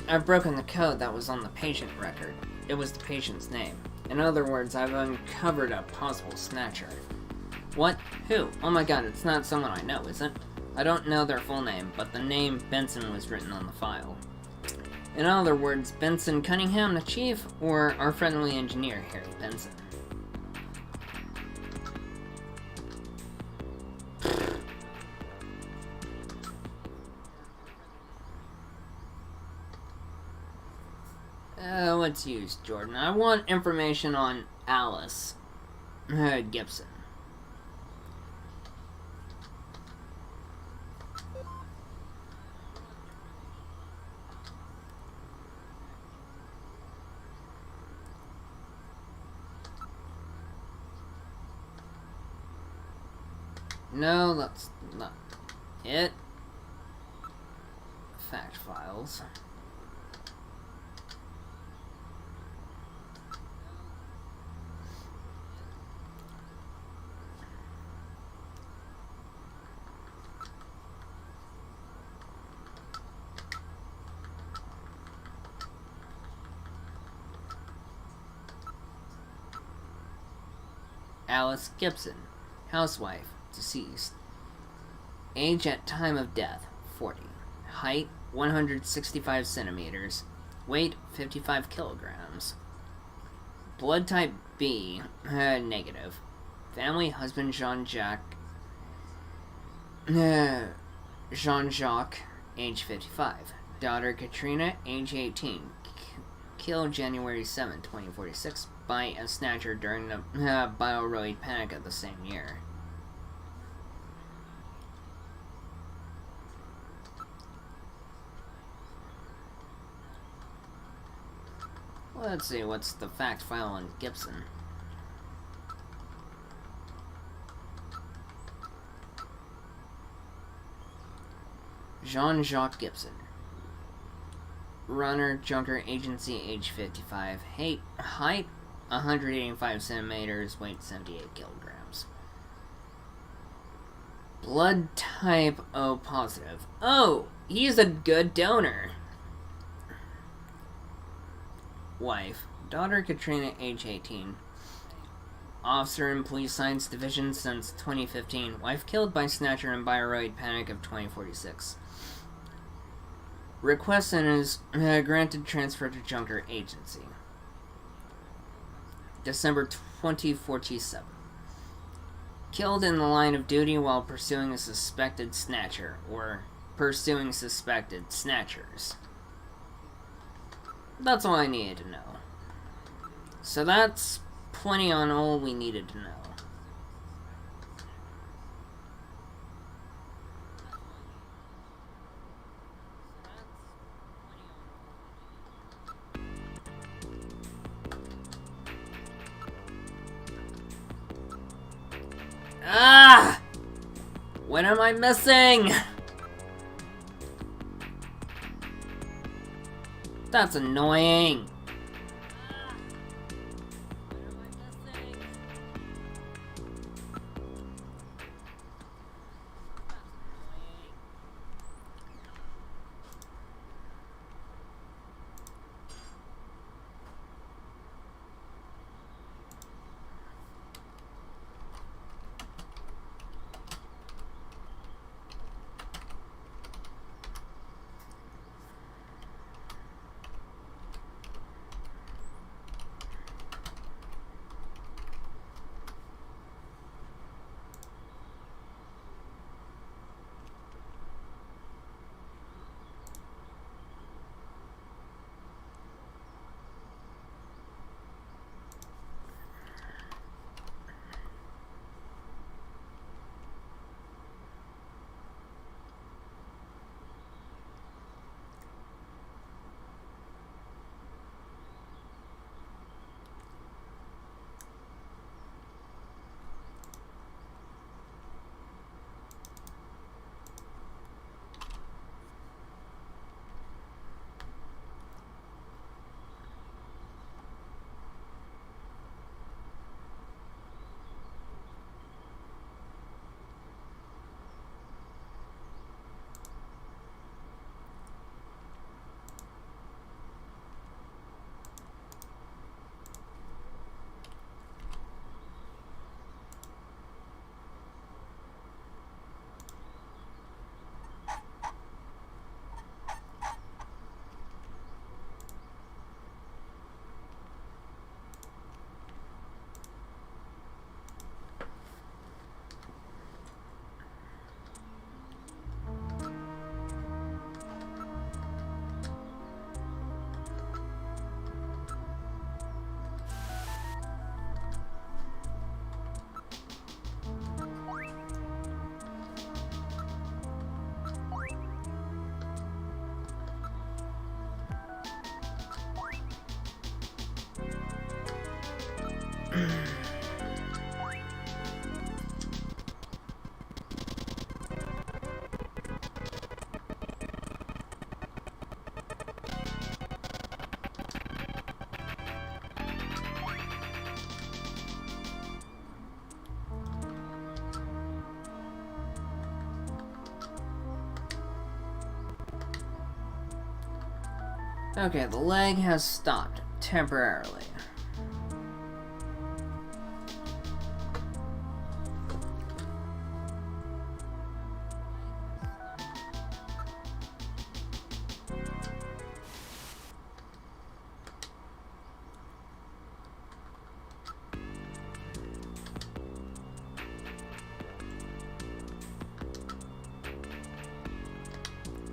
I've broken the code that was on the patient record. It was the patient's name. In other words, I've uncovered a possible Snatcher. What? Who? Oh my god, it's not someone I know, is it? I don't know their full name, but the name Benson was written on the file. In other words, Benson Cunningham, the chief, or our friendly engineer, Harry Benson. Let's use Jordan. I want information on Alice Gibson. No, that's not it. Fact files. Alice Gibson, housewife, deceased. Age at time of death, 40. Height, 165 centimeters. Weight, 55 kilograms. Blood type B, negative. Family, husband Jean-Jacques, age 55. Daughter Katrina, age 18. Killed January 7, 2046 by a Snatcher during the Bioroid Panic of the same year. Let's see, what's the fact file on Gibson? Jean-Jacques Gibson. Runner, junker, agency, age 55. Height, 185 centimeters, weight 78 kilograms. Blood type O positive. Oh, he's a good donor. Wife, daughter Katrina, age 18. Officer in Police Science Division since 2015. Wife killed by Snatcher and Bioroid Panic of 2046. Request and is granted transfer to Junker Agency. December 2047. Killed in the line of duty while pursuing a suspected snatcher, or pursuing suspected snatchers. That's all I needed to know. So that's plenty on all we needed to know. Ah! What am I missing? That's annoying. Okay, the leg has stopped temporarily.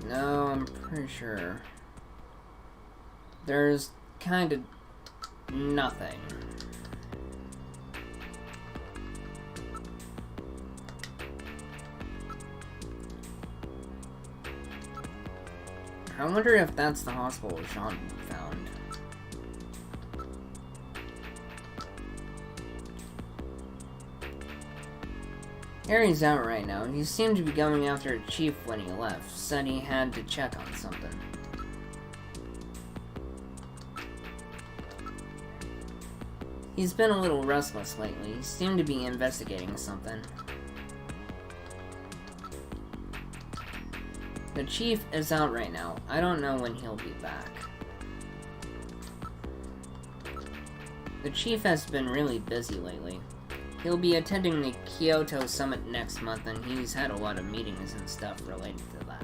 No, I'm pretty sure. There's kind of nothing. I wonder if that's the hospital Sean found. Harry's out right now. He seemed to be going after a chief when he left. Said he had to check on something. He's been a little restless lately. He seemed to be investigating something. The chief is out right now. I don't know when he'll be back. The chief has been really busy lately. He'll be attending the Kyoto Summit next month, and he's had a lot of meetings and stuff related to that.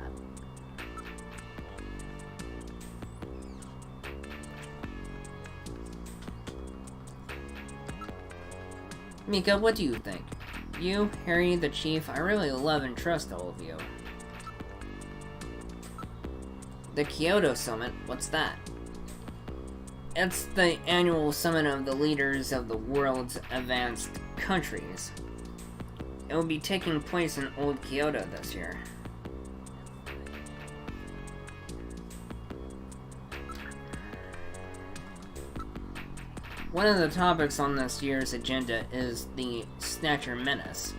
Mika, what do you think? You, Harry, the Chief, I really love and trust all of you. The Kyoto Summit? What's that? It's the annual summit of the leaders of the world's advanced countries. It will be taking place in Old Kyoto this year. One of the topics on this year's agenda is the Snatcher menace.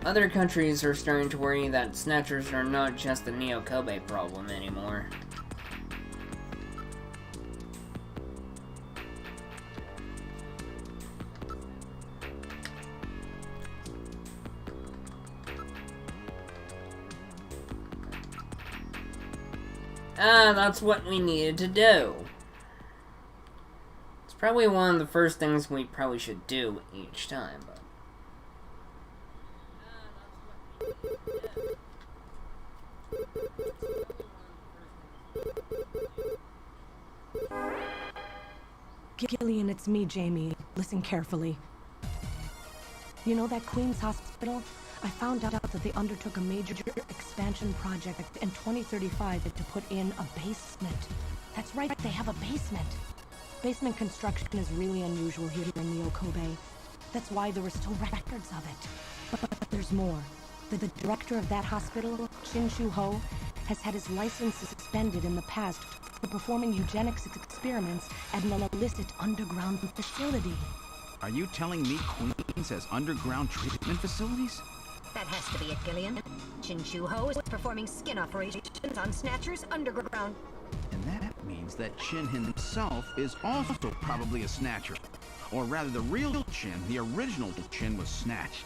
Other countries are starting to worry that Snatchers are not just a Neo Kobe problem anymore. That's what we needed to do. It's probably one of the first things we probably should do each time, but... Gillian, it's me, Jamie. Listen carefully. You know that Queen's Hospital? I found out that they undertook a major expansion project in 2035 to put in a basement. That's right, they have a basement. Basement construction is really unusual here in Neo Kobe. That's why there are still records of it. But there's more. The director of that hospital, Chin Shu Ho, has had his license suspended in the past for performing eugenics experiments at an illicit underground facility. Are you telling me Queens has underground treatment facilities? That has to be it, Gillian. Chin Shu Ho is performing skin operations on Snatchers underground. And that means that Chin himself is also probably a Snatcher. Or rather, the real Chin, the original Chin, was snatched.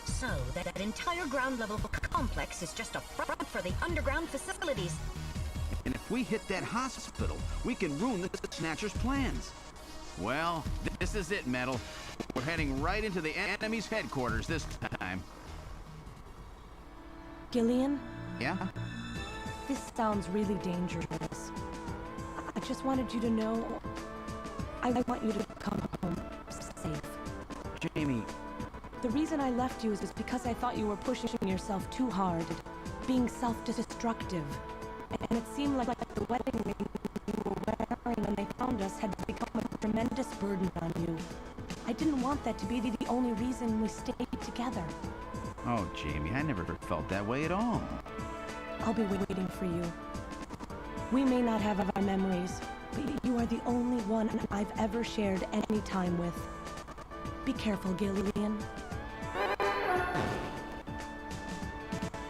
So, that entire ground-level complex is just a front for the underground facilities. And if we hit that hospital, we can ruin the Snatcher's plans. Well, this is it, Metal. We're heading right into the enemy's headquarters this time. Gillian? Yeah? This sounds really dangerous. I just wanted you to know... I want you to come home safe. Jamie... The reason I left you is because I thought you were pushing yourself too hard, being self-destructive. And it seemed like the wedding ring you were wearing when they found us had become a tremendous burden on you. I didn't want that to be the only reason we stayed together. Oh, Jamie, I never felt that way at all. I'll be waiting for you. We may not have our memories, but you are the only one I've ever shared any time with. Be careful, Gillian.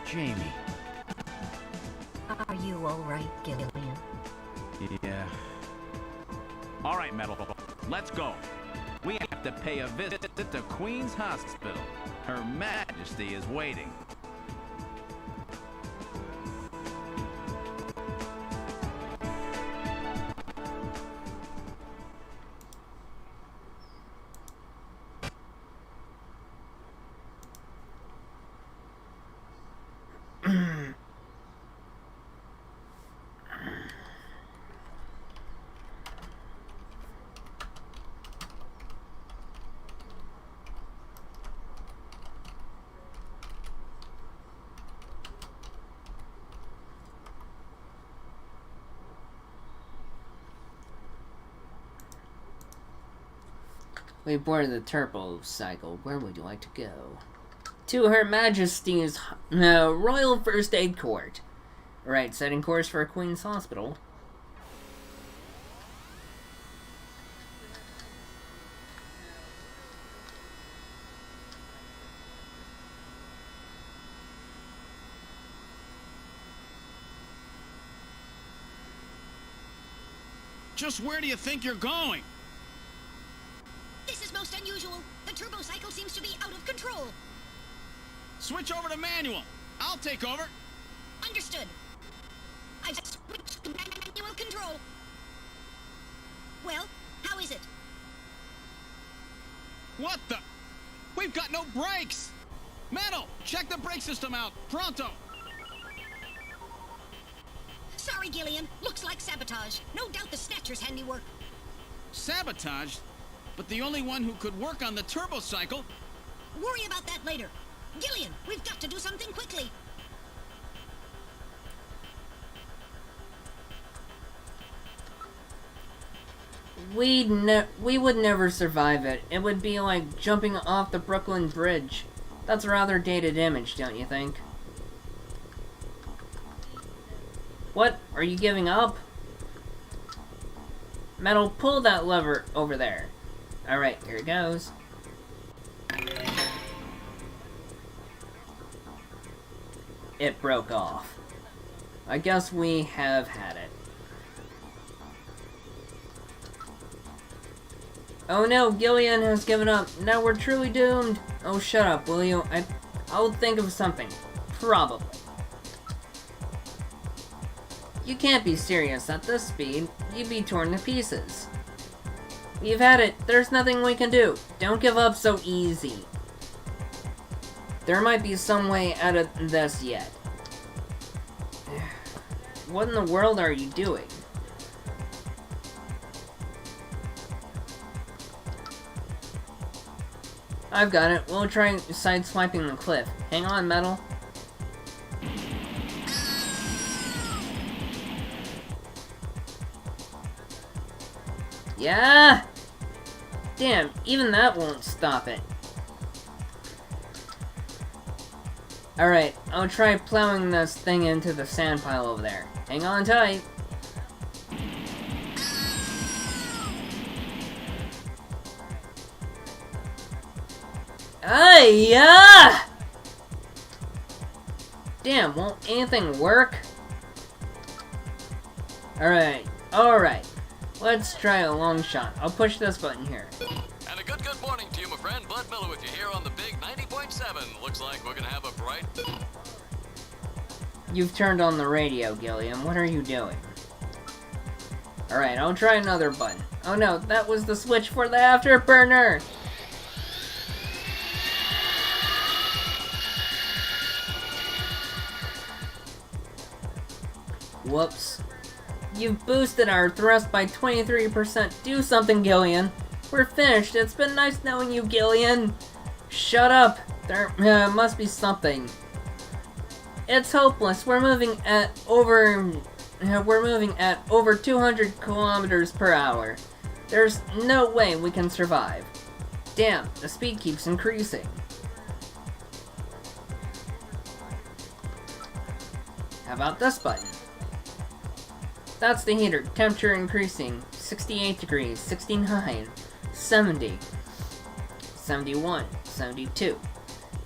Jamie. Are you all right, Gillian? Yeah. All right, Metal. Let's go. We have to pay a visit to Queen's Hospital. Her Majesty is waiting. We boarded the turbo cycle. Where would you like to go? To Her Majesty's Royal First Aid Court. Right, setting course for Queen's Hospital. Just where do you think you're going? This is most unusual. The turbo cycle seems to be out of control. Switch over to manual. I'll take over. Understood. I've switched to manual control. Well, how is it? What the? We've got no brakes! Metal, check the brake system out, pronto! Sorry, Gillian. Looks like sabotage. No doubt the Snatcher's handiwork. Sabotage? But the only one who could work on the turbo cycle... Worry about that later. Gillian, we've got to do something quickly. We would never survive it. It would be like jumping off the Brooklyn Bridge. That's a rather dated image, don't you think? What? Are you giving up? Metal, pull that lever over there. Alright, here it goes. It broke off. I guess we have had it. Oh no, Gillian has given up. Now we're truly doomed. Oh, shut up, will you? I'll think of something. Probably. You can't be serious at this speed. You'd be torn to pieces. We've had it. There's nothing we can do. Don't give up so easy. There might be some way out of this yet. What in the world are you doing? I've got it. We'll try side-swiping the cliff. Hang on, Metal. Yeah! Damn, even that won't stop it. Alright, I'll try plowing this thing into the sand pile over there. Hang on tight. Yeah! Damn, won't anything work? Alright, alright. Let's try a long shot. I'll push this button here. And a good morning to you, my friend. Bud Miller with you here on the big 90.7. Looks like we're gonna have a bright... You've turned on the radio, Gillian. What are you doing? Alright, I'll try another button. Oh no, that was the switch for the afterburner! Whoops. You've boosted our thrust by 23%. Do something, Gillian. We're finished. It's been nice knowing you, Gillian. Shut up. There must be something. It's hopeless. We're moving at over 200 kilometers per hour. There's no way we can survive. Damn, the speed keeps increasing. How about this button? That's the heater. Temperature increasing. 68 degrees, 69, 70, 71, 72.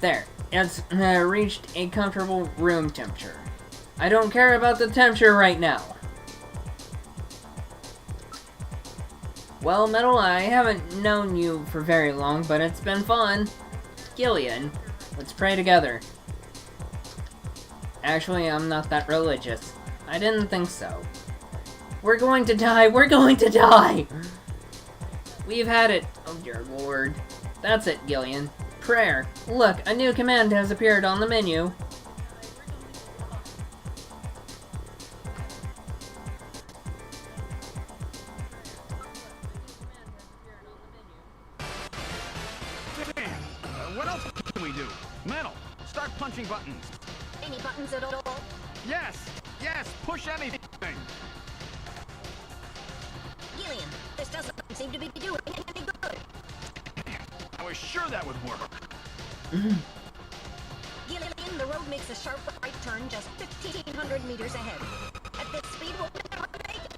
There. It's reached a comfortable room temperature. I don't care about the temperature right now. Well, Metal, I haven't known you for very long, but it's been fun. Gillian, let's pray together. Actually, I'm not that religious. I didn't think so. We're going to die! We're going to die! We've had it. Oh dear lord. That's it, Gillian. Prayer. Look, a new command has appeared on the menu. Damn! What else can we do? Metal, start punching buttons. Any buttons at all? Yes! Yes! Push anything! Gillian, this doesn't seem to be doing any good. I was sure that would work. Gillian, the road makes a sharp right turn just 1,500 meters ahead. At this speed, we'll never make it.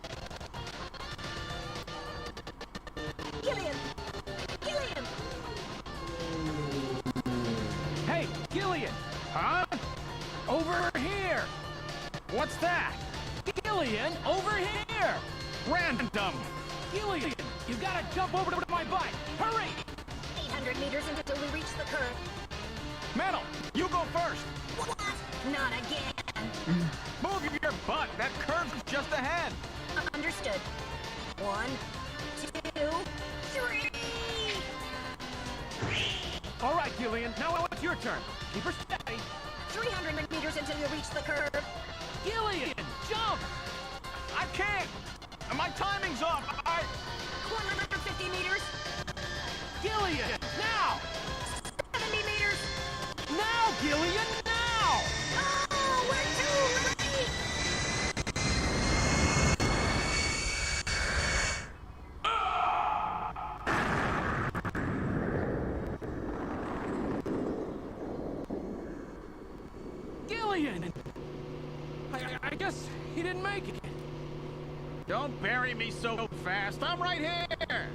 Gillian! Gillian! Hey, Gillian! Huh? Over here! What's that? Gillian, over here! Random! Gillian, you gotta jump over to my bike! Hurry! 800 meters until we reach the curve. Metal, you go first! What? Not again. Move your butt! That curve's just ahead! Understood. 1, 2, 3. Gillian. Now it's your turn. Keep her steady. 300 meters until you reach the curve. Gillian, jump! I can't! My timing's off. 150 meters. Gillian, now! 70 meters. Now, Gillian, now! Oh, we're too late! Gillian! I guess he didn't make it. Don't bury me so fast. I'm right here.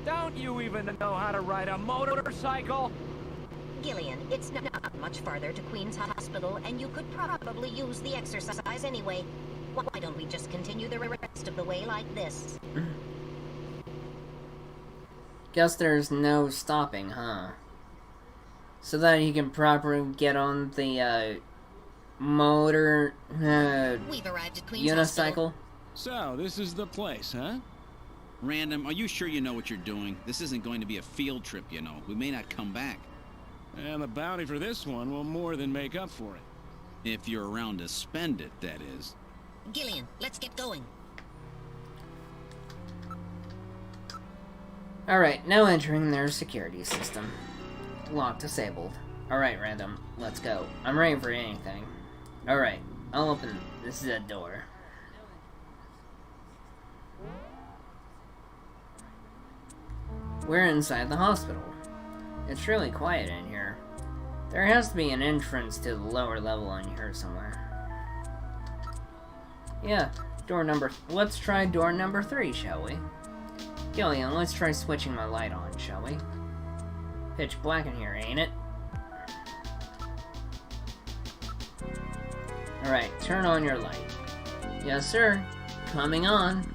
Don't you even know how to ride a motorcycle? Gillian, it's not much farther to Queen's Hospital, and you could probably use the exercise anyway. Why don't we just continue the rest of the way like this? Guess there's no stopping, huh? So that he can properly get on the, motor, We've arrived at Queen's Hospital. unicycle. So, this is the place, huh? Random, are you sure you know what you're doing? This isn't going to be a field trip, you know. We may not come back. And the bounty for this one will more than make up for it. If you're around to spend it, that is. Gillian, let's get going. Alright, now entering their security system. Lock disabled. Alright, Random, let's go. I'm ready for anything. Alright, I'll open this door. We're inside the hospital. It's really quiet in here. There has to be an entrance to the lower level in here somewhere. Yeah, let's try door number 3, shall we? Gillian, let's try switching my light on, shall we? Pitch black in here, ain't it? Alright, turn on your light. Yes, sir. Coming on.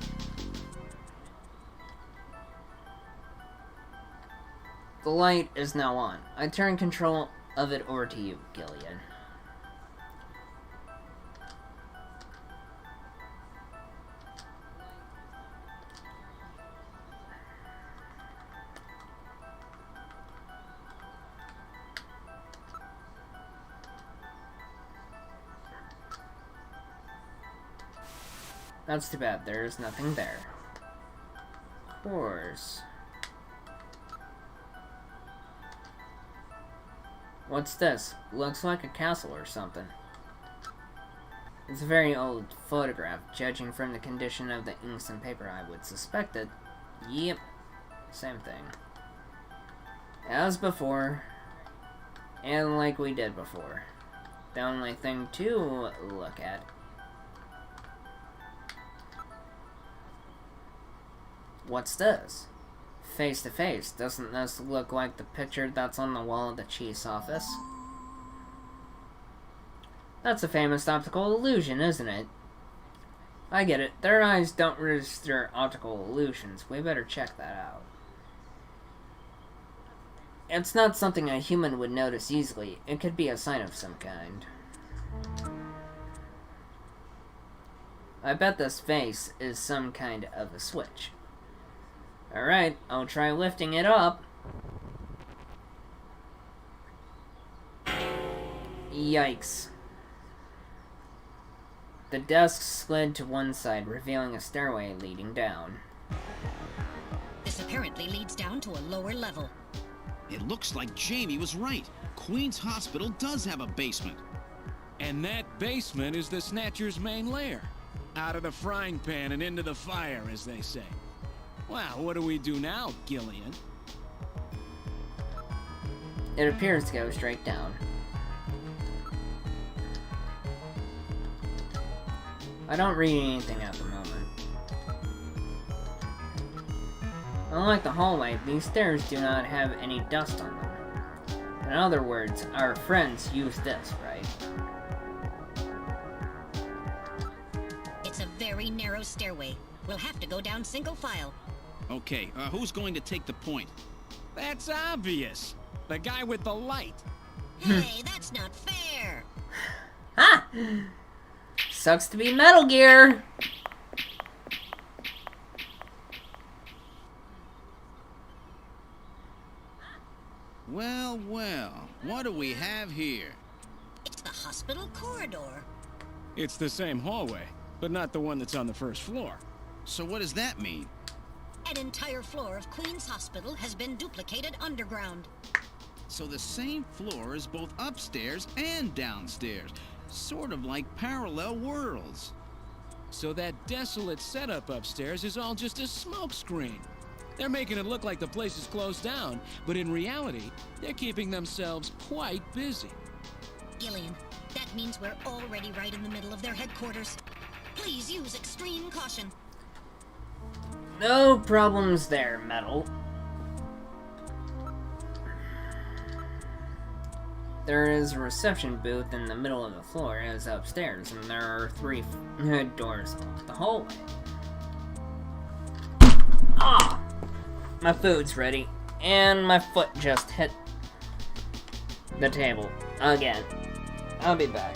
The light is now on. I turn control of it over to you, Gillian. That's too bad, there's nothing there. Of course. What's this? Looks like a castle or something. It's a very old photograph. Judging from the condition of the inks and paper, I would suspect it. Yep. Same thing. As before. And like we did before. The only thing to look at. What's this? Face to face. Doesn't this look like the picture that's on the wall of the chief's office? That's a famous optical illusion, isn't it? I get it. Their eyes don't register optical illusions. We better check that out. It's not something a human would notice easily. It could be a sign of some kind. I bet this face is some kind of a switch. Alright, I'll try lifting it up. Yikes. The desk slid to one side, revealing a stairway leading down. This apparently leads down to a lower level. It looks like Jamie was right. Queen's Hospital does have a basement. And that basement is the Snatcher's main lair. Out of the frying pan and into the fire, as they say. Well, what do we do now, Gillian? It appears to go straight down. I don't read anything at the moment. Unlike the hallway, these stairs do not have any dust on them. In other words, our friends use this, right? It's a very narrow stairway. We'll have to go down single file. Okay, who's going to take the point? That's obvious. The guy with the light. Hey, that's not fair! Ha! Sucks to be Metal Gear! Well, well, what do we have here? It's the hospital corridor. It's the same hallway, but not the one that's on the first floor. So what does that mean? An entire floor of Queen's Hospital has been duplicated underground. So the same floor is both upstairs and downstairs. Sort of like parallel worlds. So that desolate setup upstairs is all just a smokescreen. They're making it look like the place is closed down, but in reality, they're keeping themselves quite busy. Gillian, that means we're already right in the middle of their headquarters. Please use extreme caution. No problems there, Metal. There is a reception booth in the middle of the floor as upstairs, and there are 3 doors off the hallway. Ah! My food's ready, and my foot just hit the table again. I'll be back.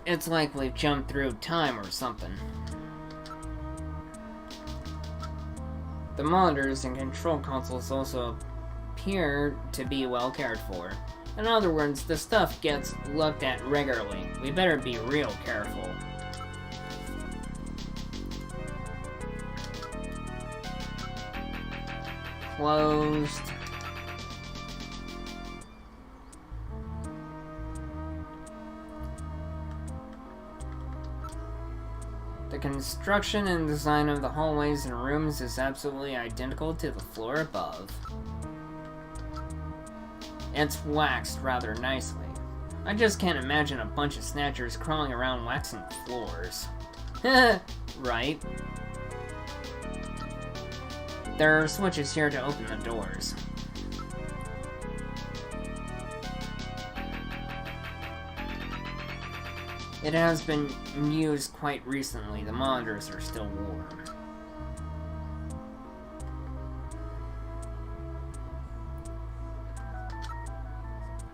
It's like we've jumped through time or something. The monitors and control consoles also appear to be well cared for. In other words, the stuff gets looked at regularly. We better be real careful. Closed. The construction and design of the hallways and rooms is absolutely identical to the floor above. It's waxed rather nicely. I just can't imagine a bunch of snatchers crawling around waxing floors. Right. There are switches here to open the doors. It has been used quite recently. The monitors are still warm.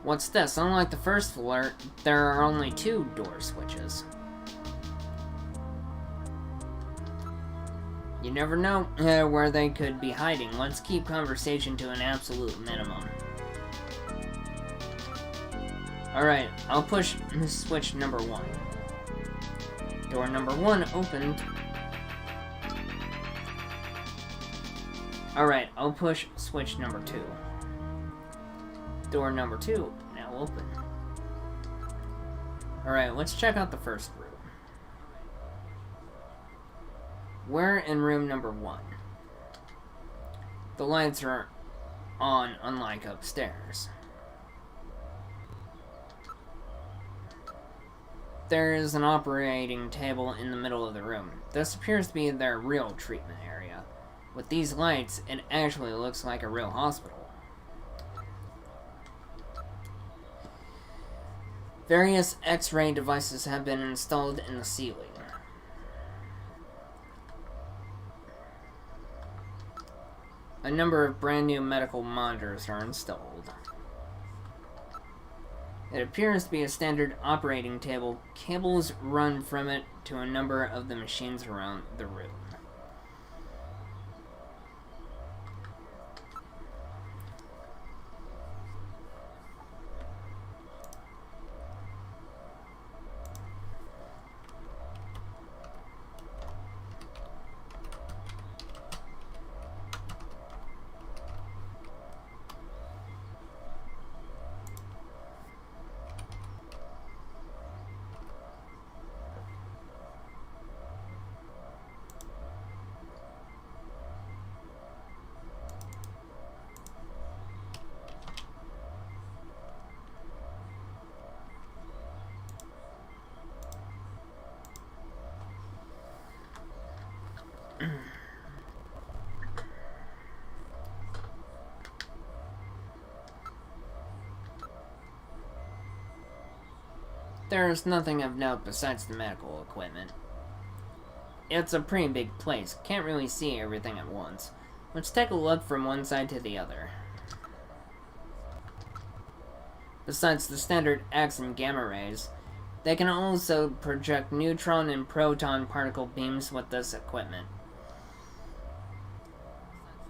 What's this? Unlike the first floor, there are only 2 door switches. You never know where they could be hiding. Let's keep conversation to an absolute minimum. Alright, I'll push switch number 1. Door number 1 opened. Alright, I'll push switch number 2. Door number 2 now open. Alright, let's check out the first room. We're in room number 1. The lights are on, unlike upstairs. There is an operating table in the middle of the room. This appears to be their real treatment area. With these lights, it actually looks like a real hospital. Various X-ray devices have been installed in the ceiling. A number of brand new medical monitors are installed. It appears to be a standard operating table. Cables run from it to a number of the machines around the room. There's nothing of note besides the medical equipment. It's a pretty big place. Can't really see everything at once. Let's take a look from one side to the other. Besides the standard X and gamma rays, they can also project neutron and proton particle beams with this equipment.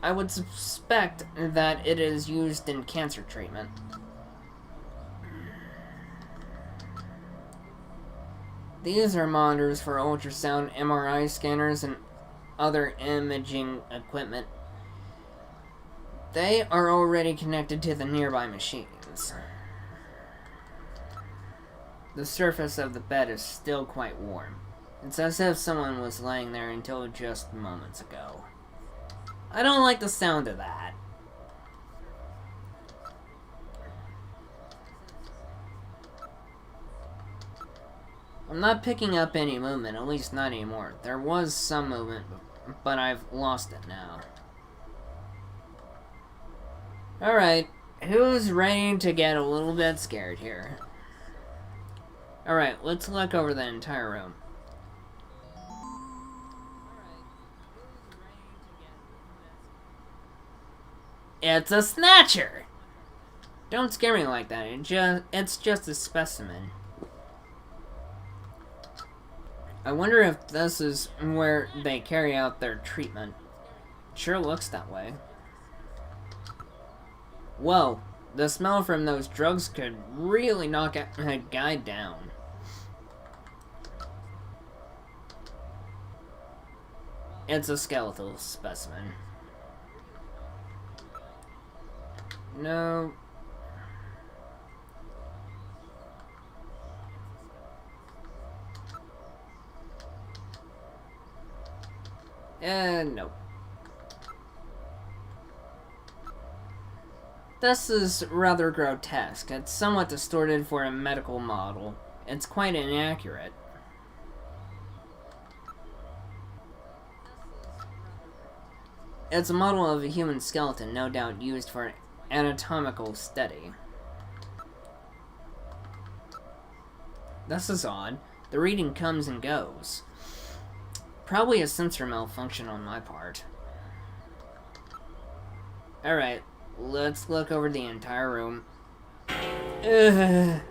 I would suspect that it is used in cancer treatment. These are monitors for ultrasound, MRI scanners, and other imaging equipment. They are already connected to the nearby machines. The surface of the bed is still quite warm. It's as if someone was laying there until just moments ago. I don't like the sound of that. I'm not picking up any movement, at least not anymore. There was some movement, but I've lost it now. Alright, who's ready to get a little bit scared here? Alright, let's look over the entire room. It's a Snatcher! Don't scare me like that, it's just a specimen. I wonder if this is where they carry out their treatment. Sure looks that way. Whoa, the smell from those drugs could really knock a guy down. It's a skeletal specimen. No. Nope. This is rather grotesque. It's somewhat distorted for a medical model. It's quite inaccurate. It's a model of a human skeleton, no doubt used for anatomical study. This is odd. The reading comes and goes. Probably a sensor malfunction on my part. Alright, let's look over the entire room. The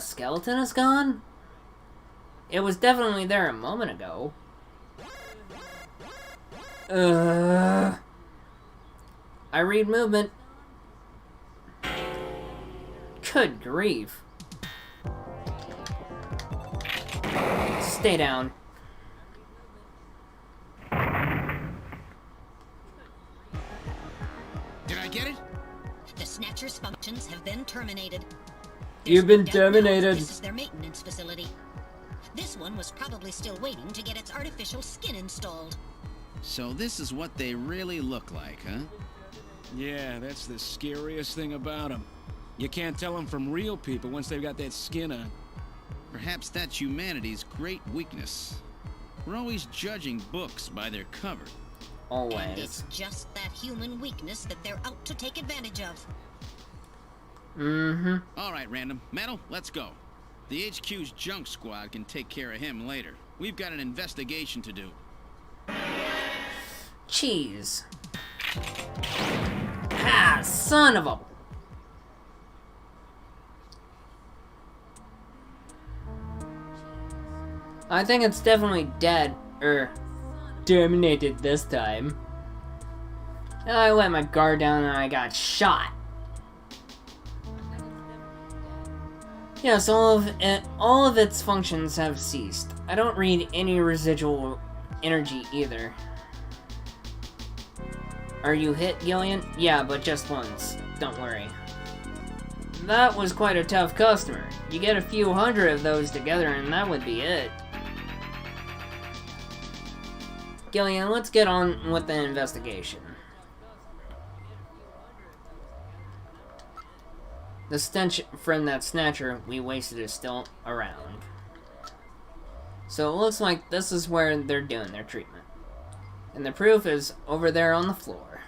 skeleton is gone? It was definitely there a moment ago. I read movement. Good grief. Stay down. Did I get it? The Snatcher's functions have been terminated. You've been terminated. This is their maintenance facility. This one was probably still waiting to get its artificial skin installed. So this is what they really look like, huh? Yeah, that's the scariest thing about them. You can't tell them from real people once they've got that skin on. Perhaps that's humanity's great weakness. We're always judging books by their cover. Always. And it's just that human weakness that they're out to take advantage of. Mm-hmm. All right, Random. Metal, let's go. The HQ's junk squad can take care of him later. We've got an investigation to do. Cheese. Ah, son of a... I think it's definitely dead, or terminated this time. I let my guard down and I got shot. Yes, all of its functions have ceased. I don't read any residual energy either. Are you hit, Gillian? Yeah, but just once. Don't worry. That was quite a tough customer. You get a few hundred of those together and that would be it. Gillian, let's get on with the investigation. The stench from that Snatcher we wasted is still around. So it looks like this is where they're doing their treatment. And the proof is over there on the floor.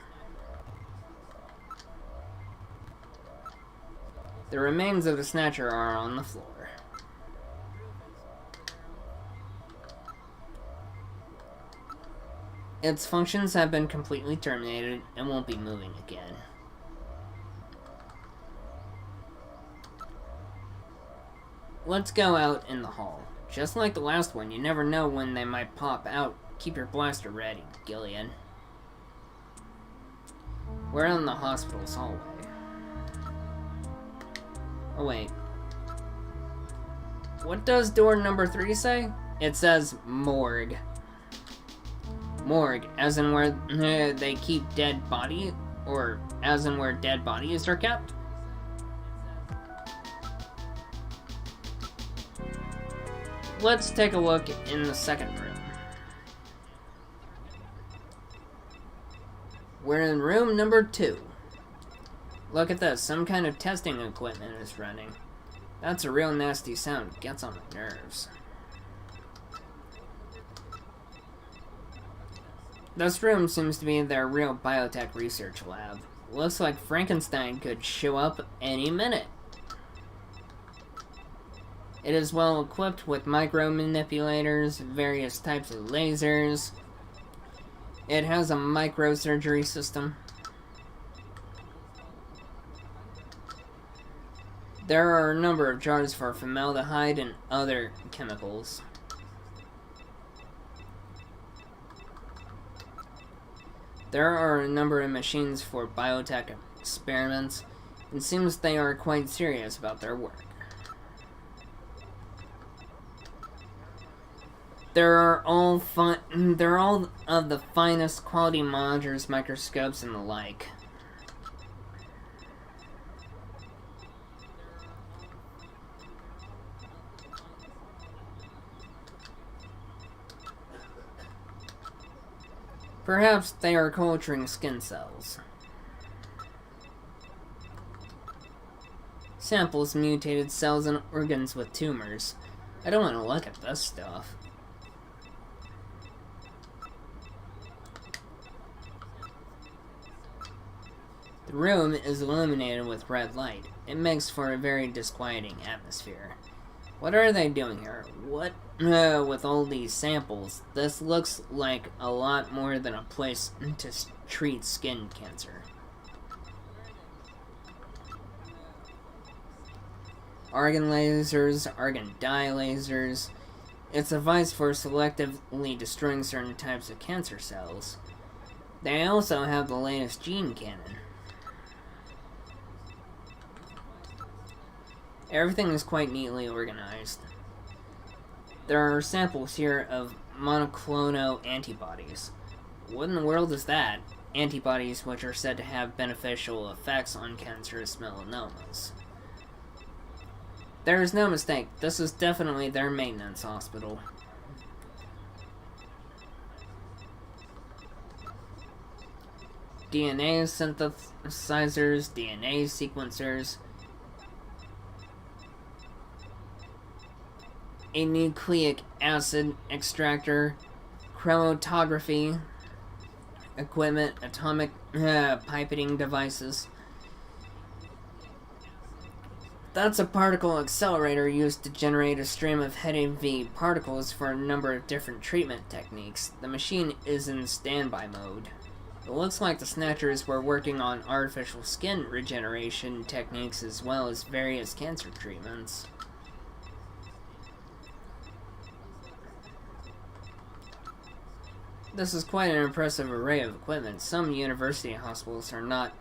The remains of the Snatcher are on the floor. Its functions have been completely terminated and won't be moving again. Let's go out in the hall. Just like the last one, you never know when they might pop out. Keep your blaster ready, Gillian. We're in the hospital's hallway. Oh wait. What does door number 3 say? It says morgue. Morgue, as in where they keep dead body, or as in where dead bodies are kept? Let's take a look in the second room. We're in room number 2. Look at this, some kind of testing equipment is running. That's a real nasty sound, gets on my nerves. This room seems to be their real biotech research lab. Looks like Frankenstein could show up any minute. It is well equipped with micro manipulators, various types of lasers. It has a microsurgery system. There are a number of jars for formaldehyde and other chemicals. There are a number of machines for biotech experiments. It seems they are quite serious about their work. They're all of the finest quality monitors, microscopes, and the like. Perhaps they are culturing skin cells. Samples mutated cells and organs with tumors. I don't want to look at this stuff. The room is illuminated with red light. It makes for a very disquieting atmosphere. What are they doing here? What? With all these samples, this looks like a lot more than a place to treat skin cancer. Argon lasers, argon dye lasers. It's a device for selectively destroying certain types of cancer cells. They also have the latest gene cannon. Everything is quite neatly organized. There are samples here of monoclonal antibodies. What in the world is that? Antibodies which are said to have beneficial effects on cancerous melanomas. There is no mistake. This is definitely their maintenance hospital. DNA synthesizers, DNA sequencers, a nucleic acid extractor, chromatography equipment, atomic pipetting devices. That's a particle accelerator used to generate a stream of heavy particles for a number of different treatment techniques. The machine is in standby mode. It looks like the Snatchers were working on artificial skin regeneration techniques as well as various cancer treatments. This is quite an impressive array of equipment. Some university hospitals are not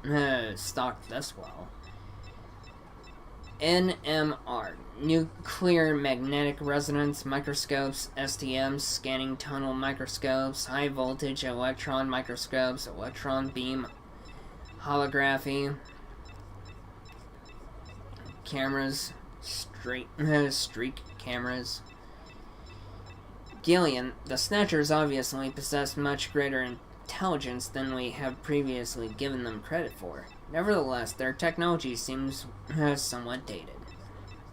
stocked this well. NMR, nuclear magnetic resonance microscopes, STMs, scanning tunnel microscopes, high voltage electron microscopes, electron beam holography, cameras, streak cameras. Gillian, the Snatchers obviously possess much greater intelligence than we have previously given them credit for. Nevertheless, their technology seems somewhat dated.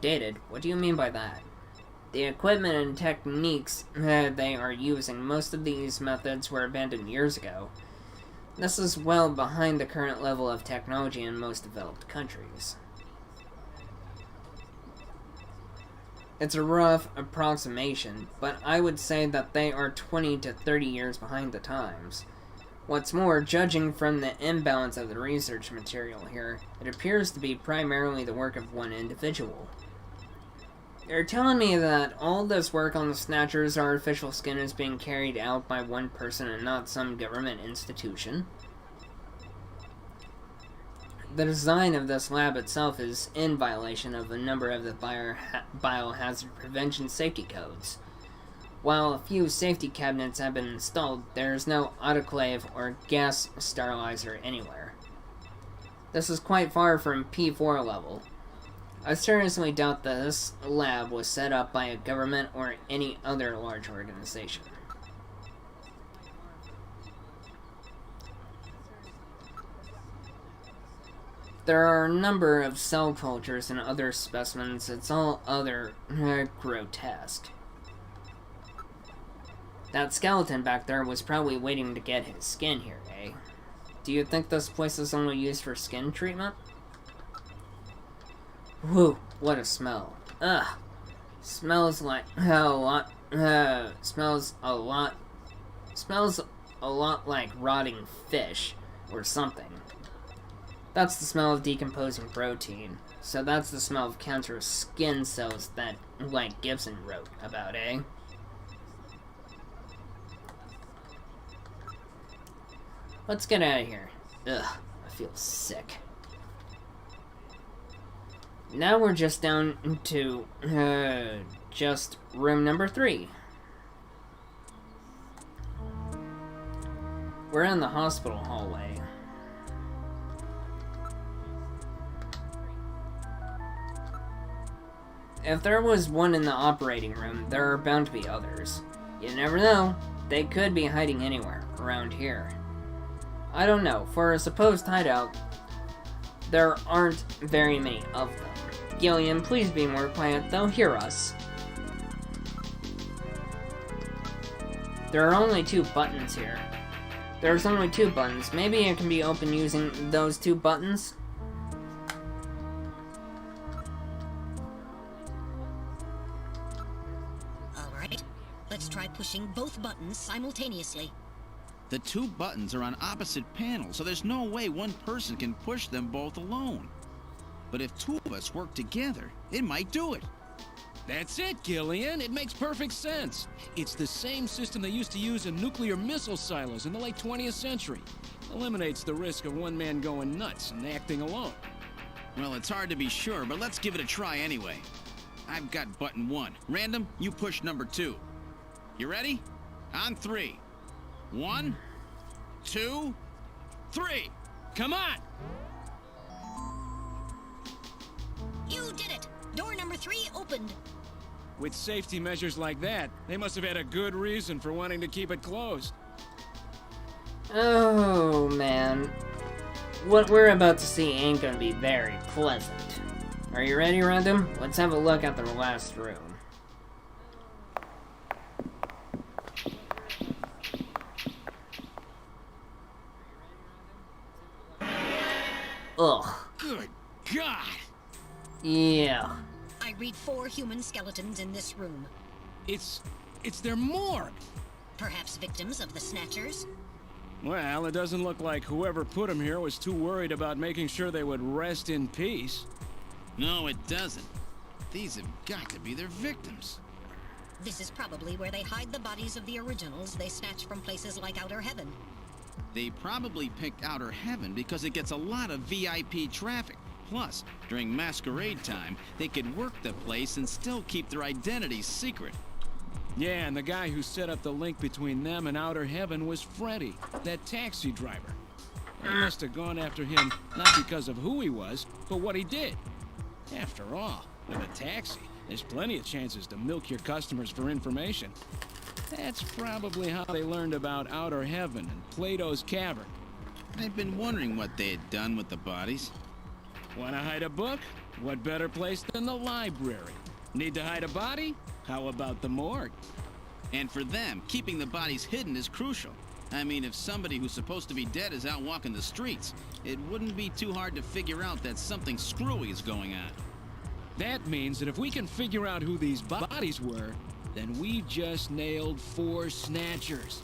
Dated? What do you mean by that? The equipment and techniques they are using, most of these methods were abandoned years ago. This is well behind the current level of technology in most developed countries. It's a rough approximation, but I would say that they are 20 to 30 years behind the times. What's more, judging from the imbalance of the research material here, it appears to be primarily the work of one individual. You're telling me that all this work on the Snatcher's artificial skin is being carried out by one person and not some government institution? The design of this lab itself is in violation of a number of the biohazard prevention safety codes. While a few safety cabinets have been installed, there is no autoclave or gas sterilizer anywhere. This is quite far from P4 level. I seriously doubt that this lab was set up by a government or any other large organization. There are a number of cell cultures and other specimens. It's all other grotesque. That skeleton back there was probably waiting to get his skin here, eh? Do you think this place is only used for skin treatment? Whew, what a smell. Ugh. Smells like smells a lot like rotting fish or something. That's the smell of decomposing protein. So that's the smell of cancerous skin cells that, like Gibson wrote about, eh? Let's get out of here. Ugh, I feel sick. Now we're just down to, just room number 3. We're in the hospital hallway. If there was one in the operating room, there are bound to be others. You never know. They could be hiding anywhere around here. I don't know. For a supposed hideout, there aren't very many of them. Gillian, please be more quiet. They'll hear us. There are only 2 buttons here. There's only 2 buttons. Maybe it can be opened using those 2 buttons? Alright, let's try pushing both buttons simultaneously. The 2 buttons are on opposite panels, so there's no way one person can push them both alone. But if 2 of us work together, it might do it. That's it, Gillian. It makes perfect sense. It's the same system they used to use in nuclear missile silos in the late 20th century. Eliminates the risk of one man going nuts and acting alone. Well, it's hard to be sure, but let's give it a try anyway. I've got button 1. Random, you push number 2. You ready? On 3. 1, 2, 3. Come on! You did it! Door number 3 3 opened. With safety measures like that, they must have had a good reason for wanting to keep it closed. Oh, man. What we're about to see ain't gonna be very pleasant. Are you ready, Random? Let's have a look at the last room. Ugh. Good God! Yeah. I read 4 human skeletons in this room. It's their morgue. Perhaps victims of the Snatchers? Well, it doesn't look like whoever put them here was too worried about making sure they would rest in peace. No, it doesn't. These have got to be their victims. This is probably where they hide the bodies of the originals they snatch from places like Outer Heaven. They probably picked Outer Heaven because it gets a lot of VIP traffic. Plus, during masquerade time, they could work the place and still keep their identities secret. Yeah, and the guy who set up the link between them and Outer Heaven was Freddy, that taxi driver. They must have gone after him not because of who he was, but what he did. After all, with a taxi, there's plenty of chances to milk your customers for information. That's probably how they learned about Outer Heaven and Plato's Cavern. I've been wondering what they had done with the bodies. Want to hide a book? What better place than the library? Need to hide a body? How about the morgue? And for them, keeping the bodies hidden is crucial. I mean, if somebody who's supposed to be dead is out walking the streets, it wouldn't be too hard to figure out that something screwy is going on. That means that if we can figure out who these bodies were, then we've just nailed 4 Snatchers.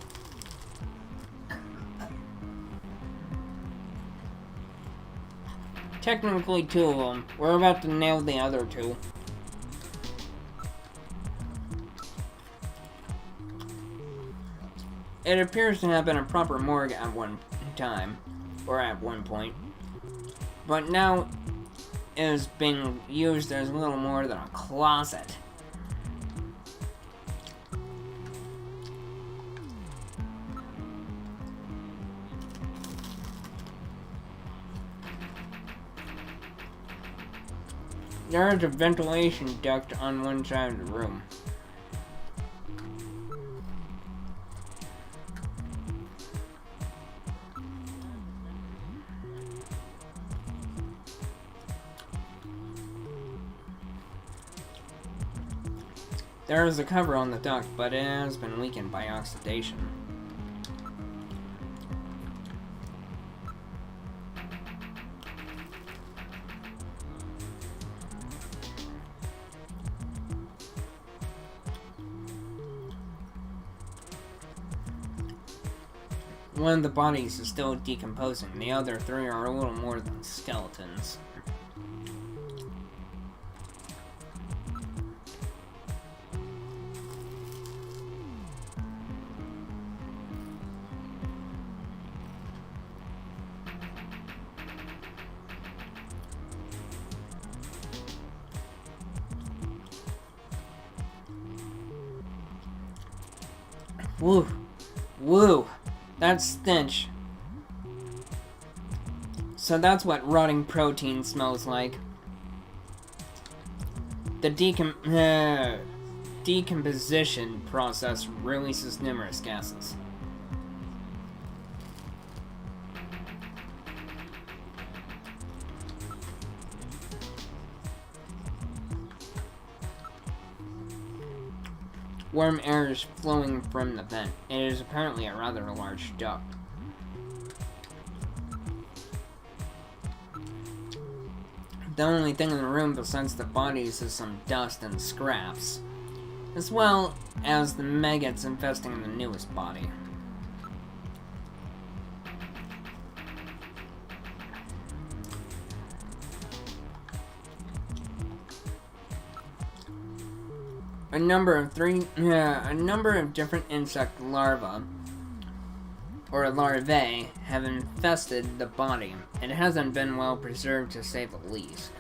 Technically 2 of them. We're about to nail the other 2. It appears to have been a proper morgue at one time, or at one point, but now it is being used as little more than a closet. There is a ventilation duct on one side of the room. There is a cover on the duct, but it has been weakened by oxidation. One of the bodies is still decomposing. The other 3 are a little more than skeletons. Woo! Woo! That stench. So that's what rotting protein smells like. The decomposition process releases numerous gases. Warm air is flowing from the vent. It is apparently a rather large duct. The only thing in the room besides the bodies is some dust and scraps, as well as the maggots infesting the newest body. A number of different insect larvae, or larvae, have infested the body. It hasn't been well preserved, to say the least.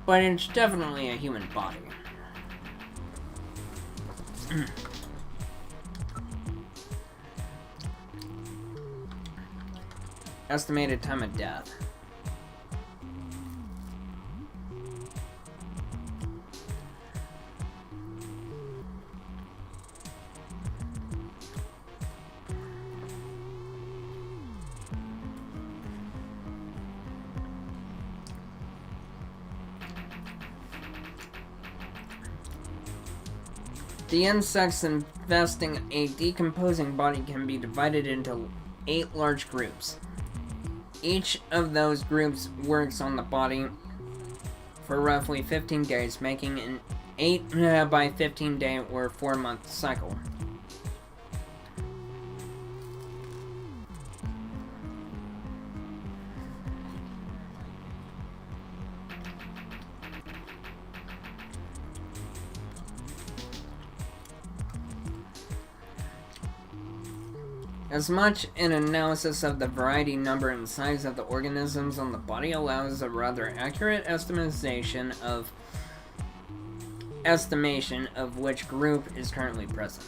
But it's definitely a human body. estimated time of death. The insects infesting a decomposing body can be divided into 8 large groups. Each of those groups works on the body for roughly 15 days, making an 8 by 15 day or 4-month cycle. As much an analysis of the variety, number, and size of the organisms on the body allows a rather accurate estimation of which group is currently present.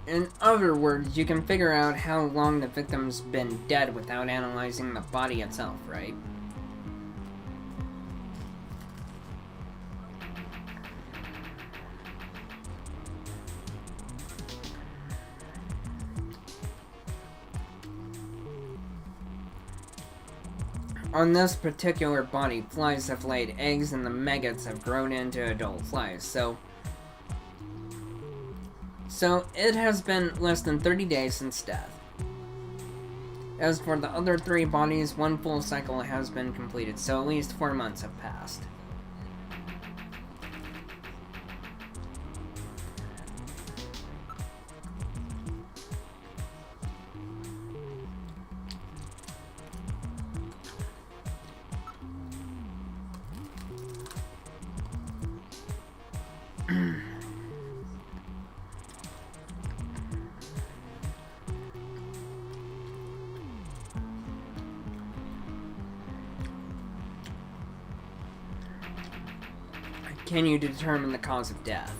In other words, you can figure out how long the victim's been dead without analyzing the body itself, right? On this particular body, flies have laid eggs and the maggots have grown into adult flies, so it has been less than 30 days since death. As for the other 3 bodies, 1 full cycle has been completed, so at least 4 months have passed. Can you determine the cause of death?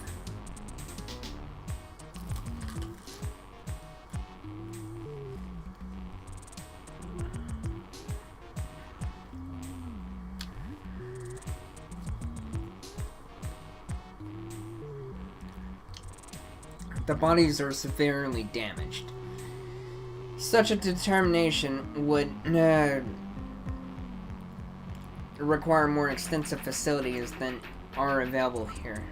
The bodies are severely damaged. Such a determination would require more extensive facilities than are available here.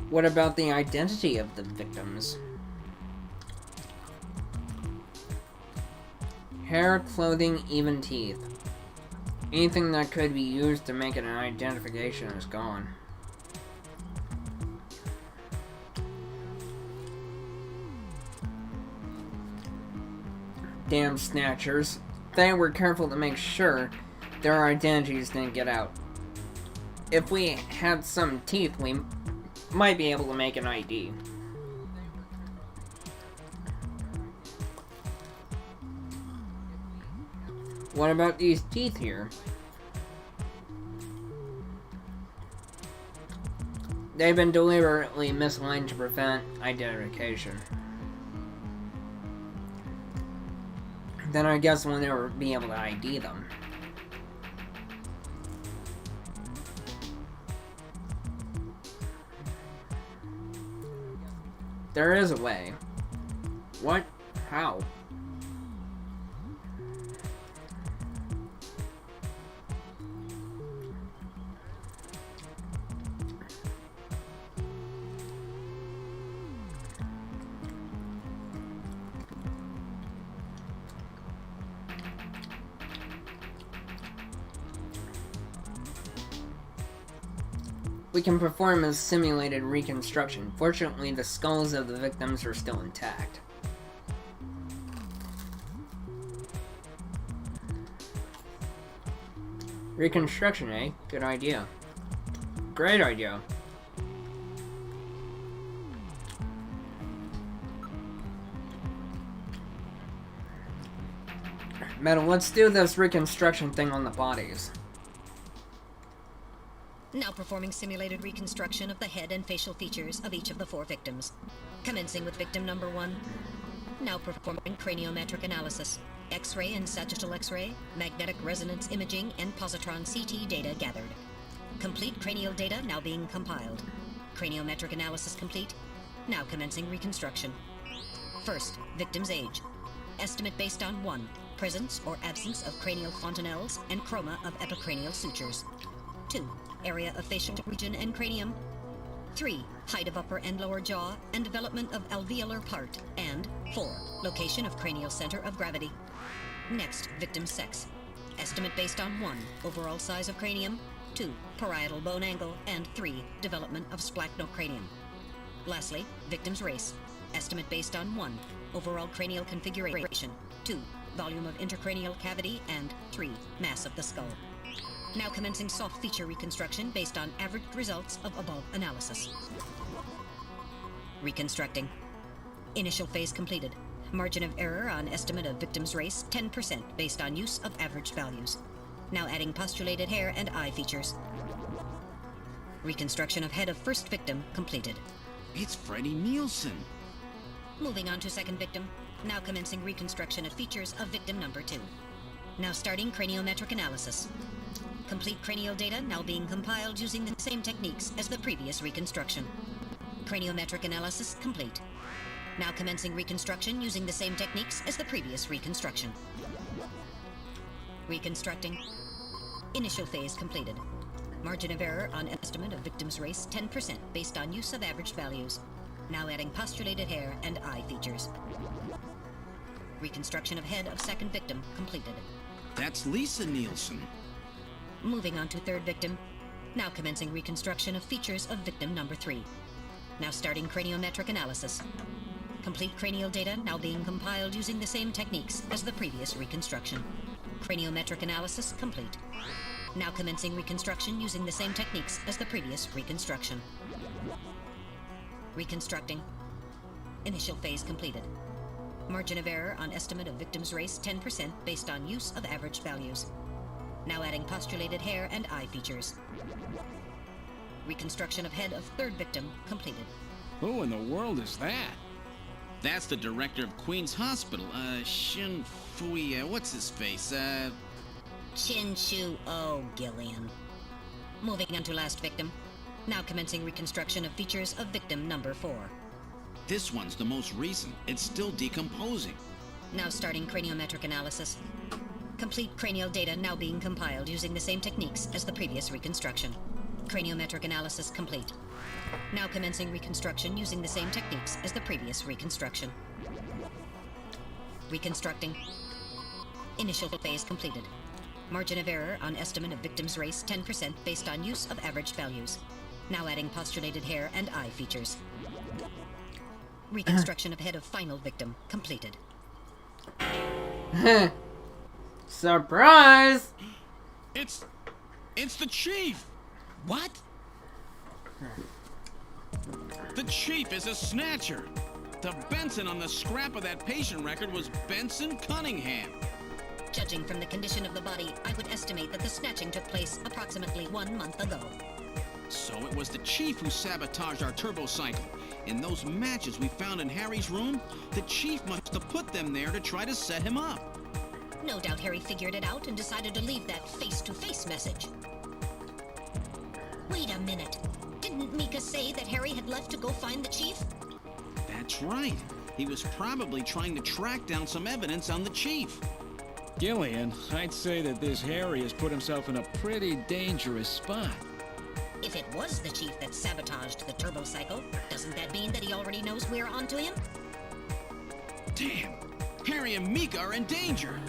What about the identity of the victims? Hair, clothing, even teeth. Anything that could be used to make it an identification is gone. Damn Snatchers. They were careful to make sure their identities didn't get out. If we had some teeth, we might be able to make an ID. What about these teeth here? They've been deliberately misaligned to prevent identification. Then I guess we'll never be able to ID them. There is a way. What? How? We can perform a simulated reconstruction. Fortunately, the skulls of the victims are still intact. Reconstruction, eh? Good idea. Great idea. Madam, let's do this reconstruction thing on the bodies. Now performing simulated reconstruction of the head and facial features of each of the 4 victims. Commencing with victim number 1. Now performing craniometric analysis. X-ray and sagittal X-ray, magnetic resonance imaging, and positron CT data gathered. Complete cranial data now being compiled. Craniometric analysis complete. Now commencing reconstruction. First, victim's age. Estimate based on 1. Presence or absence of cranial fontanelles and chroma of epicranial sutures. 2. Area of facial region and cranium. 3. Height of upper and lower jaw and development of alveolar part. And 4. Location of cranial center of gravity. Next, victim's sex. Estimate based on 1. Overall size of cranium. 2. Parietal bone angle. And 3. Development of splachnocranium. Lastly, victim's race. Estimate based on 1. Overall cranial configuration. 2. Volume of intercranial cavity. And 3. Mass of the skull. Now commencing soft feature reconstruction based on averaged results of above analysis. Reconstructing. Initial phase completed. Margin of error on estimate of victim's race 10% based on use of averaged values. Now adding postulated hair and eye features. Reconstruction of head of first victim completed. It's Freddie Nielsen. Moving on to second victim. Now commencing reconstruction of features of victim number 2. Now starting craniometric analysis. Complete cranial data now being compiled using the same techniques as the previous reconstruction. Craniometric analysis complete. Now commencing reconstruction using the same techniques as the previous reconstruction. Reconstructing. Initial phase completed. Margin of error on estimate of victim's race 10% based on use of averaged values. Now adding postulated hair and eye features. Reconstruction of head of second victim completed. That's Lisa Nielsen. Moving on to third victim. Now commencing reconstruction of features of victim number 3. Now starting craniometric analysis. Complete cranial data now being compiled using the same techniques as the previous reconstruction. Craniometric analysis complete. Now commencing reconstruction using the same techniques as the previous reconstruction. Reconstructing. Initial phase completed. Margin of error on estimate of victim's race 10% based on use of averaged values. Now adding postulated hair and eye features. Reconstruction of head of third victim completed. Who in the world is that? That's the director of Queen's Hospital, Shin Fui, what's his face, Chin Shu Oh Gillian. Moving on to last victim. Now commencing reconstruction of features of victim number 4. This one's the most recent. It's still decomposing. Now starting craniometric analysis. Complete cranial data now being compiled using the same techniques as the previous reconstruction. Craniometric analysis complete. Now commencing reconstruction using the same techniques as the previous reconstruction. Reconstructing. Initial phase completed. Margin of error on estimate of victim's race 10% based on use of averaged values. Now adding postulated hair and eye features. Reconstruction of head of final victim completed. Surprise! It's the chief! What? The chief is a snatcher! The Benson on the scrap of that patient record was Benson Cunningham. Judging from the condition of the body, I would estimate that the snatching took place approximately 1 month ago. So it was the chief who sabotaged our turbo cycle. In those matches we found in Harry's room, the chief must have put them there to try to set him up. No doubt Harry figured it out and decided to leave that face-to-face message. Wait a minute. Didn't Mika say that Harry had left to go find the chief? That's right. He was probably trying to track down some evidence on the chief. Gillian, I'd say that this Harry has put himself in a pretty dangerous spot. If it was the chief that sabotaged the turbo cycle, doesn't that mean that he already knows we're onto him? Damn! Harry and Mika are in danger!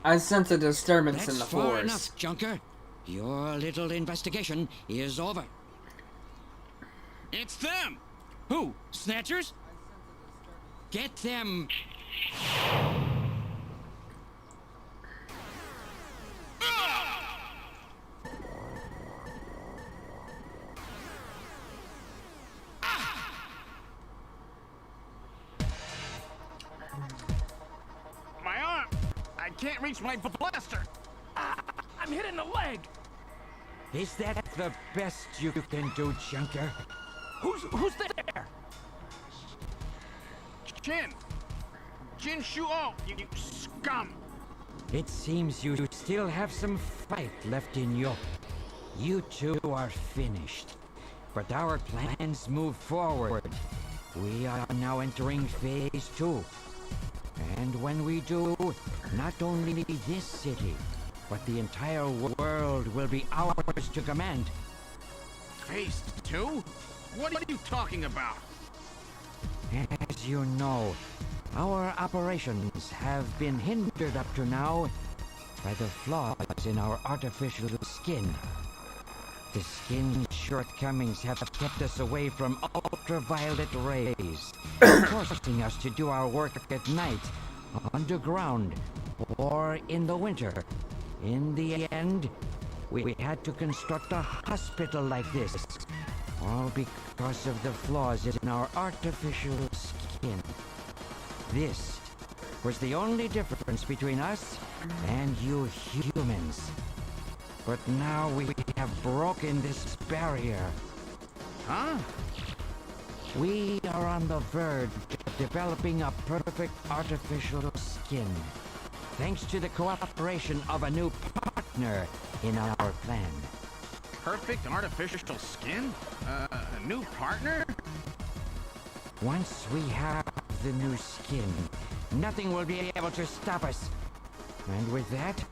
I sense a disturbance in That's the far force. enough, Junker. Your little investigation is over. It's them! Who? Snatchers? Get them. My arm! I can't reach my blaster! I'm hit in the leg! Is that the best you can do, Junker? Who's there? Jin Shuo, you scum! It seems you still have some fight left in you. You two are finished. But our plans move forward. We are now entering phase 2. And when we do, not only this city, but the entire world will be ours to command. Phase 2? What are you talking about? As you know, our operations have been hindered up to now by the flaws in our artificial skin. The skin's shortcomings have kept us away from ultraviolet rays, forcing us to do our work at night, underground, or in the winter. In the end, we had to construct a hospital like this, all because of the flaws in our artificial skin. This was the only difference between us and you humans. But now we have broken this barrier. Huh? We are on the verge of developing a perfect artificial skin, thanks to the cooperation of a new partner in our plan. Perfect artificial skin? A new partner? Once we have the new skin, nothing will be able to stop us. And with that,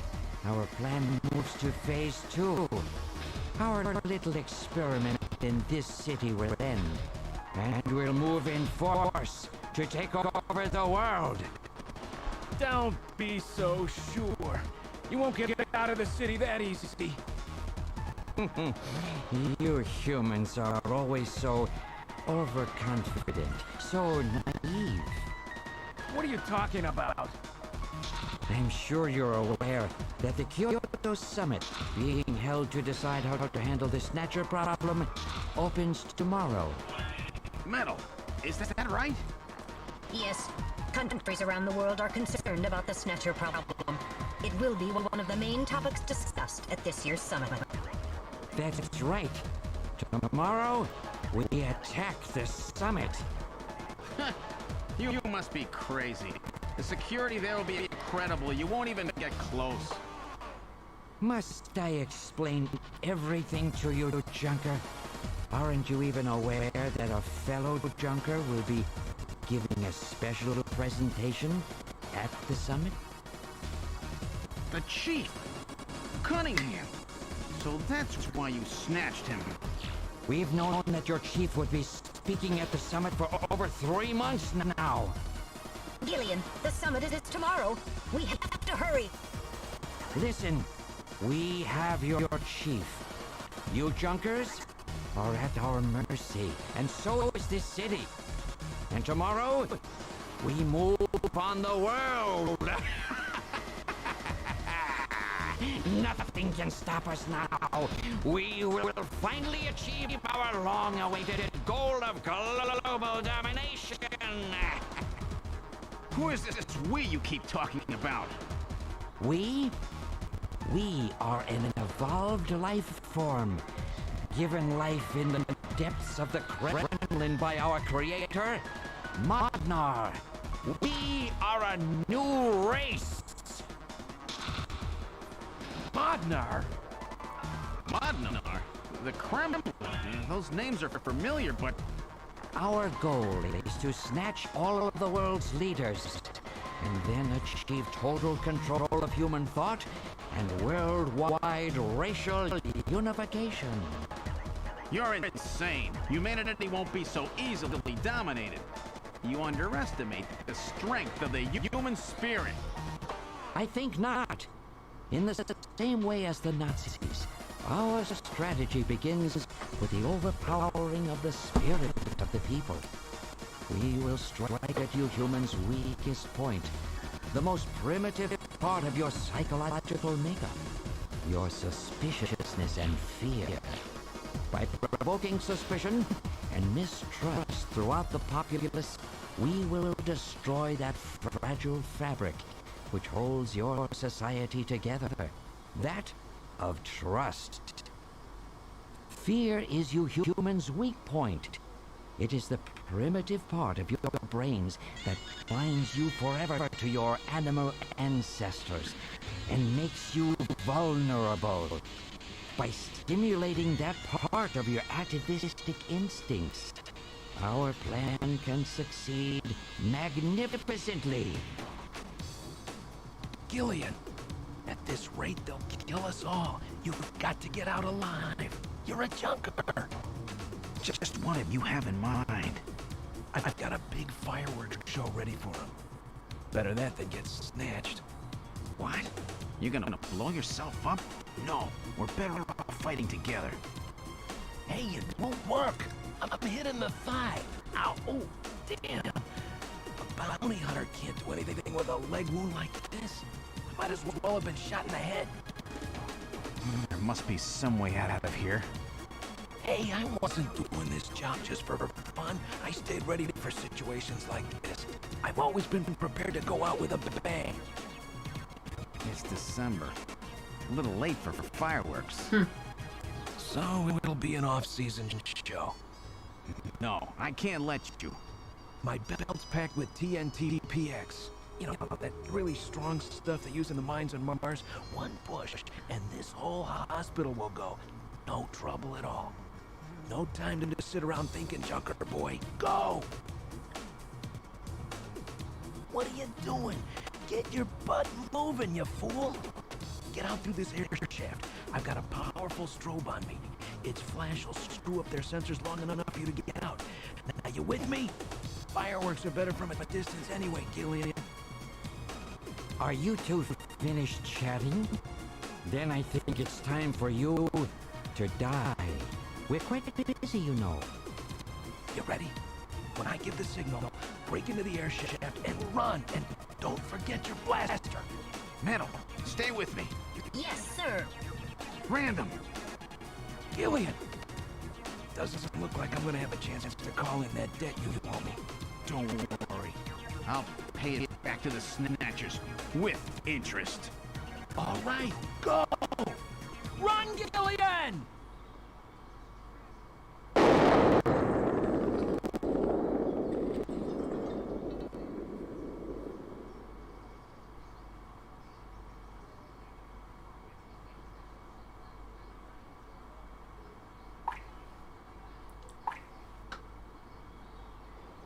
our plan moves to phase 2. Our little experiment in this city will end, and we'll move in force to take over the world. Don't be so sure. You won't get out of the city that easy. You humans are always so overconfident, so naive. What are you talking about? I'm sure you're aware that the Kyoto Summit, being held to decide how to handle the Snatcher problem, opens tomorrow. Metal, is that right? Yes. Countries around the world are concerned about the Snatcher problem. It will be one of the main topics discussed at this year's summit. That's right. Tomorrow, we attack the summit. You must be crazy. The security there will be incredible. You won't even get close. Must I explain everything to you, Junker? Aren't you even aware that a fellow Junker will be giving a special presentation at the summit? The Chief! Cunningham! So that's why you snatched him. We've known that your chief would be speaking at the summit for over 3 months now. Gillian, the summit is tomorrow. We have to hurry. Listen, we have your chief. You Junkers are at our mercy, and so is this city. And tomorrow, we move on the world. Nothing can stop us now. We will finally achieve our long-awaited goal of global domination. Who is this we you keep talking about? We are an evolved life form, given life in the depths of the Kremlin by our creator, Modnar. We are a new race. Modnar? Modnar? The Kremlin? Those names are familiar, but... Our goal is to snatch all of the world's leaders, and then achieve total control of human thought and worldwide racial unification. You're insane. Humanity won't be so easily dominated. You underestimate the strength of the human spirit. I think not. In the same way as the Nazis, our strategy begins with the overpowering of the spirit of the people. We will strike at you humans' weakest point, the most primitive part of your psychological makeup, your suspiciousness and fear. By provoking suspicion and mistrust throughout the populace, we will destroy that fragile fabric which holds your society together, that of trust. Fear is you humans' weak point. It is the primitive part of your brains that binds you forever to your animal ancestors and makes you vulnerable. By stimulating that part of your atavistic instincts, our plan can succeed magnificently. Gillian, at this rate, they'll kill us all. You've got to get out alive. You're a junker. Just what do you have in mind? I've got a big fireworks show ready for him. Better that than get snatched. What? You're gonna blow yourself up? No, we're better off fighting together. Hey, it won't work. I'm hit in the thigh. Ow, oh, damn. A bounty hunter can't do anything with a leg wound like this. I might as well have been shot in the head. There must be some way out of here. Hey, I wasn't doing this job just for fun. I stayed ready for situations like this. I've always been prepared to go out with a bang. It's December. A little late for fireworks. So it'll be an off-season show. No, I can't let you. My belt's packed with TNT PX. You know, that really strong stuff they use in the mines on Mars. One push, and this whole hospital will go. No trouble at all. No time to sit around thinking, Junker boy. Go! What are you doing? Get your butt moving, you fool! Get out through this air shaft. I've got a powerful strobe on me. Its flash will screw up their sensors long enough for you to get out. Now, you with me? Fireworks are better from a distance anyway, Gillian. Are you two finished chatting? Then I think it's time for you to die. We're quite busy, you know. You ready? When I give the signal, break into the air shaft and run. And don't forget your blaster. Metal, stay with me. Yes, sir. Random. Gillian. Doesn't look like I'm gonna have a chance to call in that debt you owe me. Don't worry. I'll pay it back to the Snatchers with interest. All right, go! Run, Gillian!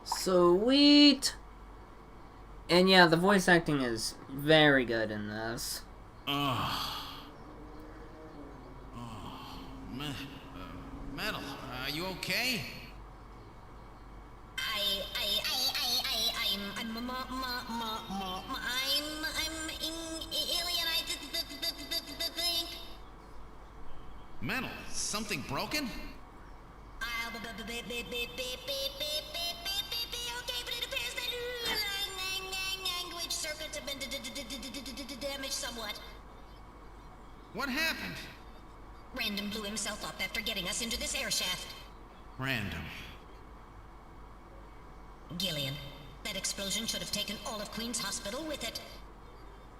Sweet! And yeah, the voice acting is very good in this. Metal, are you okay? Alien, I think. Metal, something broken? Okay, but it appears that language circuits have been damaged somewhat. What happened? Random blew himself up after getting us into this air shaft. Random. Gillian, that explosion should have taken all of Queen's Hospital with it.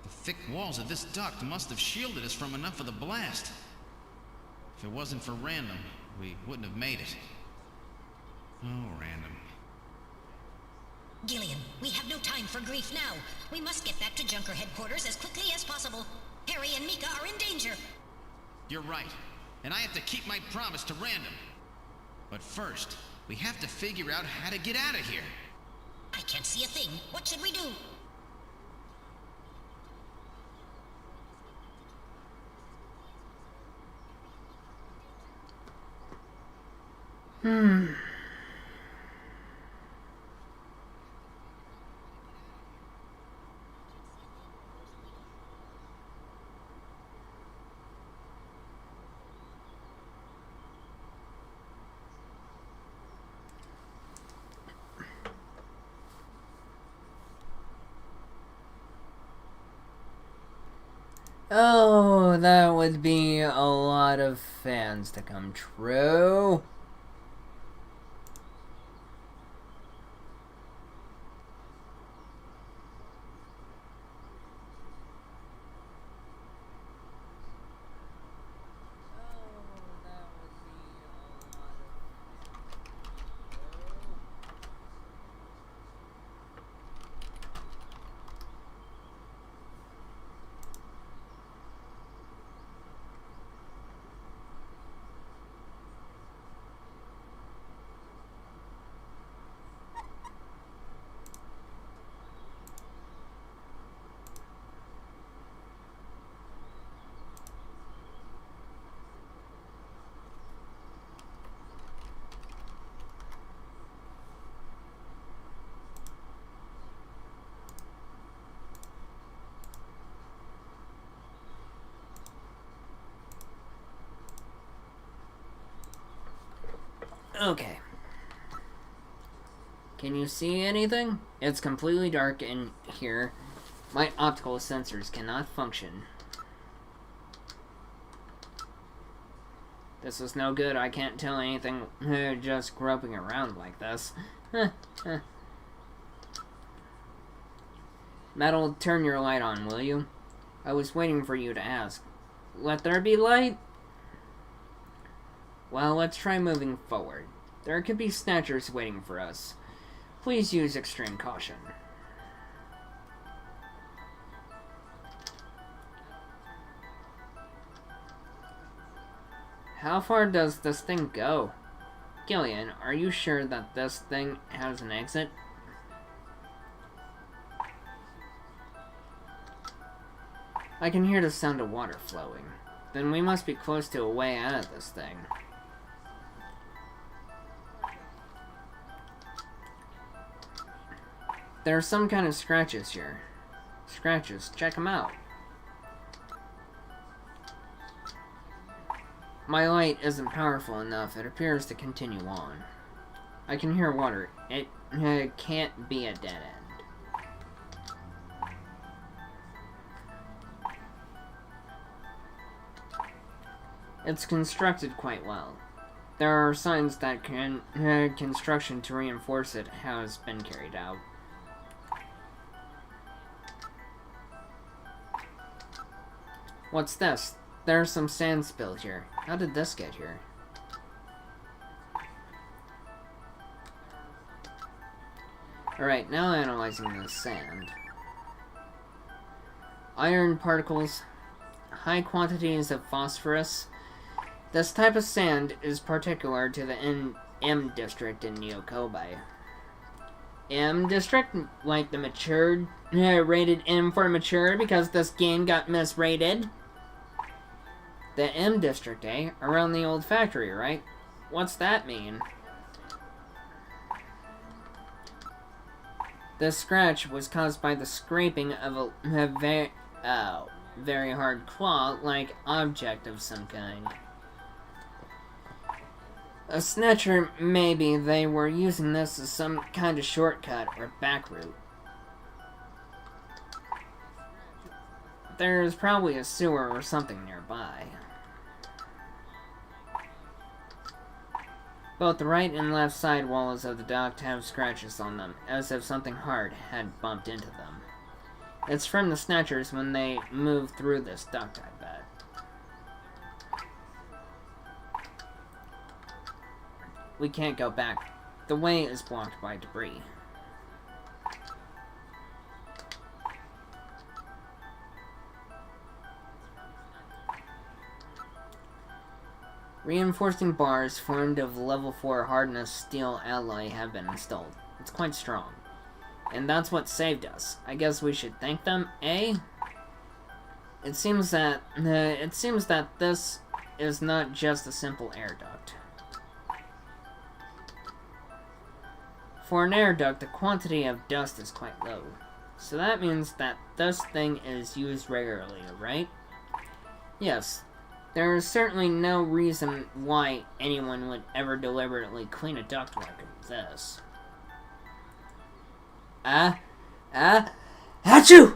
The thick walls of this duct must have shielded us from enough of the blast. If it wasn't for Random, we wouldn't have made it. Oh, Random. Gillian, we have no time for grief now. We must get back to Junker headquarters as quickly as possible. Harry and Mika are in danger. You're right. And I have to keep my promise to Random. But first, we have to figure out how to get out of here. I can't see a thing. What should we do? Oh, that would be a lot of fans to come true. Okay. Can you see anything? It's completely dark in here. My optical sensors cannot function. This is no good. I can't tell anything just groping around like this. Metal, turn your light on, will you? I was waiting for you to ask. Let there be light? Well, let's try moving forward. There could be snatchers waiting for us. Please use extreme caution. How far does this thing go? Gillian, are you sure that this thing has an exit? I can hear the sound of water flowing. Then we must be close to a way out of this thing. There are some kind of scratches here. Scratches, check them out. My light isn't powerful enough. It appears to continue on. I can hear water. It can't be a dead end. It's constructed quite well. There are signs that construction to reinforce it has been carried out. What's this? There's some sand spilled here. How did this get here? Alright, now analyzing the sand. Iron particles, high quantities of phosphorus. This type of sand is particular to the M district in Nyokobai. M district, like the matured, rated M for mature because this game got misrated. The M district, eh? Around the old factory, right? What's that mean? This scratch was caused by the scraping of a very hard claw-like object of some kind. A Snatcher, maybe they were using this as some kind of shortcut or back route. There's probably a sewer or something nearby. Both the right and left side walls of the duct have scratches on them, as if something hard had bumped into them. It's from the Snatchers when they move through this duct, I bet. We can't go back. The way is blocked by debris. Reinforcing bars formed of level 4 hardness steel alloy have been installed. It's quite strong. And that's what saved us. I guess we should thank them, eh? It seems that this is not just a simple air duct. For an air duct, the quantity of dust is quite low. So that means that this thing is used regularly, right? Yes. There is certainly no reason why anyone would ever deliberately clean a duct like this. Achoo!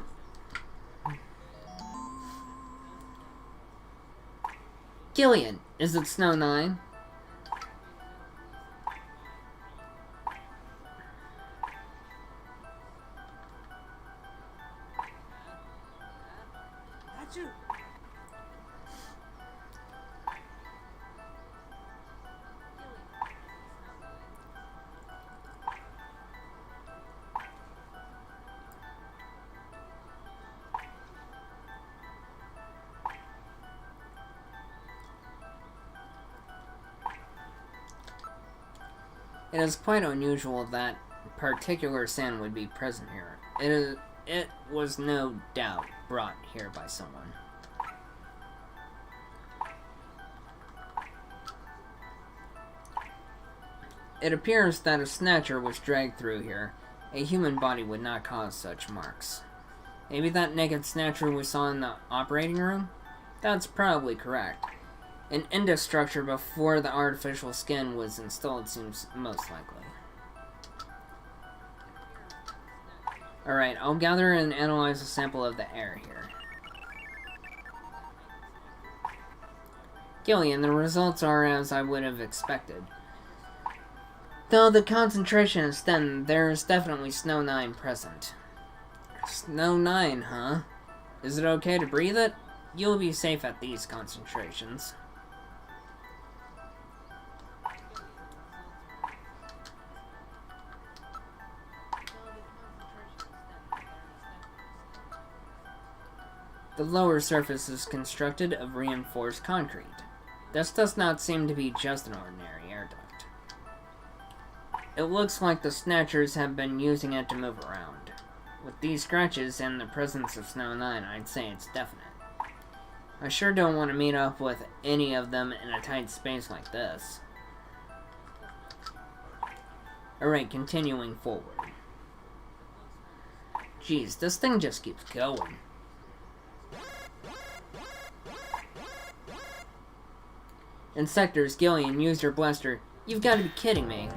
Gillian, is it Snow 9? It is quite unusual that particular sand would be present here. It was no doubt brought here by someone. It appears that a Snatcher was dragged through here. A human body would not cause such marks. Maybe that naked Snatcher we saw in the operating room? That's probably correct. An index structure before the artificial skin was installed seems most likely. Alright, I'll gather and analyze a sample of the air here. Gillian, the results are as I would have expected. Though the concentration is thin, there is definitely Snow 9 present. Snow 9, huh? Is it okay to breathe it? You'll be safe at these concentrations. The lower surface is constructed of reinforced concrete. This does not seem to be just an ordinary air duct. It looks like the Snatchers have been using it to move around. With these scratches and the presence of Snow 9, I'd say it's definite. I sure don't want to meet up with any of them in a tight space like this. Alright, continuing forward. Jeez, this thing just keeps going. Insectors, Gillian, use your blaster. You've got to be kidding me.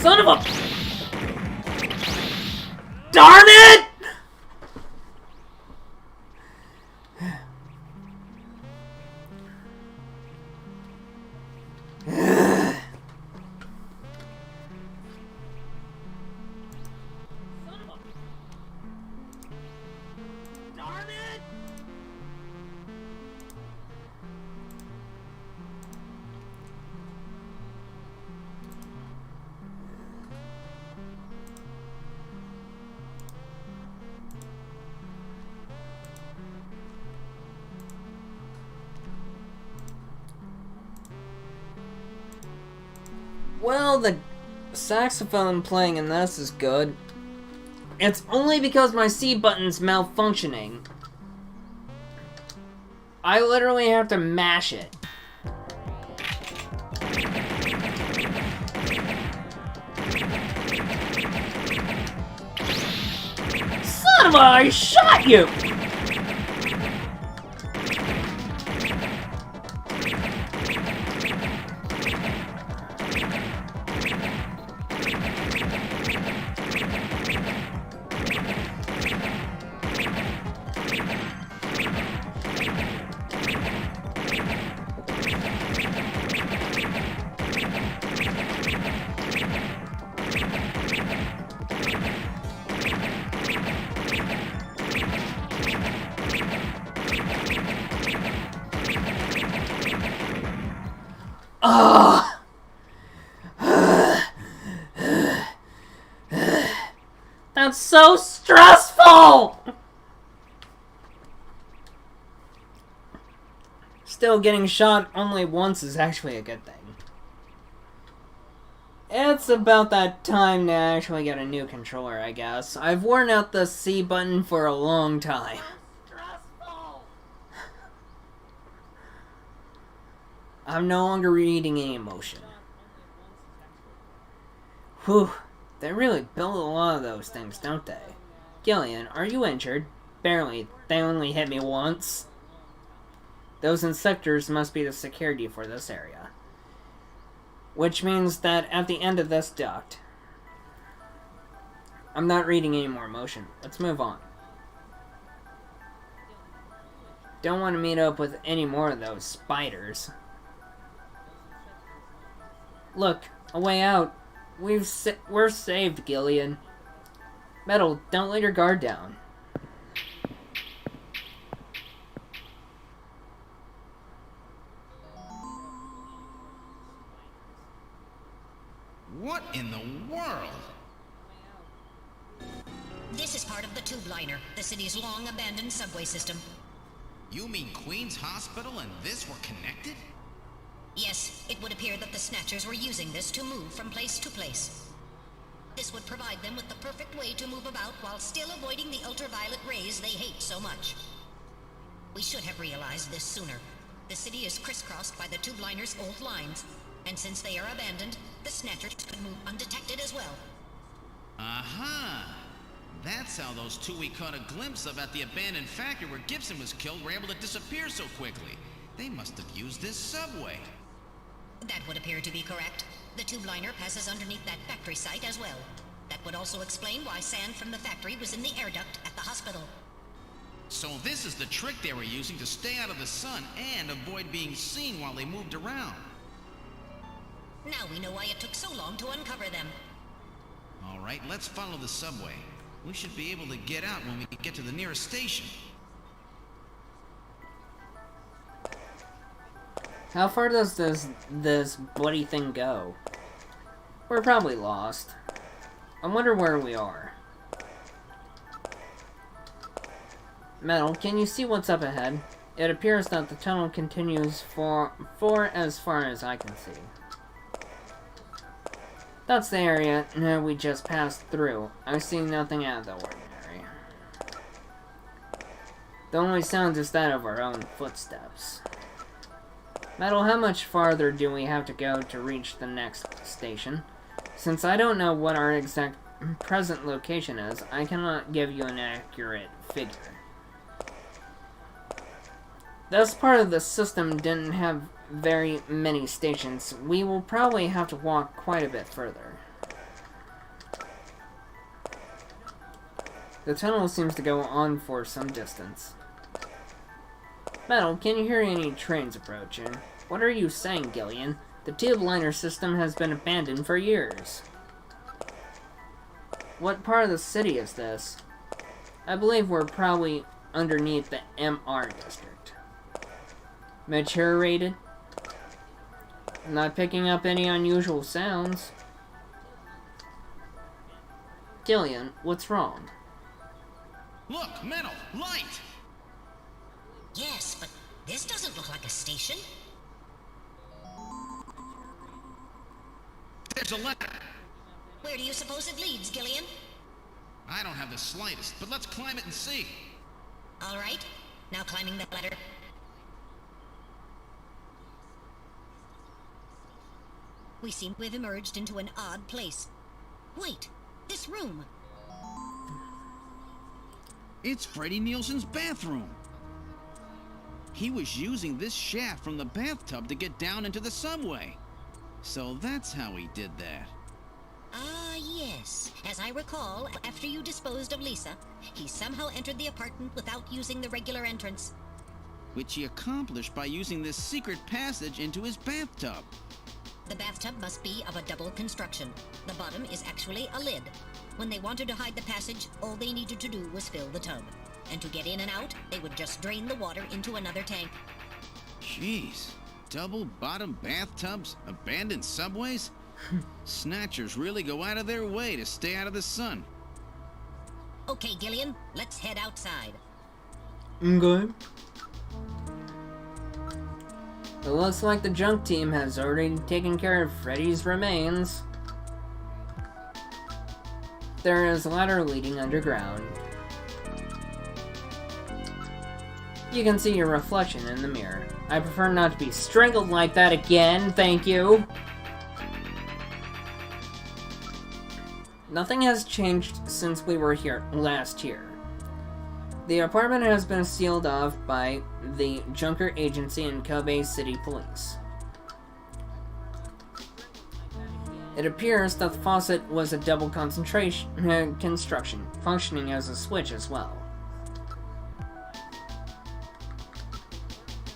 Son of a... Darn it! Well, the saxophone playing in this is good. It's only because my C button's malfunctioning. I literally have to mash it. Son of a... I shot you! That's so stressful! Still, getting shot only once is actually a good thing. It's about that time to actually get a new controller, I guess. I've worn out the C button for a long time. I'm no longer reading any emotion. Whew, they really build a lot of those things, don't they? Gillian, are you injured? Barely. They only hit me once. Those inspectors must be the security for this area. Which means that at the end of this duct... I'm not reading any more emotion. Let's move on. Don't want to meet up with any more of those spiders. Look, a way out. We're saved, Gillian. Metal, don't let your guard down. What in the world? This is part of the tube liner, the city's long-abandoned subway system. You mean Queen's Hospital and this were connected? Yes, it would appear that the Snatchers were using this to move from place to place. This would provide them with the perfect way to move about while still avoiding the ultraviolet rays they hate so much. We should have realized this sooner. The city is crisscrossed by the tube liner's old lines, and since they are abandoned, the Snatchers could move undetected as well. Aha! That's how those two we caught a glimpse of at the abandoned factory where Gibson was killed were able to disappear so quickly. They must have used this subway. That would appear to be correct. The tube liner passes underneath that factory site as well. That would also explain why sand from the factory was in the air duct at the hospital. So this is the trick they were using to stay out of the sun and avoid being seen while they moved around. Now we know why it took so long to uncover them. All right, let's follow the subway. We should be able to get out when we get to the nearest station. How far does this bloody thing go? We're probably lost. I wonder where we are. Metal, can you see what's up ahead? It appears that the tunnel continues for as far as I can see. That's the area we just passed through. I see nothing out of the ordinary. The only sound is that of our own footsteps. Metal, how much farther do we have to go to reach the next station? Since I don't know what our exact present location is, I cannot give you an accurate figure. This part of the system didn't have very many stations. We will probably have to walk quite a bit further. The tunnel seems to go on for some distance. Metal, can you hear any trains approaching? What are you saying, Gillian? The tube liner system has been abandoned for years. What part of the city is this? I believe we're probably underneath the MR district. Mature rated? Not picking up any unusual sounds. Gillian, what's wrong? Look, Metal, light! Yes, but this doesn't look like a station. There's a ladder. Where do you suppose it leads, Gillian? I don't have the slightest, but let's climb it and see. All right, now climbing the ladder. We seem to have emerged into an odd place. Wait, this room. It's Freddie Nielsen's bathroom. He was using this shaft from the bathtub to get down into the subway. So that's how he did that. Ah, yes. As I recall, after you disposed of Lisa, he somehow entered the apartment without using the regular entrance. Which he accomplished by using this secret passage into his bathtub. The bathtub must be of a double construction. The bottom is actually a lid. When they wanted to hide the passage, all they needed to do was fill the tub. And to get in and out, they would just drain the water into another tank. Jeez. Double bottom bathtubs? Abandoned subways? Snatchers really go out of their way to stay out of the sun. Okay, Gillian, let's head outside. Okay. It looks like the junk team has already taken care of Freddy's remains. There is a ladder leading underground. You can see your reflection in the mirror. I prefer not to be strangled like that again, thank you. Nothing has changed since we were here last year. The apartment has been sealed off by the Junker Agency and Kobe City Police. It appears that the faucet was a double construction, functioning as a switch as well.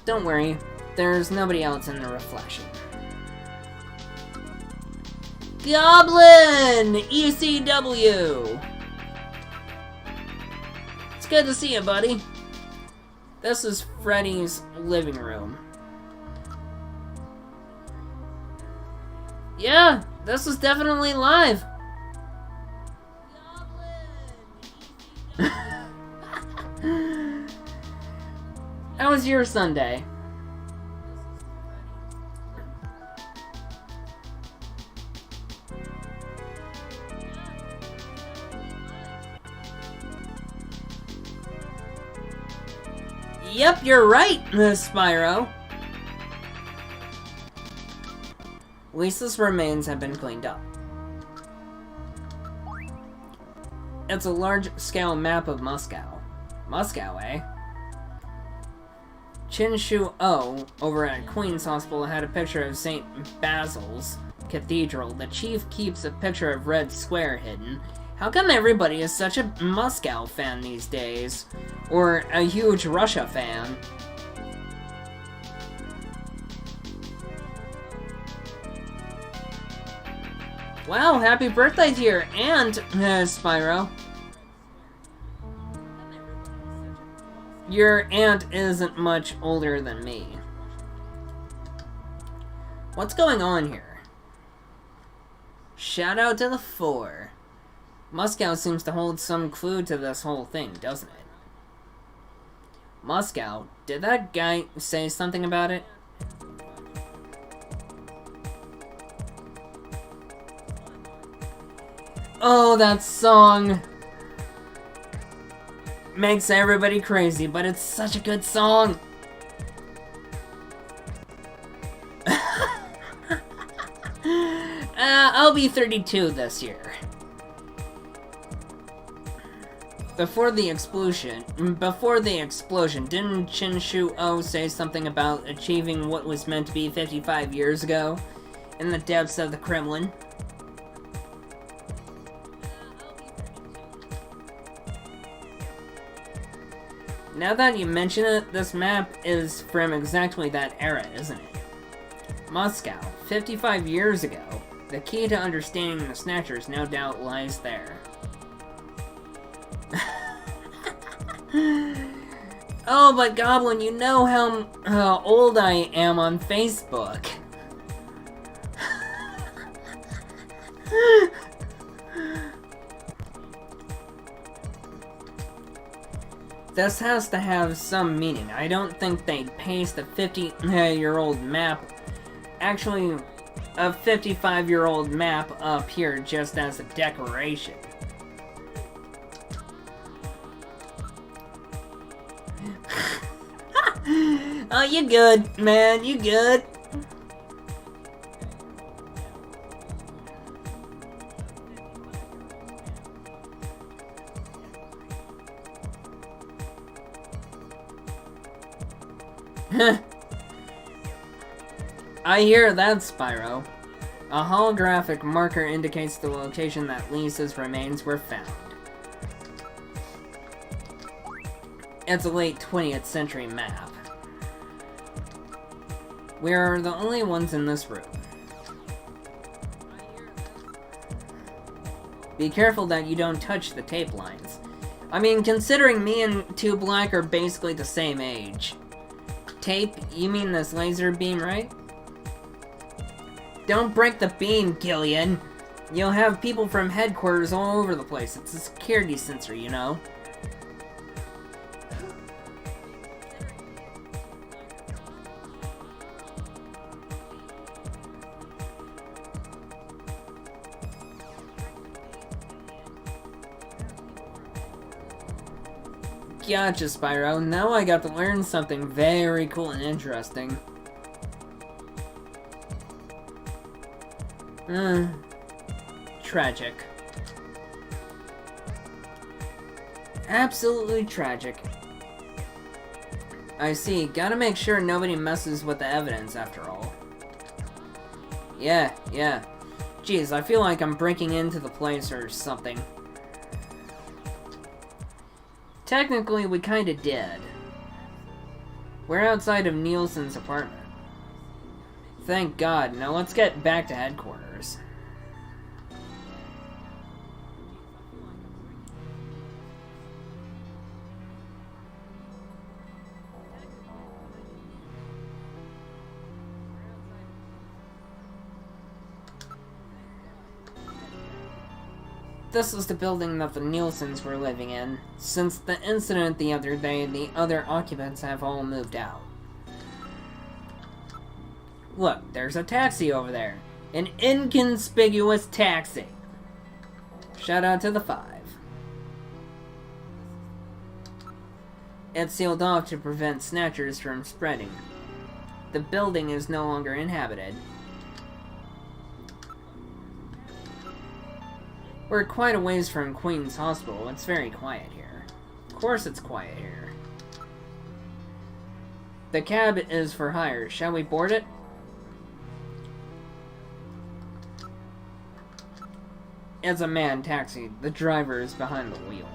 Don't worry, there's nobody else in the reflection. Goblin! ECW! It's good to see you, buddy. This is Freddy's living room. Yeah, this is definitely live. How was your Sunday? Yep, you're right, Miss Spyro. Lisa's remains have been cleaned up. It's a large-scale map of Moscow. Moscow, eh? Chinshu O, over at Queen's Hospital, had a picture of St. Basil's Cathedral. The chief keeps a picture of Red Square hidden. How come everybody is such a Moscow fan these days? Or a huge Russia fan? Wow, happy birthday to your aunt, Spyro. Your aunt isn't much older than me. What's going on here? Shout out to the 4. Moscow seems to hold some clue to this whole thing, doesn't it? Moscow? Did that guy say something about it? Oh, that song makes everybody crazy, but it's such a good song. I'll be 32 this year. Before the explosion, didn't Chinshu O say something about achieving what was meant to be 55 years ago in the depths of the Kremlin? Now that you mention it, this map is from exactly that era, isn't it? Moscow, 55 years ago. The key to understanding the Snatchers no doubt lies there. Oh, but Goblin, you know how old I am on Facebook. This has to have some meaning. I don't think they'd paste a 50-year-old map, actually a 55-year-old map up here just as a decoration. Oh, you good, man, you good. I hear that, Spyro. A holographic marker indicates the location that Lisa's remains were found. It's a late 20th century map. We are the only ones in this room. Be careful that you don't touch the tape lines. I mean, considering me and 2 Black are basically the same age. Tape? You mean this laser beam, right? Don't break the beam, Gillian! You'll have people from headquarters all over the place. It's a security sensor, you know? Gotcha, Spyro. Now I got to learn something very cool and interesting. Tragic. Absolutely tragic. I see. Gotta make sure nobody messes with the evidence after all. Yeah. Jeez, I feel like I'm breaking into the place or something. Technically, we kinda did. We're outside of Nielsen's apartment. Thank God. Now let's get back to headquarters. This is the building that the Nielsens were living in. Since the incident the other day, the other occupants have all moved out. Look, there's a taxi over there. An inconspicuous taxi. Shout out to the 5. It's sealed off to prevent snatchers from spreading. The building is no longer inhabited. We're quite a ways from Queen's Hospital. It's very quiet here. Of course it's quiet here. The cab is for hire. Shall we board it? It's a manned taxi. The driver is behind the wheel.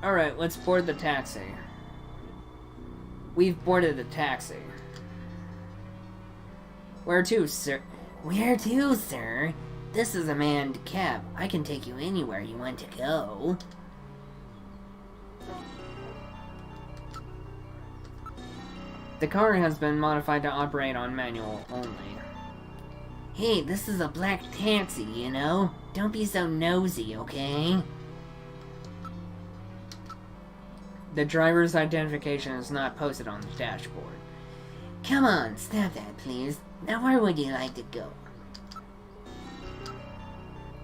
Alright, let's board the taxi. We've boarded the taxi. Where to, sir? Where to, sir? This is a manned cab. I can take you anywhere you want to go. The car has been modified to operate on manual only. Hey, this is a black taxi, you know? Don't be so nosy, okay? The driver's identification is not posted on the dashboard. Come on, stop that, please. Now where would you like to go?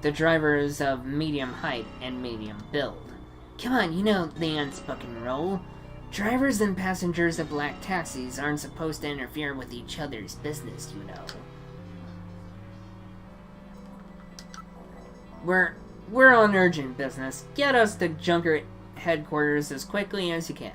The driver is of medium height and medium build. Come on, you know the unspoken rule. Drivers and passengers of black taxis aren't supposed to interfere with each other's business, you know. We're on urgent business. Get us to Junker headquarters as quickly as you can.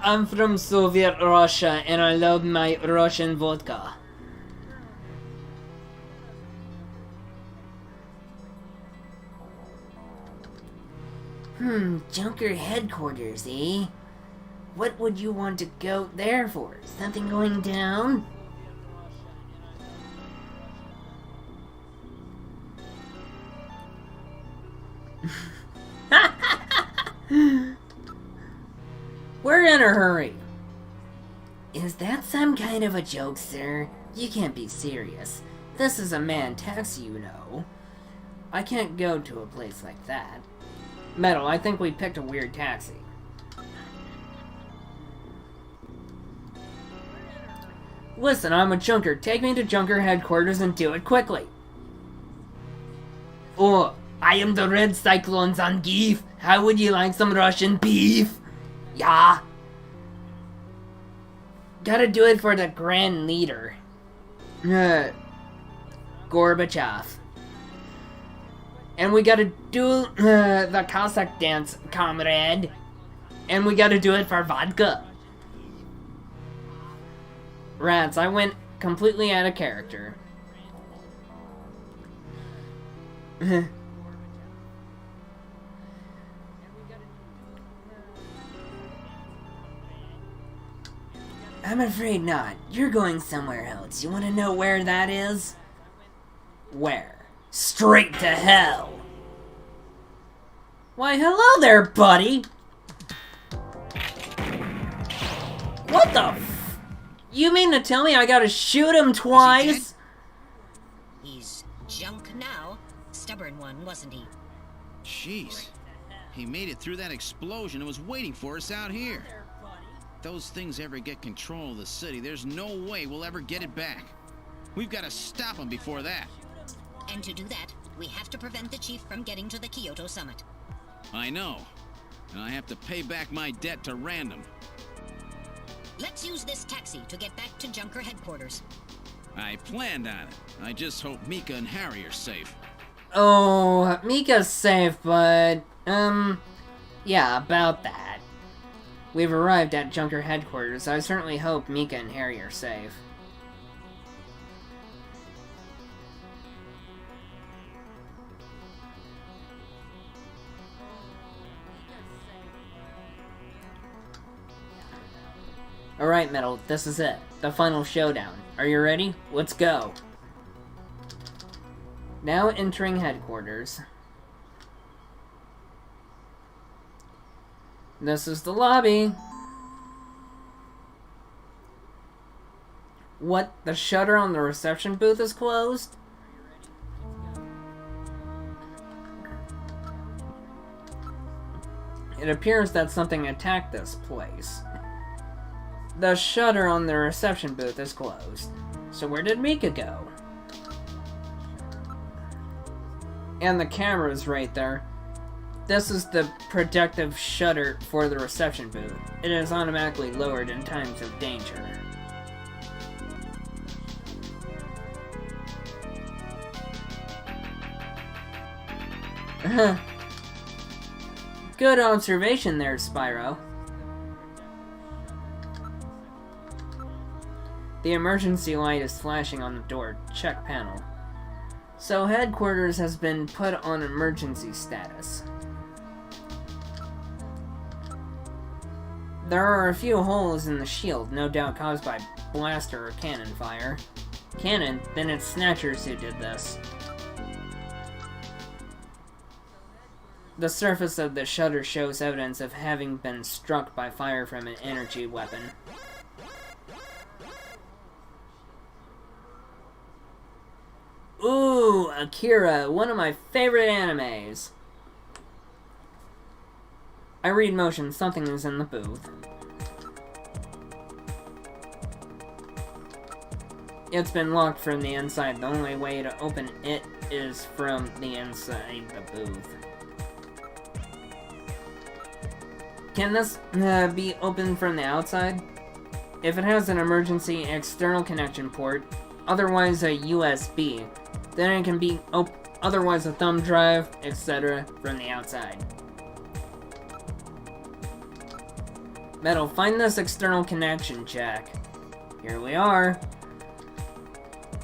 I'm from Soviet Russia and I love my Russian vodka. Junker headquarters, eh? What would you want to go there for? Something going down? We're in a hurry. Is that some kind of a joke, sir? You can't be serious. This is a manned taxi, you know. I can't go to a place like that. Metal, I think we picked a weird taxi. Listen, I'm a junker. Take me to Junker headquarters and do it quickly. Oh, I am the Red Cyclone Zangief. How would you like some Russian beef? Yeah. Gotta do it for the Grand Leader. Gorbachev. And we gotta do the Cossack dance, comrade. And we gotta do it for vodka. Rats, I went completely out of character. I'm afraid not. You're going somewhere else. You want to know where that is? Where? Straight to hell! Why, hello there, buddy! What the f... You mean to tell me I gotta shoot him twice? He's junk now. Stubborn one, wasn't he? Jeez. He made it through that explosion and was waiting for us out here. those things ever get control of the city, there's no way we'll ever get it back. We've got to stop them before that. And to do that, we have to prevent the chief from getting to the Kyoto summit. I know. And I have to pay back my debt to Random. Let's use this taxi to get back to Junker headquarters. I planned on it. I just hope Mika and Harry are safe. Oh, Mika's safe, but, yeah, about that. We've arrived at Junker headquarters. I certainly hope Mika and Harry are safe. Alright, Metal, this is it. The final showdown. Are you ready? Let's go! Now entering headquarters. This is the lobby. What? The shutter on the reception booth is closed? It appears that something attacked this place. The shutter on the reception booth is closed. So where did Mika go? And the camera's right there. This is the protective shutter for the reception booth. It is automatically lowered in times of danger. Good observation there, Spyro. The emergency light is flashing on the door. Check panel. So headquarters has been put on emergency status. There are a few holes in the shield, no doubt caused by blaster or cannon fire. Cannon? Then it's Snatchers who did this. The surface of the shutter shows evidence of having been struck by fire from an energy weapon. Ooh, Akira, one of my favorite animes. I read motion, something is in the booth. It's been locked from the inside. The only way to open it is from the inside the booth. Can this be opened from the outside? If it has an emergency external connection port, otherwise a USB, then it can be otherwise a thumb drive, etc. from the outside. Metal, find this external connection jack. Here we are.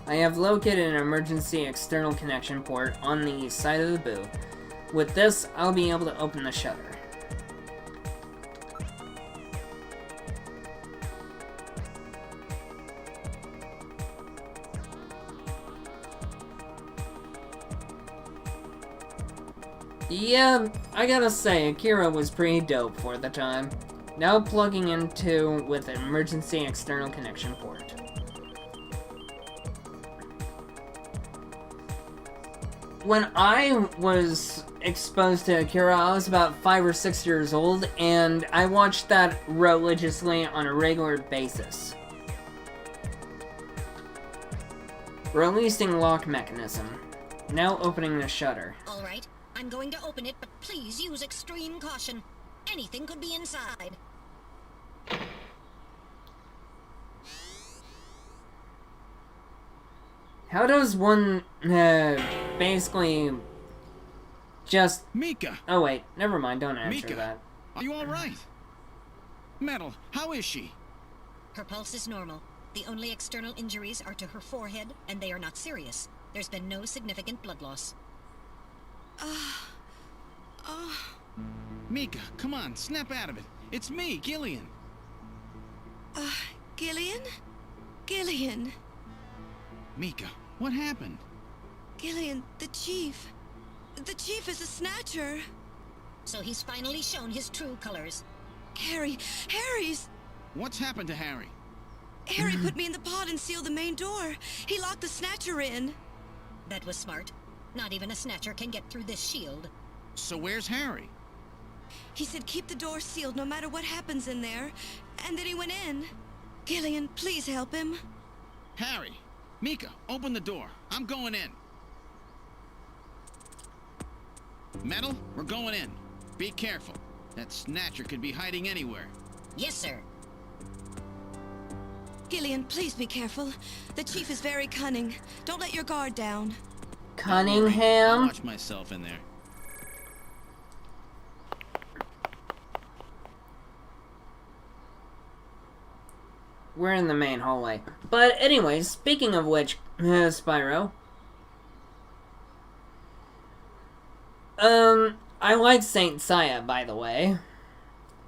I have located an emergency external connection port on the side of the booth. With this, I'll be able to open the shutter. Yeah, I gotta say, Akira was pretty dope for the time. Now plugging into with an emergency external connection port. When I was exposed to Akira, I was about 5 or 6 years old, and I watched that religiously on a regular basis. Releasing lock mechanism. Now opening the shutter. Alright, I'm going to open it, but please use extreme caution. Anything could be inside. How does one, basically just... Mika! Oh wait, never mind, don't answer Mika, that. Are you alright? Metal, how is she? Her pulse is normal. The only external injuries are to her forehead, and they are not serious. There's been no significant blood loss. Mika, come on, snap out of it. It's me, Gillian. Gillian? Gillian. Mika, what happened? Gillian, the chief. The chief is a Snatcher. So he's finally shown his true colors. Harry's... What's happened to Harry? Harry put me in the pod and sealed the main door. He locked the Snatcher in. That was smart. Not even a Snatcher can get through this shield. So where's Harry? He said keep the door sealed no matter what happens in there. And then he went in. Gillian, please help him. Harry, Mika, open the door. I'm going in. Metal, we're going in. Be careful. That Snatcher could be hiding anywhere. Yes, sir. Gillian, please be careful. The chief is very cunning. Don't let your guard down. I'll Cunningham? watch myself in there. We're in the main hallway. But anyways, speaking of which, Spyro. I like Saint Seiya, by the way.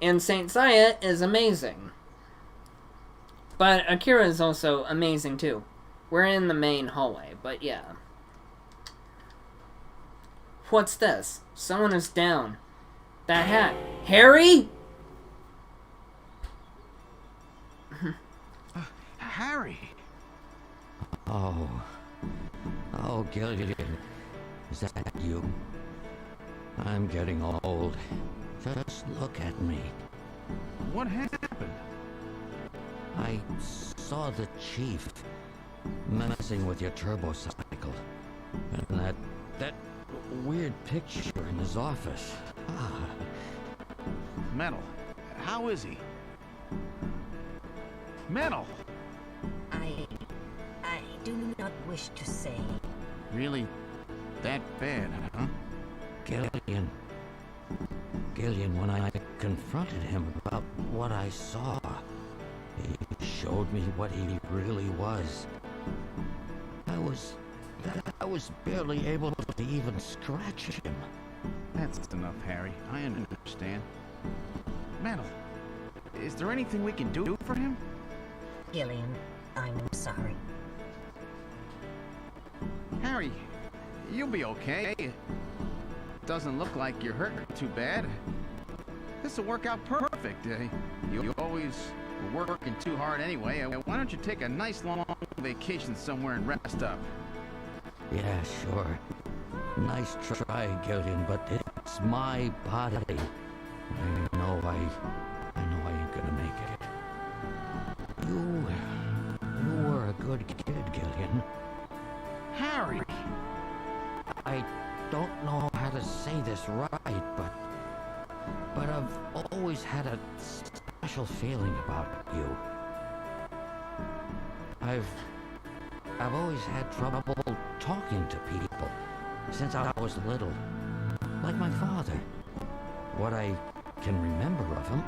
And Saint Seiya is amazing. But Akira is also amazing too. We're in the main hallway, but yeah. What's this? Someone is down. That hat. Harry? Harry! Oh. Oh, Gillian. Is that you? I'm getting old. Just look at me. What happened? I saw the chief messing with your turbo cycle. And that weird picture in his office. Ah. Metal, how is he? Metal! I do not wish to say. Really? That bad, huh? Gillian, when I confronted him about what I saw, he showed me what he really was. I was barely able to even scratch him. That's enough, Harry. I understand. Metal, is there anything we can do for him? Gillian, I'm sorry. Harry, you'll be okay. Doesn't look like you're hurt too bad. This'll work out perfect. You always were working too hard anyway. Why don't you take a nice long vacation somewhere and rest up? Yeah, sure. Nice try, Gillian, but it's my body. I know I ain't gonna make it. You were a good kid, Gillian. Harry! I don't know how to say this right, but I've always had a special feeling about you. I've always had trouble talking to people since I was little, like my father. What I can remember of him.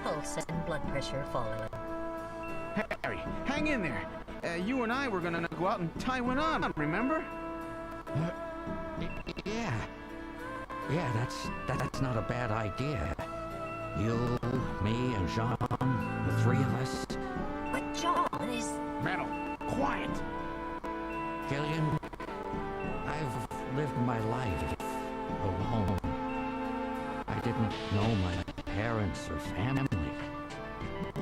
Pulse and blood pressure falling. Harry, hang in there. You and I were gonna go out and tie one on, remember? Yeah, that's not a bad idea. You, me, and Jean, the three of us. But John is... Metal, quiet! Gillian, I've lived my life alone. I didn't know my parents or family.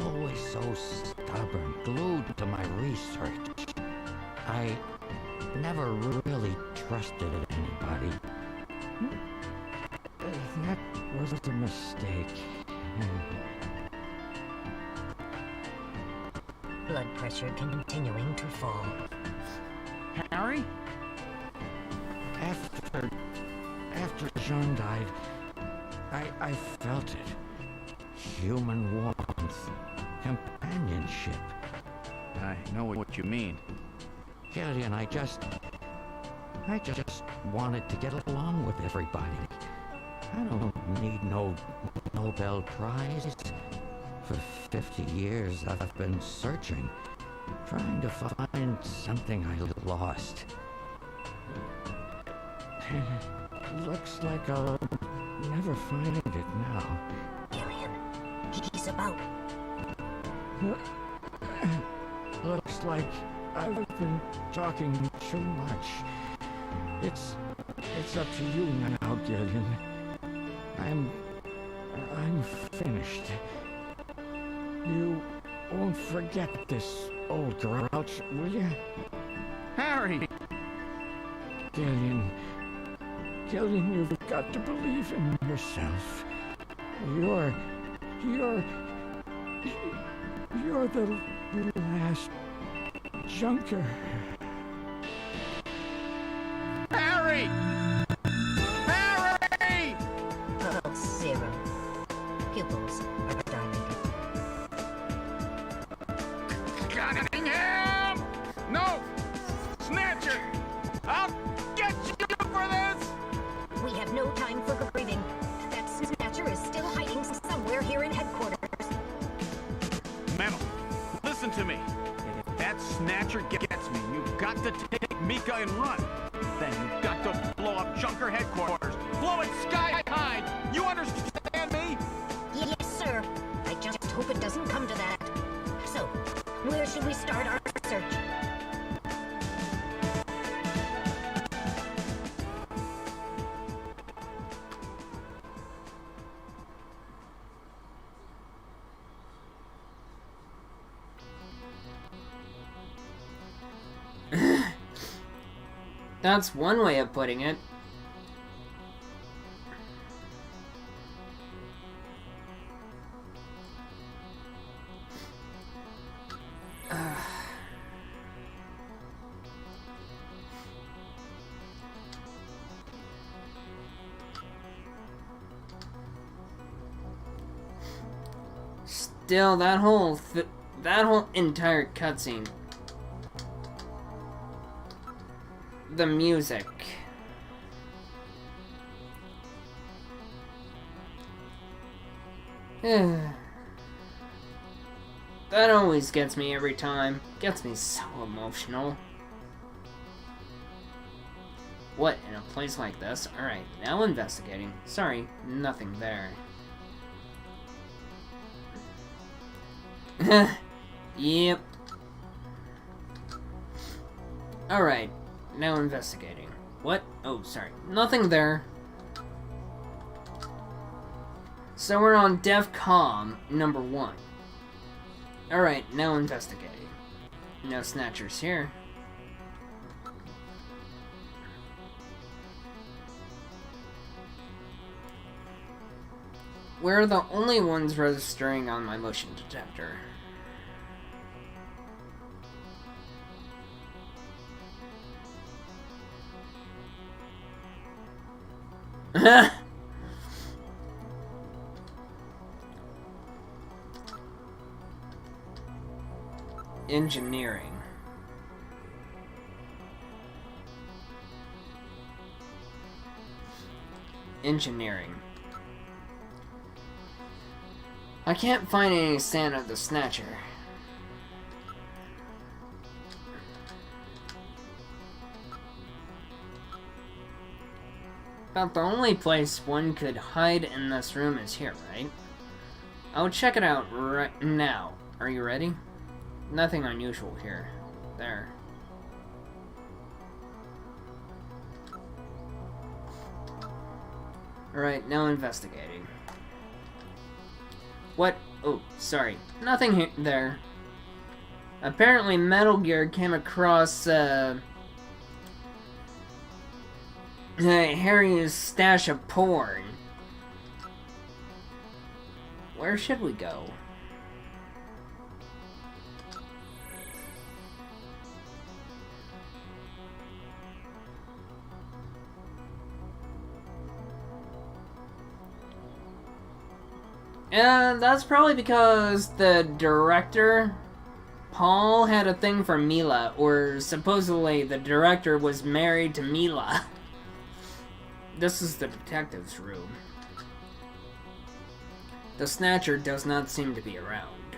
Always so stubborn, glued to my research. I never really trusted anybody. That was a mistake. Blood pressure continuing to fall. Harry? After Jean died, I felt it. Human warmth, companionship. I know what you mean. Gillian, I just wanted to get along with everybody. I don't need no Nobel Prize. For 50 years, I've been searching, trying to find something I lost. Looks like I'll never find it now. Gillian, he's about... Looks like I've been talking too much. It's up to you now, Gillian. I'm finished. You won't forget this old grouch, will you? Harry! Gillian, you've got to believe in yourself. You're the last junker. Harry! Harry! Pulse 0. Pupils are dilated. Cunningham! No! Snatcher! I'll get you for this! We have no time for grieving. That Snatcher is still hiding somewhere here in headquarters. Metal, listen to me. If that Snatcher gets me, you've got to take Mika and run. Then you've got to blow up Junker headquarters. Blow it sky high! You understand me? Yes, sir. I just hope it doesn't come to that. So, where should we start our search? That's one way of putting it. Still, that whole entire cutscene. The music. That always gets me every time. Gets me so emotional. What, in a place like this? Alright, now investigating. Sorry, nothing there. Yep. Alright, now investigating. What? Oh, sorry. Nothing there. So we're on DEFCON number 1. Alright, now investigating. No Snatchers here. We're the only ones registering on my motion detector. Engineering. Engineering. I can't find any sign of the Snatcher. About the only place one could hide in this room is here, right? I'll check it out right now. Are you ready? Nothing unusual here. There. Alright, now investigating. What? Oh, sorry. Nothing there. Apparently Metal Gear came across, Harry's stash of porn. Where should we go? And that's probably because the director, Paul, had a thing for Mila, or supposedly the director was married to Mila. This is the detective's room. The Snatcher does not seem to be around.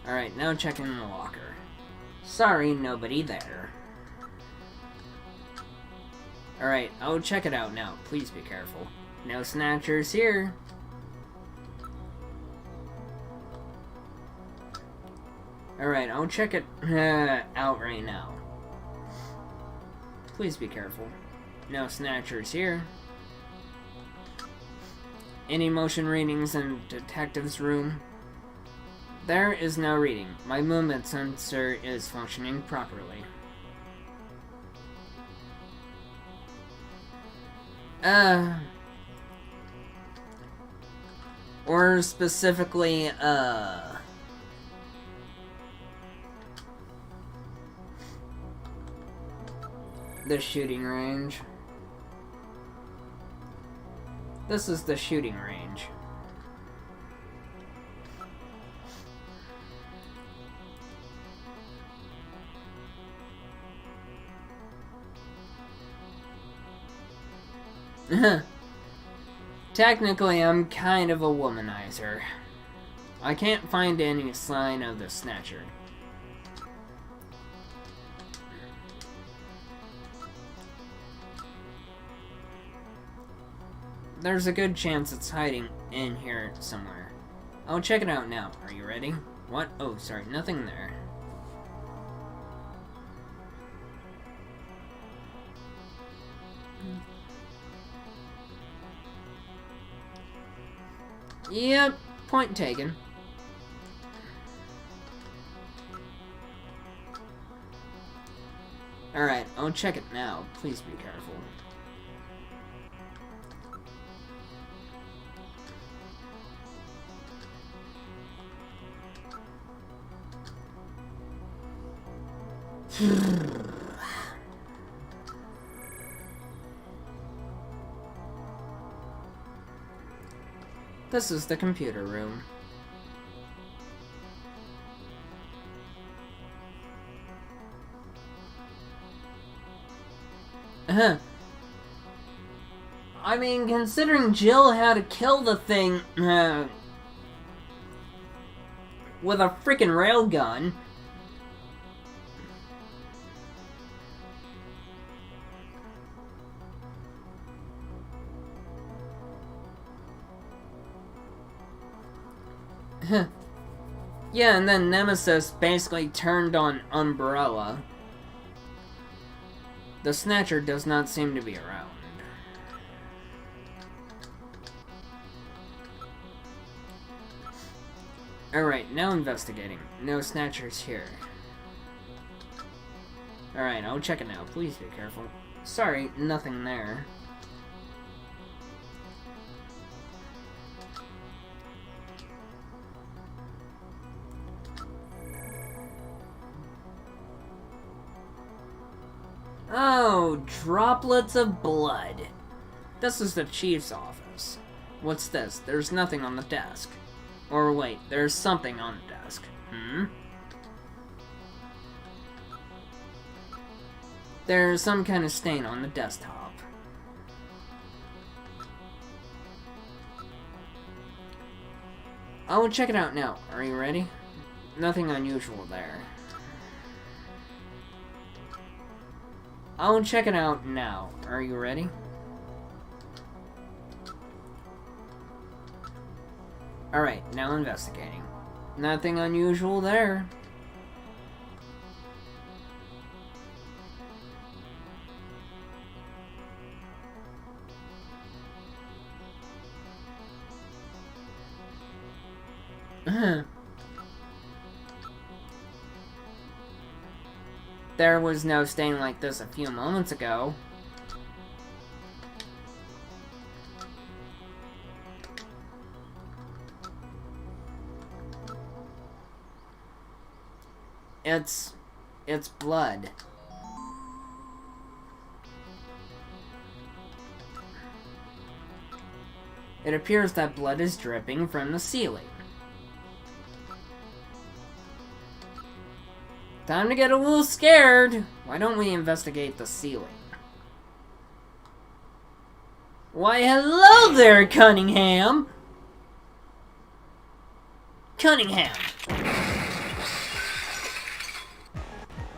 Alright, now checking the locker. Sorry, nobody there. Alright, I'll check it out now. Please be careful. No Snatchers here. Alright, I'll check it out right now. Please be careful. No Snatchers here. Any motion readings in detective's room? There is no reading. My movement sensor is functioning properly. Or specifically, the shooting range. This is the shooting range. Technically, I'm kind of a womanizer. I can't find any sign of the Snatcher. There's a good chance it's hiding in here somewhere. I'll check it out now. Are you ready? What? Oh, sorry, nothing there. Yep, point taken. Alright, I'll check it now. Please be careful. This is the computer room. I mean, considering Jill had to kill the thing with a freaking railgun. Yeah, and then Nemesis basically turned on Umbrella. The Snatcher does not seem to be around. Alright, now investigating. No Snatchers here. Alright, I'll check it now. Please be careful. Sorry, nothing there. Oh, droplets of blood. This is the chief's office. What's this? There's nothing on the desk. Or wait, there's something on the desk. There's some kind of stain on the desktop. I will check it out now. Are you ready? Nothing unusual there. I'll check it out now. Are you ready? Alright, now investigating. Nothing unusual there. There was no stain like this a few moments ago. It's blood. It appears that blood is dripping from the ceiling. Time to get a little scared. Why don't we investigate the ceiling? Why, hello there, Cunningham! Cunningham!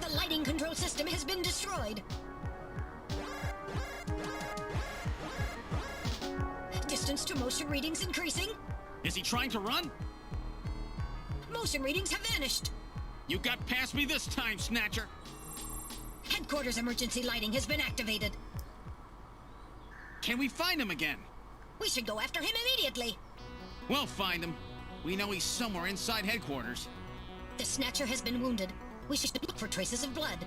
The lighting control system has been destroyed. Distance to motion readings increasing. Is he trying to run? Motion readings have vanished. You got past me this time, Snatcher! Headquarters emergency lighting has been activated. Can we find him again? We should go after him immediately. We'll find him. We know he's somewhere inside headquarters. The Snatcher has been wounded. We should look for traces of blood.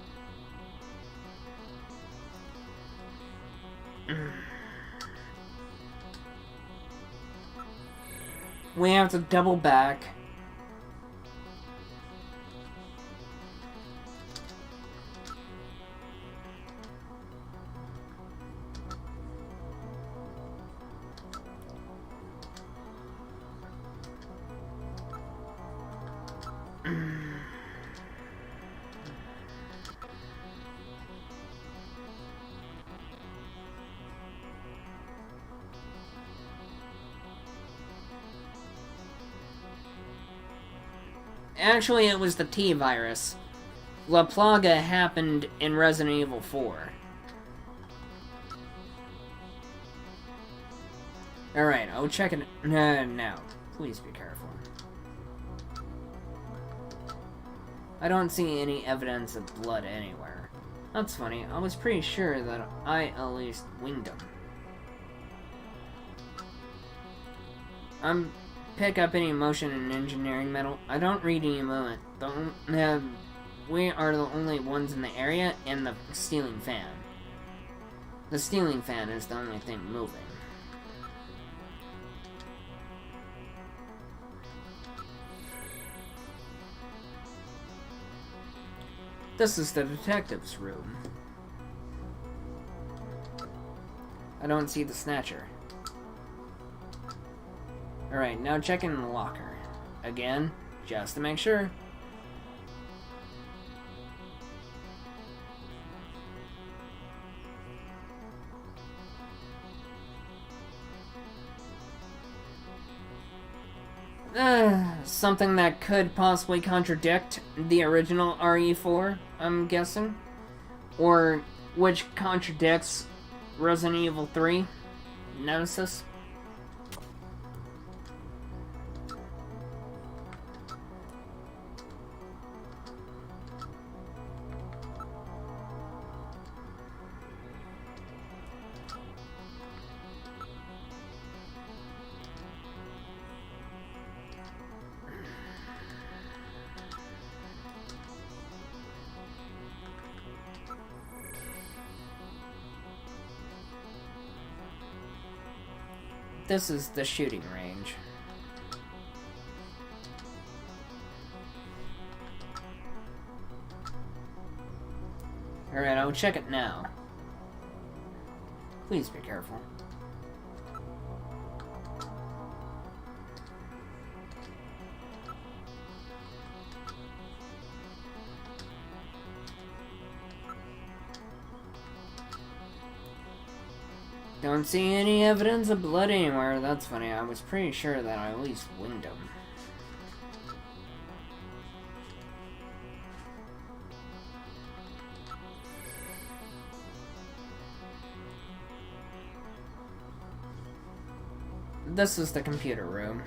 we have to double back. Actually, it was the T-virus. La Plaga happened in Resident Evil 4. Alright, I'll check it now. Please be careful. I don't see any evidence of blood anywhere. That's funny, I was pretty sure that I at least winged him. Pick up any motion in engineering metal. I don't read any movement. We are the only ones in the area, and the ceiling fan. The ceiling fan is the only thing moving. This is the detective's room. I don't see the Snatcher. Alright, now check in the locker. Again, just to make sure. Something that could possibly contradict the original RE4, I'm guessing. Or which contradicts Resident Evil 3, Nemesis. This is the shooting range. Alright, I'll check it now. Please be careful. Don't see any evidence of blood anywhere. That's funny. I was pretty sure that I at least winged him. This is the computer room.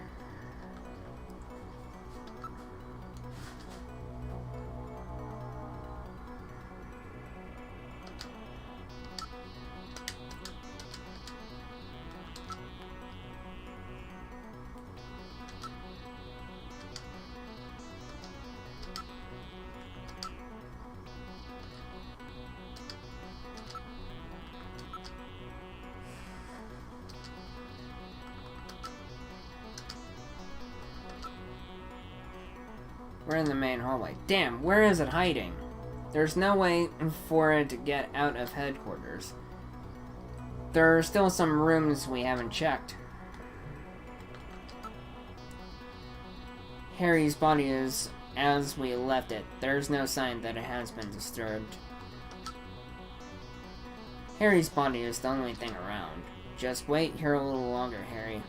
We're in the main hallway. Damn, where is it hiding? There's no way for it to get out of headquarters. There are still some rooms we haven't checked. Harry's body is as we left it. There's no sign that it has been disturbed. Harry's body is the only thing around. Just wait here a little longer, Harry.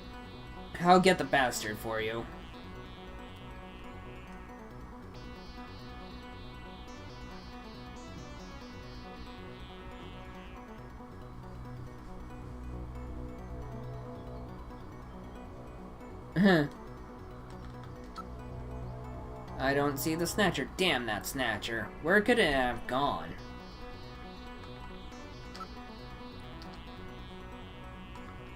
I'll get the bastard for you. I don't see the Snatcher. Damn that Snatcher. Where could it have gone?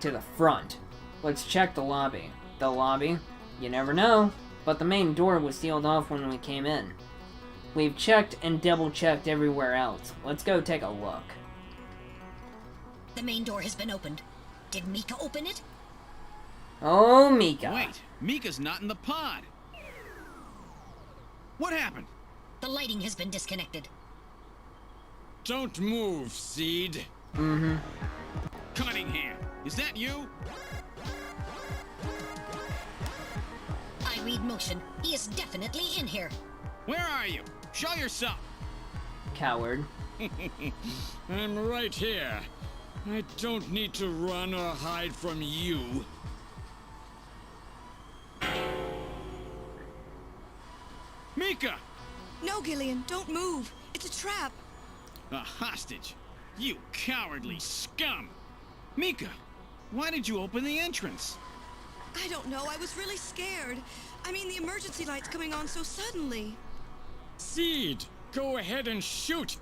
To the front. Let's check the lobby. The lobby? You never know. But the main door was sealed off when we came in. We've checked and double-checked everywhere else. Let's go take a look. The main door has been opened. Did Mika open it? Oh, Mika. Wait, Mika's not in the pod. What happened? The lighting has been disconnected. Don't move, Seed. Mm-hmm. Cunningham, is that you? I read motion. He is definitely in here. Where are you? Show yourself. Coward. I'm right here. I don't need to run or hide from you. Mika! No, Gillian, don't move. It's a trap. A hostage? You cowardly scum! Mika, why did you open the entrance? I don't know. I was really scared. I mean, the emergency light's coming on so suddenly. Seed, go ahead and shoot.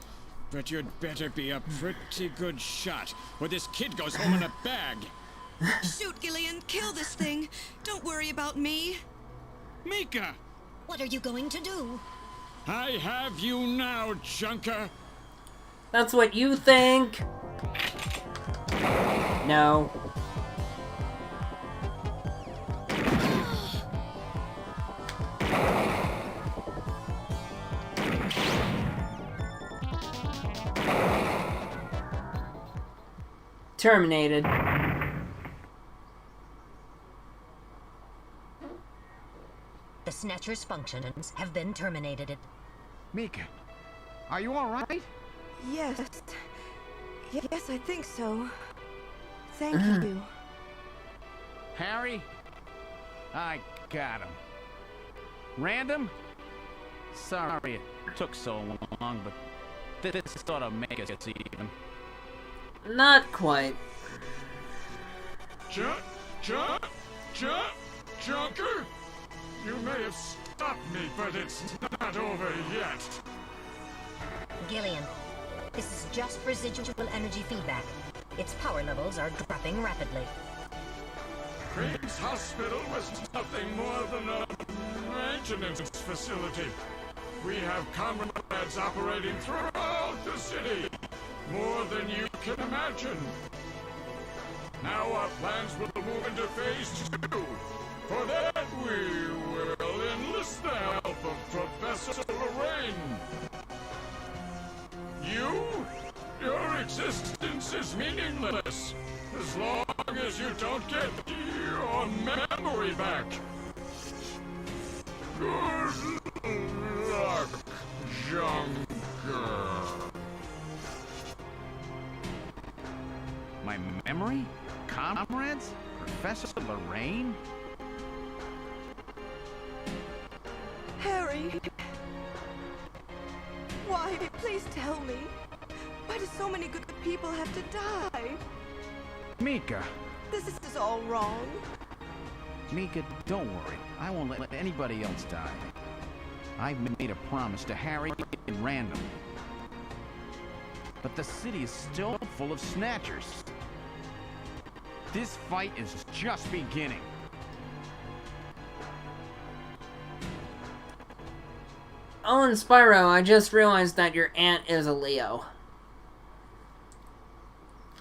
But you'd better be a pretty good shot, or this kid goes home in a bag. Shoot, Gillian. Kill this thing. Don't worry about me. Mika! What are you going to do? I have you now, Junker. That's what you think. No. Terminated. The Snatcher's functions have been terminated. Mika, are you all right? Yes. Yes, I think so. Thank you. Harry? I got him. Random? Sorry it took so long, but this sort of make us even. Not quite. Junker? You may have stopped me, but it's not over yet. Gillian, this is just residual energy feedback. Its power levels are dropping rapidly. Queen's Hospital was nothing more than a maintenance facility. We have comrades operating throughout the city. More than you can imagine. Now our plans will move into phase 2. For that, we will enlist the help of Professor Lorraine. Your existence is meaningless as long as you don't get your memory back. Good luck, Junker. My memory? Comrades? Professor Lorraine? Harry. Why? Please tell me. Why do so many good people have to die? Mika. This is all wrong. Mika, don't worry. I won't let anybody else die. I've made a promise to Harry and Random. But the city is still full of Snatchers. This fight is just beginning. Oh, and Spyro, I just realized that your aunt is a Leo.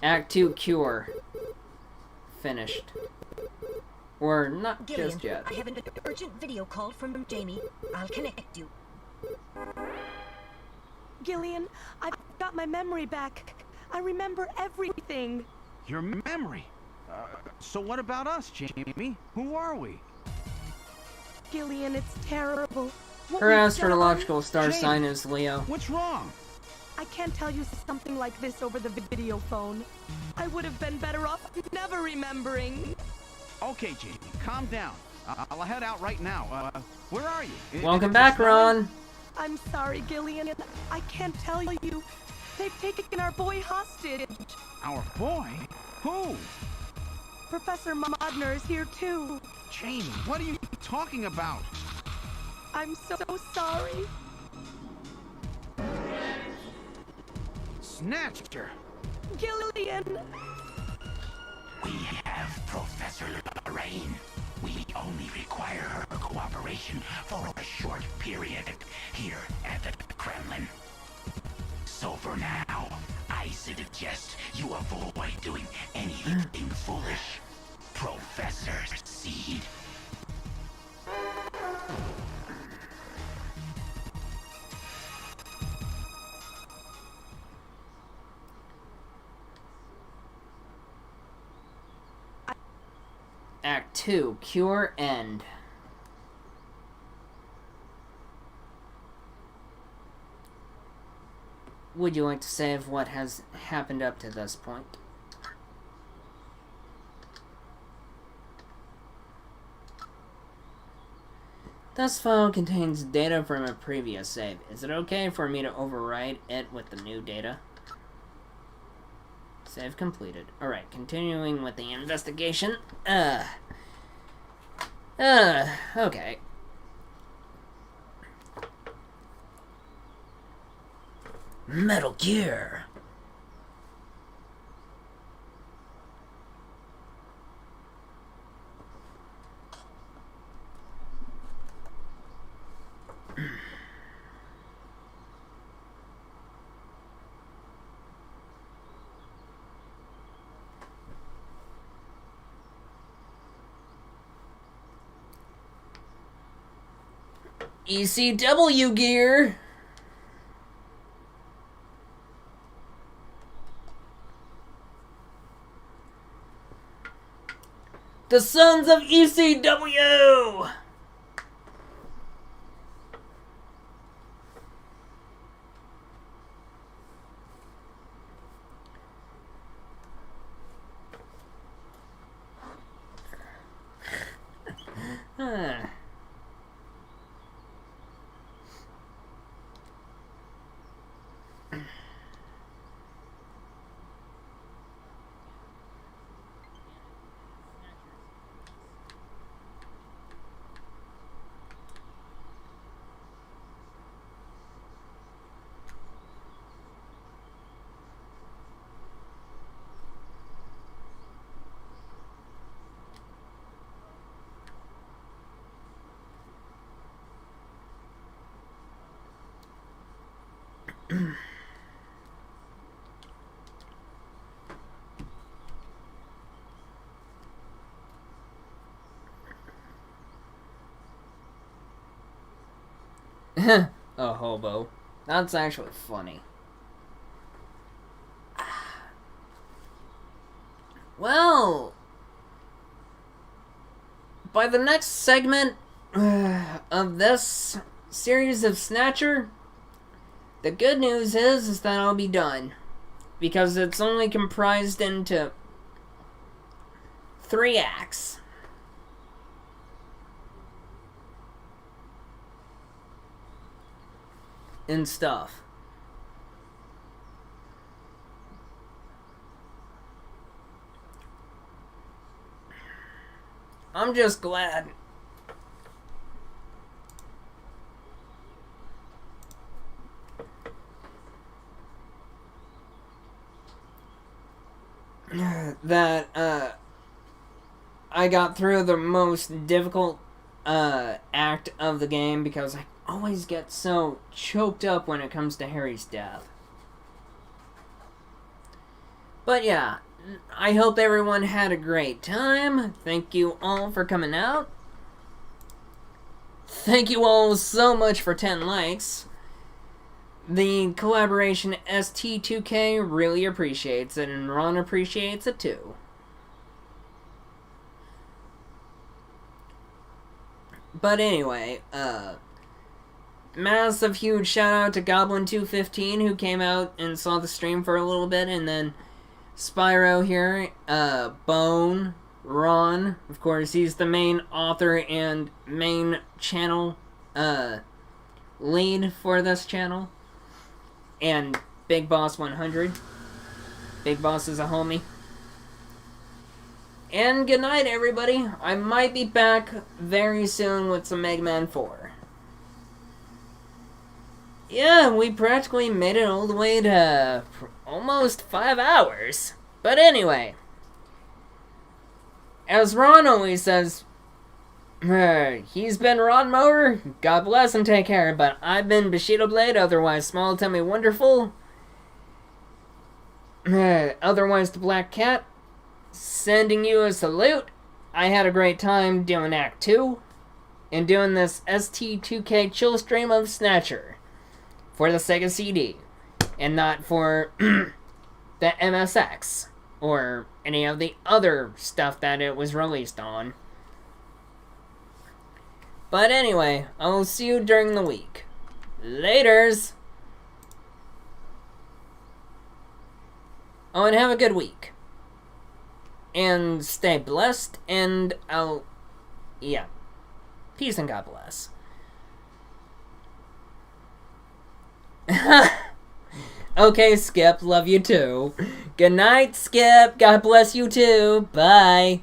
Act 2 cure. Finished. Or not Gillian, just yet. I have an urgent video call from Jamie. I'll connect you. Gillian, I've got my memory back. I remember everything. Your memory? So what about us, Jamie? Who are we? Gillian, it's terrible. What Her we've astrological done- star Jamie, sign is Leo. What's wrong? I can't tell you something like this over the video phone. I would have been better off never remembering. Okay, Jamie, calm down. I'll head out right now. Where are you? Welcome back, Ron. I'm sorry, Gillian. I can't tell you. They've taken our boy hostage. Our boy? Who? Professor Modner is here too. Jamie, what are you talking about? I'm so sorry. Snatcher! Gillian! We have Professor Lorraine. We only require her cooperation for a short period here at the Kremlin. So for now, I suggest you avoid doing anything foolish. Professor Professor Seed. Act 2, Cure End. Would you like to save what has happened up to this point? This file contains data from a previous save. Is it okay for me to overwrite it with the new data? Save completed. Alright, continuing with the investigation. Okay. Metal Gear. ECW gear. The Sons of ECW. A hobo. That's actually funny. Well, by the next segment of this series of Snatcher, the good news is that I'll be done. Because it's only comprised into 3 acts. And stuff. I'm just glad that I got through the most difficult act of the game, because I always get so choked up when it comes to Harry's death. But yeah, I hope everyone had a great time. Thank you all for coming out. Thank you all so much for 10 likes. The collaboration ST2K really appreciates it, and Ron appreciates it too. But anyway, massive huge shout out to Goblin215 who came out and saw the stream for a little bit, and then Spyro here, Bone, Ron, of course he's the main author and main channel lead for this channel, and Big Boss 100. Big Boss is a homie. And good night, everybody. I might be back very soon with some Mega Man 4. Yeah, we practically made it all the way to almost 5 hours. But anyway, as Ron always says, he's been Ronmower, God bless and take care, but I've been Bushido Blade, otherwise Small Tummy Wonderful, otherwise the Black Cat, sending you a salute, I had a great time doing Act 2 and doing this ST2K chill stream of Snatcher for the Sega CD and not for the MSX or any of the other stuff that it was released on. But anyway, I will see you during the week. Laters! Oh, and have a good week. And stay blessed, and yeah. Peace and God bless. Okay, Skip, love you too. Good night, Skip. God bless you too. Bye.